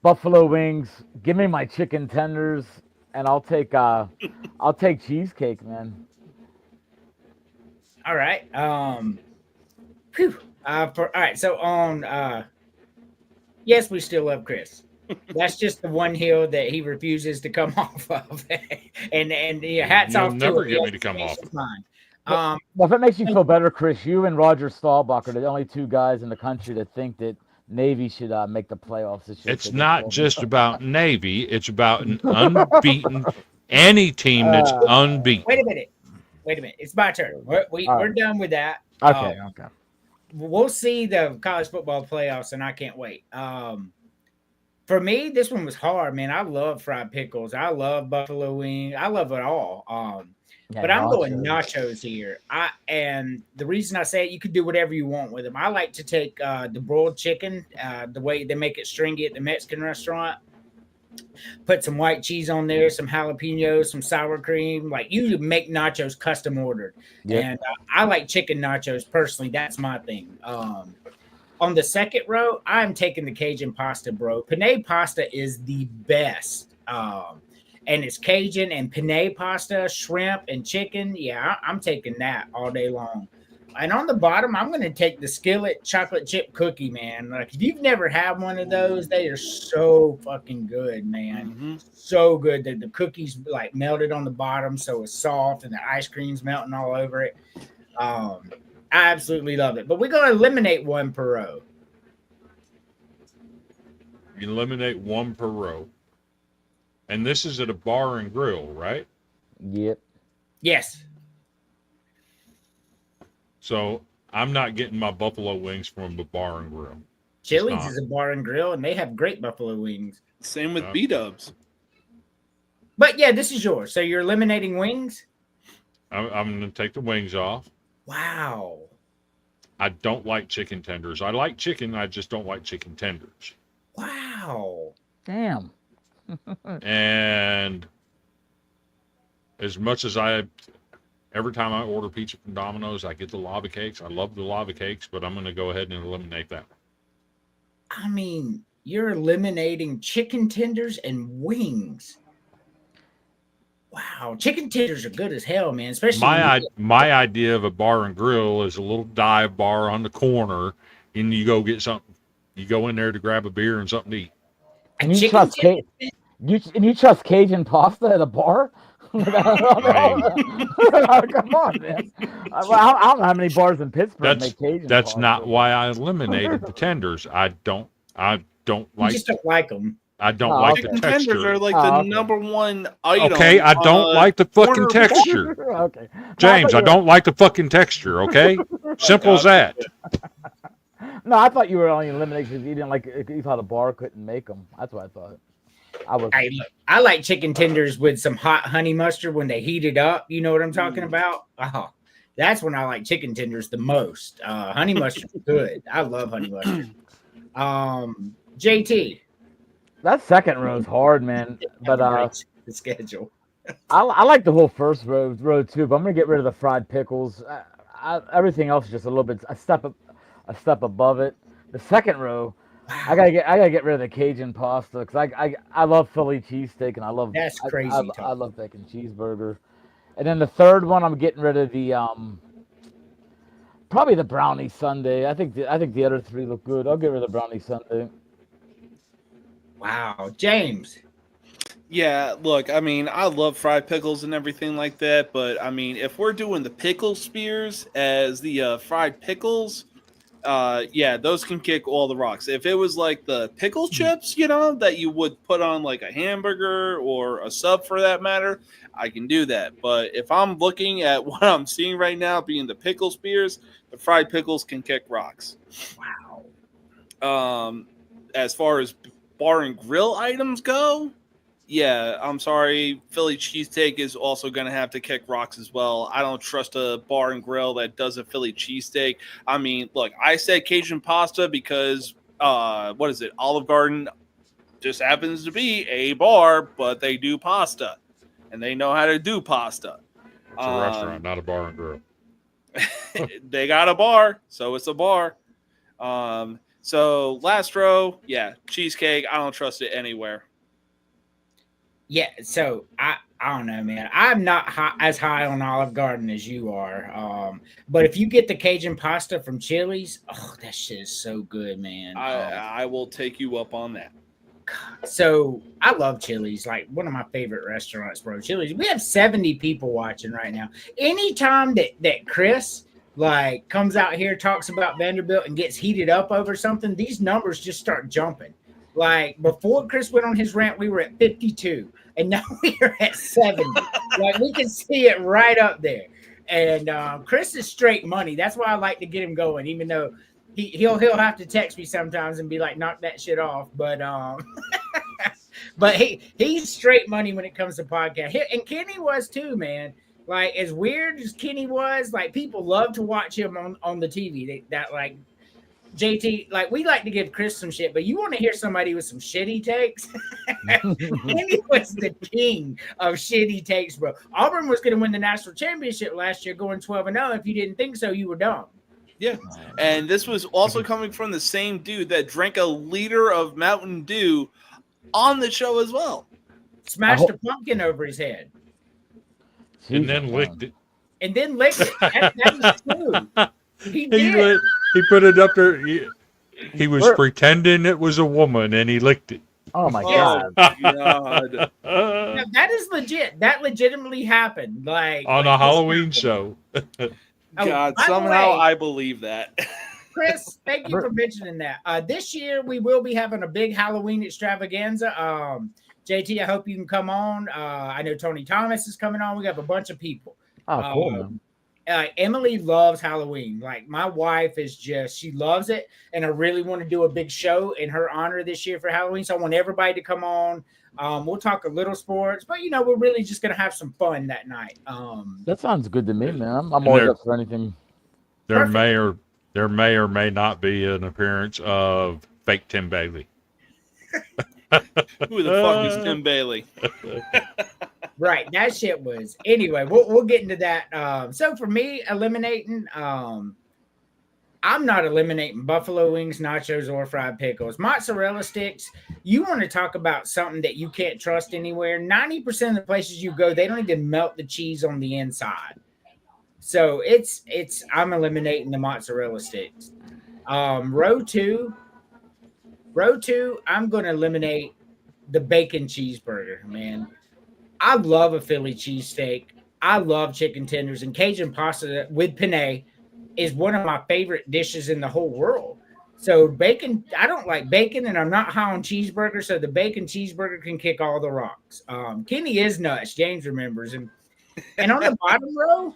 E: buffalo wings. Give me my chicken tenders, and I'll take cheesecake, man.
B: All right. Phew. All right. So on. Yes, we still love Chris. That's just the one hill that he refuses to come off of, and hats
C: You'll
B: off.
C: never
B: to
C: get
B: him.
C: me to come off.
B: Mine.
E: Well, if it makes you feel better, Chris, you and Roger Staubach are the only 2 guys in the country that think that Navy should make the playoffs this year.
C: It's not just about Navy. It's about an unbeaten, any team that's unbeaten.
B: Wait a minute. It's my turn. We're done with that.
E: Okay. Okay.
B: We'll see the college football playoffs, and I can't wait. For me, this one was hard, man. I love fried pickles. I love buffalo wings. I love it all. But I'm going nachos here. And the reason I say it, you could do whatever you want with them. I like to take the broiled chicken, the way they make it stringy at the Mexican restaurant. Put some white cheese on there, some jalapenos, some sour cream. Like you make nachos custom ordered. Yep. And I like chicken nachos personally. That's my thing. On the second row, I'm taking the Cajun pasta, bro. Penne pasta is the best. And it's Cajun and penne pasta, shrimp and chicken. Yeah, I'm taking that all day long. And on the bottom, I'm going to take the skillet chocolate chip cookie, man. Like if you've never had one of those, they are so fucking good, man. Mm-hmm. So good that the cookies like melted on the bottom, so it's soft, and the ice cream's melting all over it. I absolutely love it. But we're going to eliminate one per row.
C: You eliminate one per row. And this is at a bar and grill, right?
E: Yep.
B: Yes.
C: So I'm not getting my buffalo wings from a bar and grill.
B: Chili's is a bar and grill, and they have great buffalo wings.
D: Same with B-dubs.
B: But yeah, this is yours. So you're eliminating wings?
C: I'm going to take the wings off.
B: Wow.
C: I don't like chicken tenders. I like chicken. I just don't like chicken tenders.
B: Wow.
E: Damn.
C: And as much as every time I order pizza from Domino's, I get the lava cakes. I love the lava cakes, but I'm going to go ahead and eliminate that.
B: I mean, you're eliminating chicken tenders and wings. Wow, chicken tenders are good as hell, man. Especially
C: my idea of a bar and grill is a little dive bar on the corner, and you go get something. You go in there to grab a beer and something to eat.
E: And you trust Cajun pasta at a bar?
C: I mean,
E: Come on, man. I don't know how many bars in Pittsburgh
C: that's
E: make Cajun
C: that's
E: pasta.
C: not why I eliminated the tenders. I don't
B: You
C: like
B: just don't like them.
C: I don't
E: Oh,
C: like
E: okay.
C: the
D: Chicken tenders are
C: texture.
D: like
E: Oh,
D: the
E: okay.
D: number one item.
C: Okay, I don't like the fucking
D: corner-
C: texture.
E: Okay.
C: James, I don't like the fucking texture, okay? Simple as that.
E: No, I thought you were only eliminating because you didn't like. You thought a bar couldn't make them. That's what I thought. I was.
B: Hey, look, I like chicken tenders with some hot honey mustard when they heat it up. You know what I'm talking about? Oh, that's when I like chicken tenders the most. Honey mustard's good. I love honey mustard. JT.
E: That second row is hard, man. But
B: The schedule.
E: I like the whole first row too. But I'm gonna get rid of the fried pickles. Everything else is just a little bit a step above it. The second row, I gotta get rid of the Cajun pasta because I love Philly cheesesteak and I love
B: That's crazy
E: I
B: talk.
E: love bacon cheeseburger. And then the third one, I'm getting rid of the probably the brownie sundae. I think the other three look good. I'll get rid of the brownie sundae.
B: Wow, James.
D: Yeah, look, I mean, I love fried pickles and everything like that, but I mean, if we're doing the pickle spears as the fried pickles, yeah, those can kick all the rocks. If it was like the pickle chips, that you would put on like a hamburger or a sub for that matter, I can do that. But if I'm looking at what I'm seeing right now being the pickle spears, the fried pickles can kick rocks.
B: Wow.
D: As far as bar and grill items go, yeah, I'm sorry. Philly cheesesteak is also going to have to kick rocks as well. I don't trust a bar and grill that does a Philly cheesesteak. I mean, look, I said Cajun pasta because, what is it? Olive Garden just happens to be a bar, but they do pasta. And they know how to do pasta.
C: It's a restaurant, not a bar and grill.
D: They got a bar, so it's a bar. So last row, yeah, cheesecake. I don't trust it anywhere.
B: Yeah, so I don't know, man. I'm not as high on Olive Garden as you are. But if you get the Cajun pasta from Chili's, oh, that shit is so good, man.
D: I will take you up on that.
B: So I love Chili's, like one of my favorite restaurants, bro. Chili's. We have 70 people watching right now. Anytime that Chris like comes out here, talks about Vanderbilt and gets heated up over something, these numbers just start jumping. Like before Chris went on his rant, we were at 52, and now we are at 70. Like we can see it right up there. And Chris is straight money. That's why I like to get him going, even though he'll have to text me sometimes and be like, knock that shit off. But but he's straight money when it comes to podcast. And Kenny was too, man. Like as weird as Kenny was, like people love to watch him on the TV. That like JT, like we like to give Chris some shit, but you want to hear somebody with some shitty takes? Kenny was the king of shitty takes, bro. Auburn was going to win the national championship last year, going 12-0. If you didn't think so, you were dumb.
D: Yeah, and this was also coming from the same dude that drank a liter of Mountain Dew on the show as well.
B: Smashed a pumpkin over his head.
C: And then licked it.
B: And then licked it. That was true. He did.
C: He put it up there. He was pretending it was a woman, and he licked it.
E: Oh my god!
D: God.
B: Now, that is legit. That legitimately happened. Like
C: On a Halloween show.
D: God,
B: by the
D: somehow
B: way,
D: I believe that.
B: Chris, thank you for mentioning that. This year we will be having a big Halloween extravaganza. JT, I hope you can come on. I know Tony Thomas is coming on. We have a bunch of people.
E: Oh, cool, man.
B: Emily loves Halloween. Like my wife is she loves it. And I really want to do a big show in her honor this year for Halloween. So I want everybody to come on. We'll talk a little sports, but we're really just going to have some fun that night.
E: That sounds good to me, man. I'm always up for anything.
C: There may or may not be an appearance of fake Tim Bailey.
D: Who the fuck is Tim Bailey?
B: Right, that shit was. Anyway, we'll get into that. So for me, eliminating, I'm not eliminating buffalo wings, nachos, or fried pickles. Mozzarella sticks. You want to talk about something that you can't trust anywhere? 90% of the places you go, they don't even melt the cheese on the inside. So I'm eliminating the mozzarella sticks. Row two, I'm going to eliminate the bacon cheeseburger, man. I love a Philly cheesesteak. I love chicken tenders, and Cajun pasta with penne is one of my favorite dishes in the whole world. So bacon, I don't like bacon, and I'm not high on cheeseburger, so the bacon cheeseburger can kick all the rocks. Kenny is nuts. James remembers, and on the bottom row,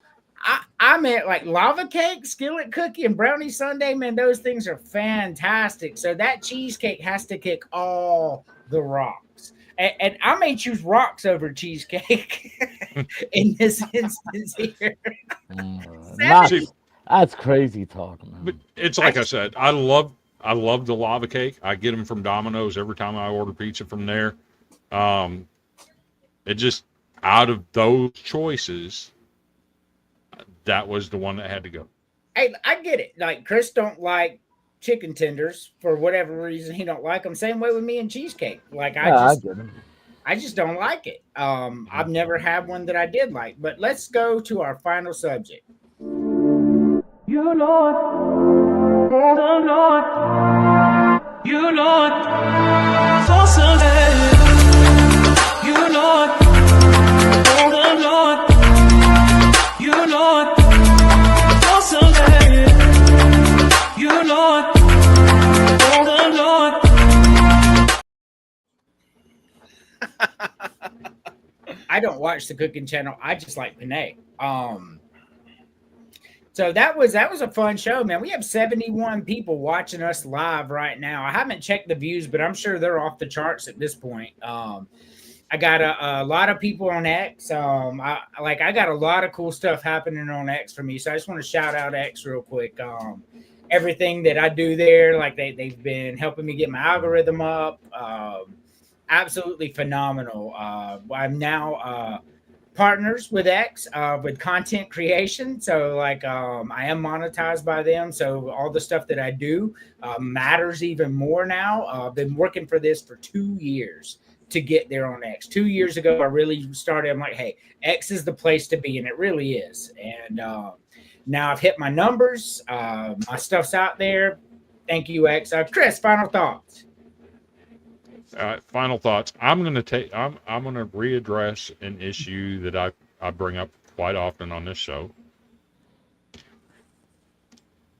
B: I meant like lava cake, skillet cookie, and brownie sundae. Man, those things are fantastic. So that cheesecake has to kick all the rocks. And I may choose rocks over cheesecake in this instance here.
E: Not,
C: See,
E: that's crazy talk,
C: but
E: man.
C: it's like I said, I love the lava cake. I get them from Domino's every time I order pizza from there. It just out of those choices, that was the one that had to go.
B: Hey, I get it. Like Chris don't like chicken tenders for whatever reason. He don't like them. Same way with me and cheesecake. Like
E: I get it.
B: I just don't like it. I've never had one that I did like. But let's go to our final subject.
A: You Lord, oh Lord, you Lord, for Sunday. You Lord, oh Lord, you Lord, for Sunday. You Lord, oh Lord.
B: I don't watch the cooking channel. I just like penne. So that was a fun show, man. We have 71 people watching us live right now. I haven't checked the views, but I'm sure they're off the charts at this point. I got a lot of people on X. I got a lot of cool stuff happening on X for me. So I just want to shout out X real quick. Everything that I do there, like they've been helping me get my algorithm up. Absolutely phenomenal. I'm now partners with X with content creation. So I am monetized by them. So all the stuff that I do matters even more now. I've been working for this for 2 years to get there on X. 2 years ago, I really started. I'm like, hey, X is the place to be. And it really is. And now I've hit my numbers. My stuff's out there. Thank you, X. Chris, final thoughts.
C: Final thoughts. I'm going to readdress an issue that I bring up quite often on this show.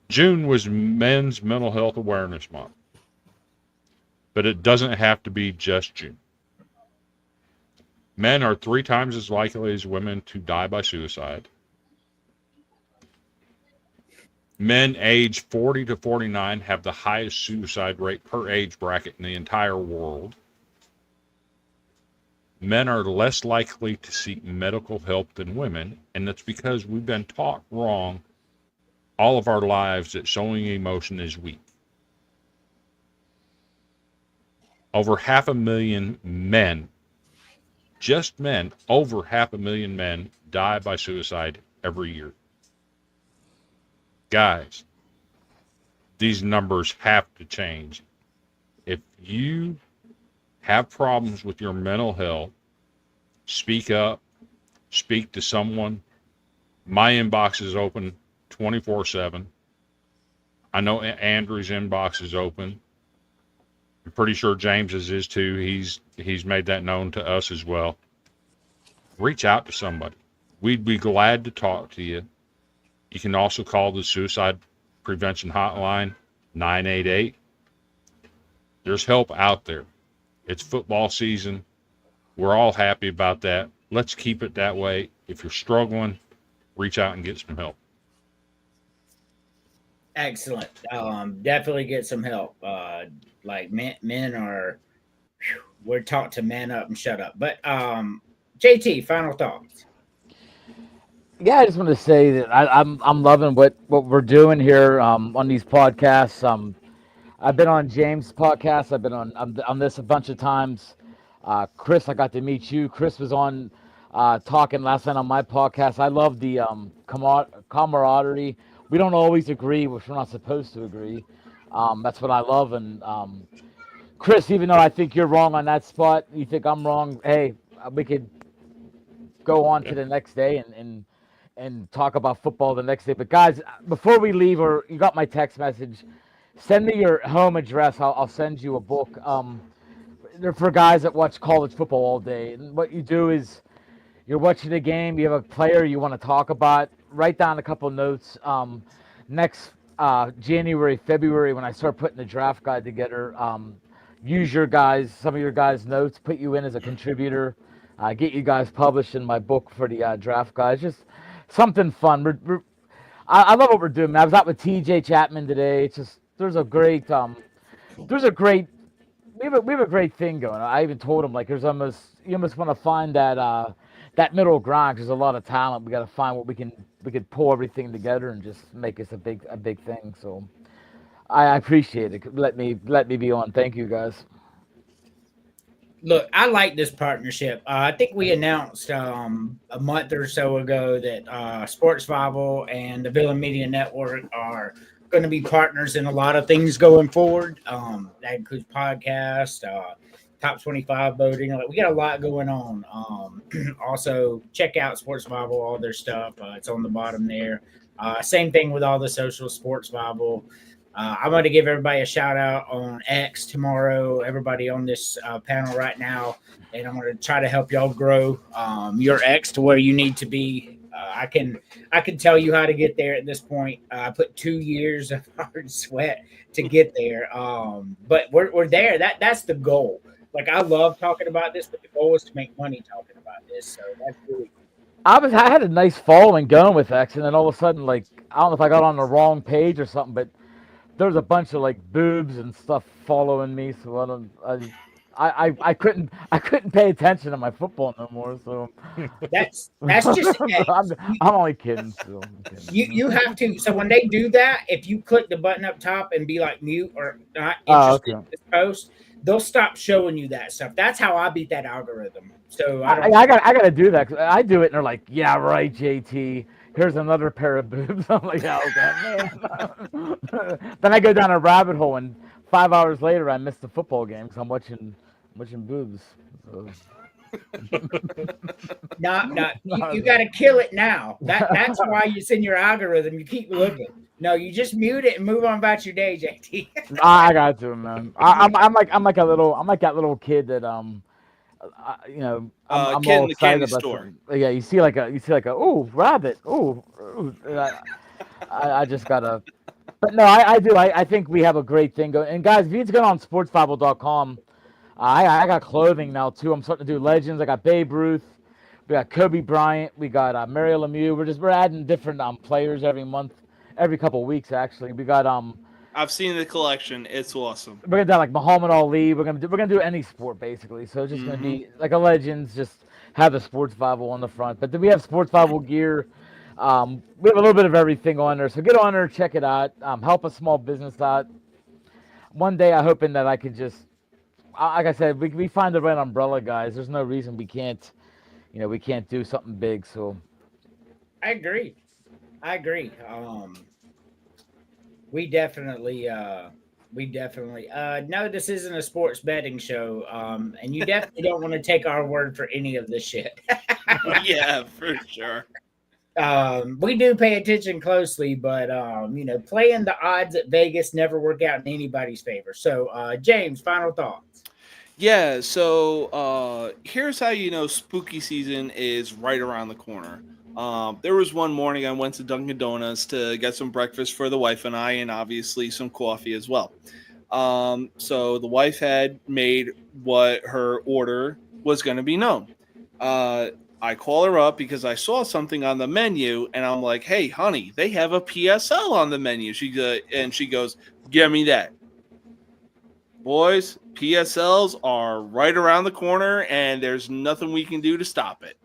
C: June was Men's Mental Health Awareness Month, but it doesn't have to be just June. Men are 3 times as likely as women to die by suicide. Men age 40 to 49 have the highest suicide rate per age bracket in the entire world. Men are less likely to seek medical help than women, and that's because we've been taught wrong all of our lives that showing emotion is weak. Over 500,000 men, just men, over 500,000 men die by suicide every year. Guys, these numbers have to change. If you have problems with your mental health, speak up, speak to someone. My inbox is open 24/7. I know Andrew's inbox is open. I'm pretty sure James's is too. He's made that known to us as well. Reach out to somebody. We'd be glad to talk to you. You can also call the suicide prevention hotline, 988. There's help out there. It's football season. We're all happy about that. Let's keep it that way. If you're struggling, reach out and get some help.
B: Excellent. Definitely get some help. Men are, we're taught to man up and shut up. But JT, final thoughts.
E: Yeah, I just want to say that I'm loving what we're doing here on these podcasts. I've been on James' podcast. I've been on this a bunch of times. Chris, I got to meet you. Chris was on talking last night on my podcast. I love the camaraderie. We don't always agree, which we're not supposed to agree. That's what I love. And Chris, even though I think you're wrong on that spot, you think I'm wrong. Hey, we could go on to the next day and talk about football the next day. But guys, before we leave, or you got my text message, send me your home address. I'll send you a book. They're for guys that watch college football all day. And what you do is you're watching the game, you have a player you want to talk about, write down a couple notes. Next January, February, when I start putting the draft guide together, use some of your guys' notes, put you in as a contributor, get you guys published in my book for the draft guide. Just something fun. I love what we're doing, man. I was out with TJ Chapman today. It's just there's a great we have a great thing going. I even told him like you almost want to find that middle ground. There's a lot of talent. We got to find what we could pull everything together and just make us a big thing. So I appreciate it. Let me be on. Thank you guys.
B: Look, I like this partnership. I think we announced a month or so ago that Sports Bible and the Villain Media Network are going to be partners in a lot of things going forward. That includes podcasts, top 25 voting. Like, we got a lot going on. Also, check out Sports Bible, all their stuff. It's on the bottom there. Same thing with all the social Sports Bible. I'm going to give everybody a shout out on X tomorrow, everybody on this panel right now. And I'm going to try to help y'all grow your X to where you need to be. I can tell you how to get there at this point. I put 2 years of hard sweat to get there. But we're there. That's the goal. Like, I love talking about this, but the goal is to make money talking about this. So that's really cool.
E: I had a nice following going with X, and then all of a sudden, like, I don't know if I got on the wrong page or something, but there's a bunch of like boobs and stuff following me, so I couldn't pay attention to my football no more. So
B: That's just
E: I'm only kidding. Still.
B: You have to. So when they do that, if you click the button up top and be like mute or not
E: Oh,
B: interested in this post, they'll stop showing you that stuff. That's how I beat that algorithm. So
E: I got to do that. 'Cause I do it, and they're like, "Yeah, right, JT. Here's another pair of boobs." I'm like, "Oh God, man!" Then I go down a rabbit hole, and 5 hours later, I missed the football game because I'm watching boobs. So.
B: no, you got to kill it now. That's why it's in your algorithm. You keep looking. No, you just mute it and move on about your day, JT.
E: I got to, man. I'm like that little kid that you know, I'm
D: kid
E: all
D: in the
E: excited
D: candy
E: about
D: store.
E: something. Yeah, you see like a ooh rabbit, ooh. I just gotta. But no, I do. I think we have a great thing going. And guys, if you go on sportsbible.com, I got clothing now too. I'm starting to do legends. I got Babe Ruth. We got Kobe Bryant. We got Mario Lemieux. We're adding different players every month, every couple of weeks actually. We got
D: I've seen the collection. It's awesome.
E: We're gonna do like Muhammad Ali. We're gonna do any sport basically. So it's just gonna be like a Legends. Just have the Sports Bible on the front. But then we have Sports Bible gear. We have a little bit of everything on there. So get on there, check it out. Help a small business out. One day, I'm hoping that I could just, like I said, we find the right umbrella, guys. There's no reason we can't, we can't do something big. So
B: I agree. We definitely no, this isn't a sports betting show. And you definitely don't want to take our word for any of this shit.
D: Yeah, for sure.
B: We do pay attention closely, but playing the odds at Vegas never work out in anybody's favor. So James, final thoughts.
D: Yeah, so here's how you know spooky season is right around the corner. There was one morning I went to Dunkin' Donuts to get some breakfast for the wife and I, and obviously some coffee as well. So the wife had made what her order was going to be known. I call her up because I saw something on the menu, and I'm like, "Hey, honey, they have a PSL on the menu." She goes, "Give me that." Boys, PSLs are right around the corner, and there's nothing we can do to stop it.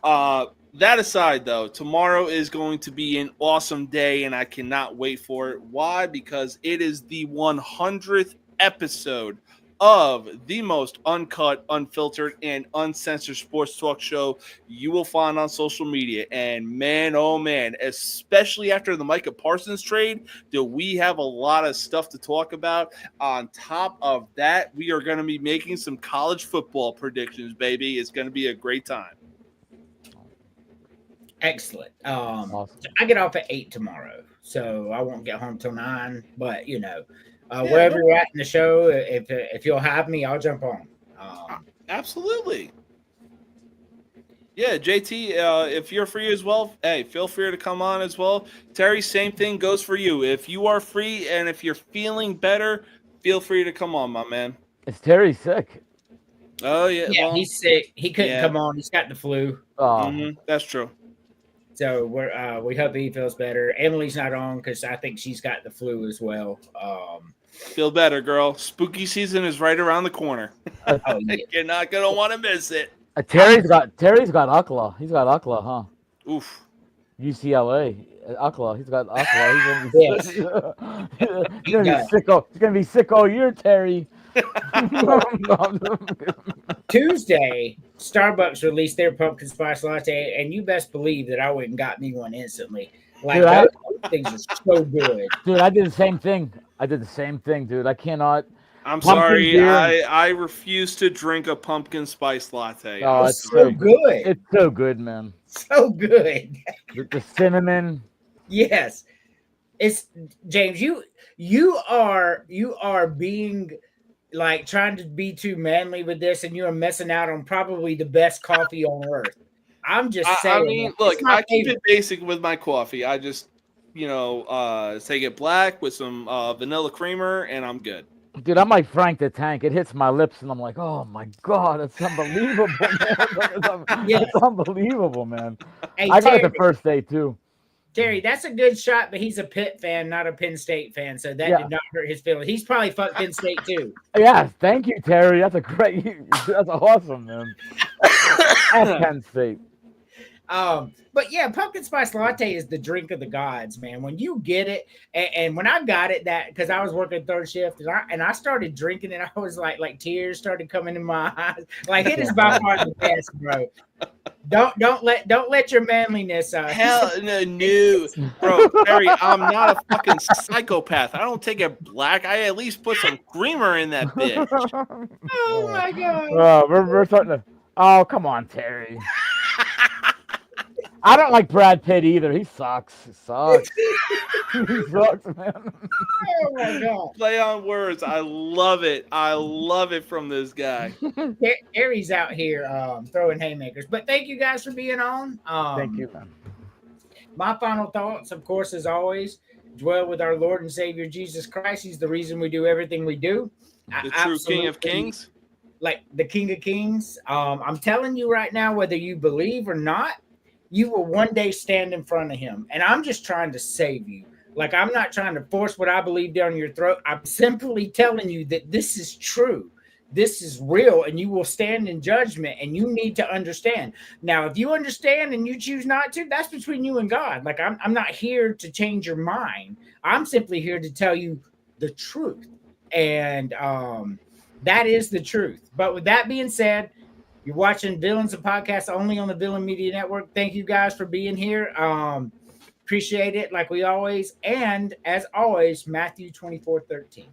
D: That aside, though, tomorrow is going to be an awesome day, and I cannot wait for it. Why? Because it is the 100th episode of the most uncut, unfiltered, and uncensored sports talk show you will find on social media. And man, oh man, especially after the Micah Parsons trade, do we have a lot of stuff to talk about. On top of that, we are going to be making some college football predictions, baby. It's going to be a great time.
B: Excellent.
E: Awesome.
B: I get off at 8 tomorrow, so I won't get home till 9. But wherever you're at in the show, if you'll have me, I'll jump on.
D: Absolutely. Yeah, JT, if you're free as well, hey, feel free to come on as well. Terry, same thing goes for you. If you are free and if you're feeling better, feel free to come on, my man.
E: Is Terry sick?
D: Oh, yeah,
B: Yeah,
D: well,
B: he's sick. He couldn't
D: yeah.
B: come on. He's got the flu.
E: Oh,
D: That's true.
B: So we hope he feels better. Emily's not on because I think she's got the flu as well.
D: Feel better, girl. Spooky season is right around the corner.
B: Oh, yeah.
D: You're not going to want to miss it.
E: Terry's got UCLA. He's got UCLA, huh?
D: Oof.
E: UCLA. UCLA. He's got UCLA.
B: Yes.
E: He's gonna be sick. He's gonna be sick all year, Terry.
B: Tuesday, Starbucks released their pumpkin spice latte, and you best believe that I went and got me one instantly. Like,
E: Dude,
B: those things are so good.
E: Dude, I did the same thing. Dude. I cannot.
D: I'm
E: Pumpkin
D: sorry.
E: beer.
D: I refuse to drink a pumpkin spice latte.
E: Oh,
B: It's so good.
E: It's so good, man.
B: So good.
E: The cinnamon.
B: Yes. It's James, you are being like trying to be too manly with this, and you are missing out on probably the best coffee on earth. I'm just saying.
D: I mean, look, I keep it basic with my coffee. I just, take it black with some vanilla creamer, and I'm good.
E: Dude, I'm like Frank the Tank. It hits my lips, and I'm like, oh my god, it's unbelievable, man. It's unbelievable, man.
B: Hey,
E: I got
B: Terry,
E: it the first day too.
B: Terry, that's a good shot, but he's a Pitt fan, not a Penn State fan, so that did not hurt his feelings. He's probably fucked Penn State too.
E: Yeah, thank you, Terry. That's awesome, man. That's Penn State.
B: But yeah, pumpkin spice latte is the drink of the gods, man. When you get it, and when I got it, that because I was working third shift, and I started drinking it, I was like tears started coming in my eyes. Like, it is by far the best, bro. Don't let your manliness.
D: Hell no, bro, Terry. I'm not a fucking psychopath. I don't take it black. I at least put some creamer in that bitch.
B: Oh my god.
E: We're starting to. Oh, come on, Terry. I don't like Brad Pitt either. He sucks. He sucks, man.
B: Oh my god.
D: Play on words. I love it. I love it from this guy.
B: Terry's out here throwing haymakers. But thank you guys for being on.
E: Thank you, man.
B: My final thoughts, of course, as always, dwell with our Lord and Savior Jesus Christ. He's the reason we do everything we do.
D: The true King of Kings.
B: Like the King of Kings. I'm telling you right now, whether you believe or not, you will one day stand in front of him. And I'm just trying to save you. Like, I'm not trying to force what I believe down your throat. I'm simply telling you that this is true. This is real, and you will stand in judgment, and you need to understand. Now, if you understand and you choose not to, that's between you and God. Like, I'm not here to change your mind. I'm simply here to tell you the truth. And that is the truth. But with that being said, you're watching Villains, a podcast only on the Villain Media Network. Thank you guys for being here. Appreciate it, like we always. And as always, Matthew 24:13.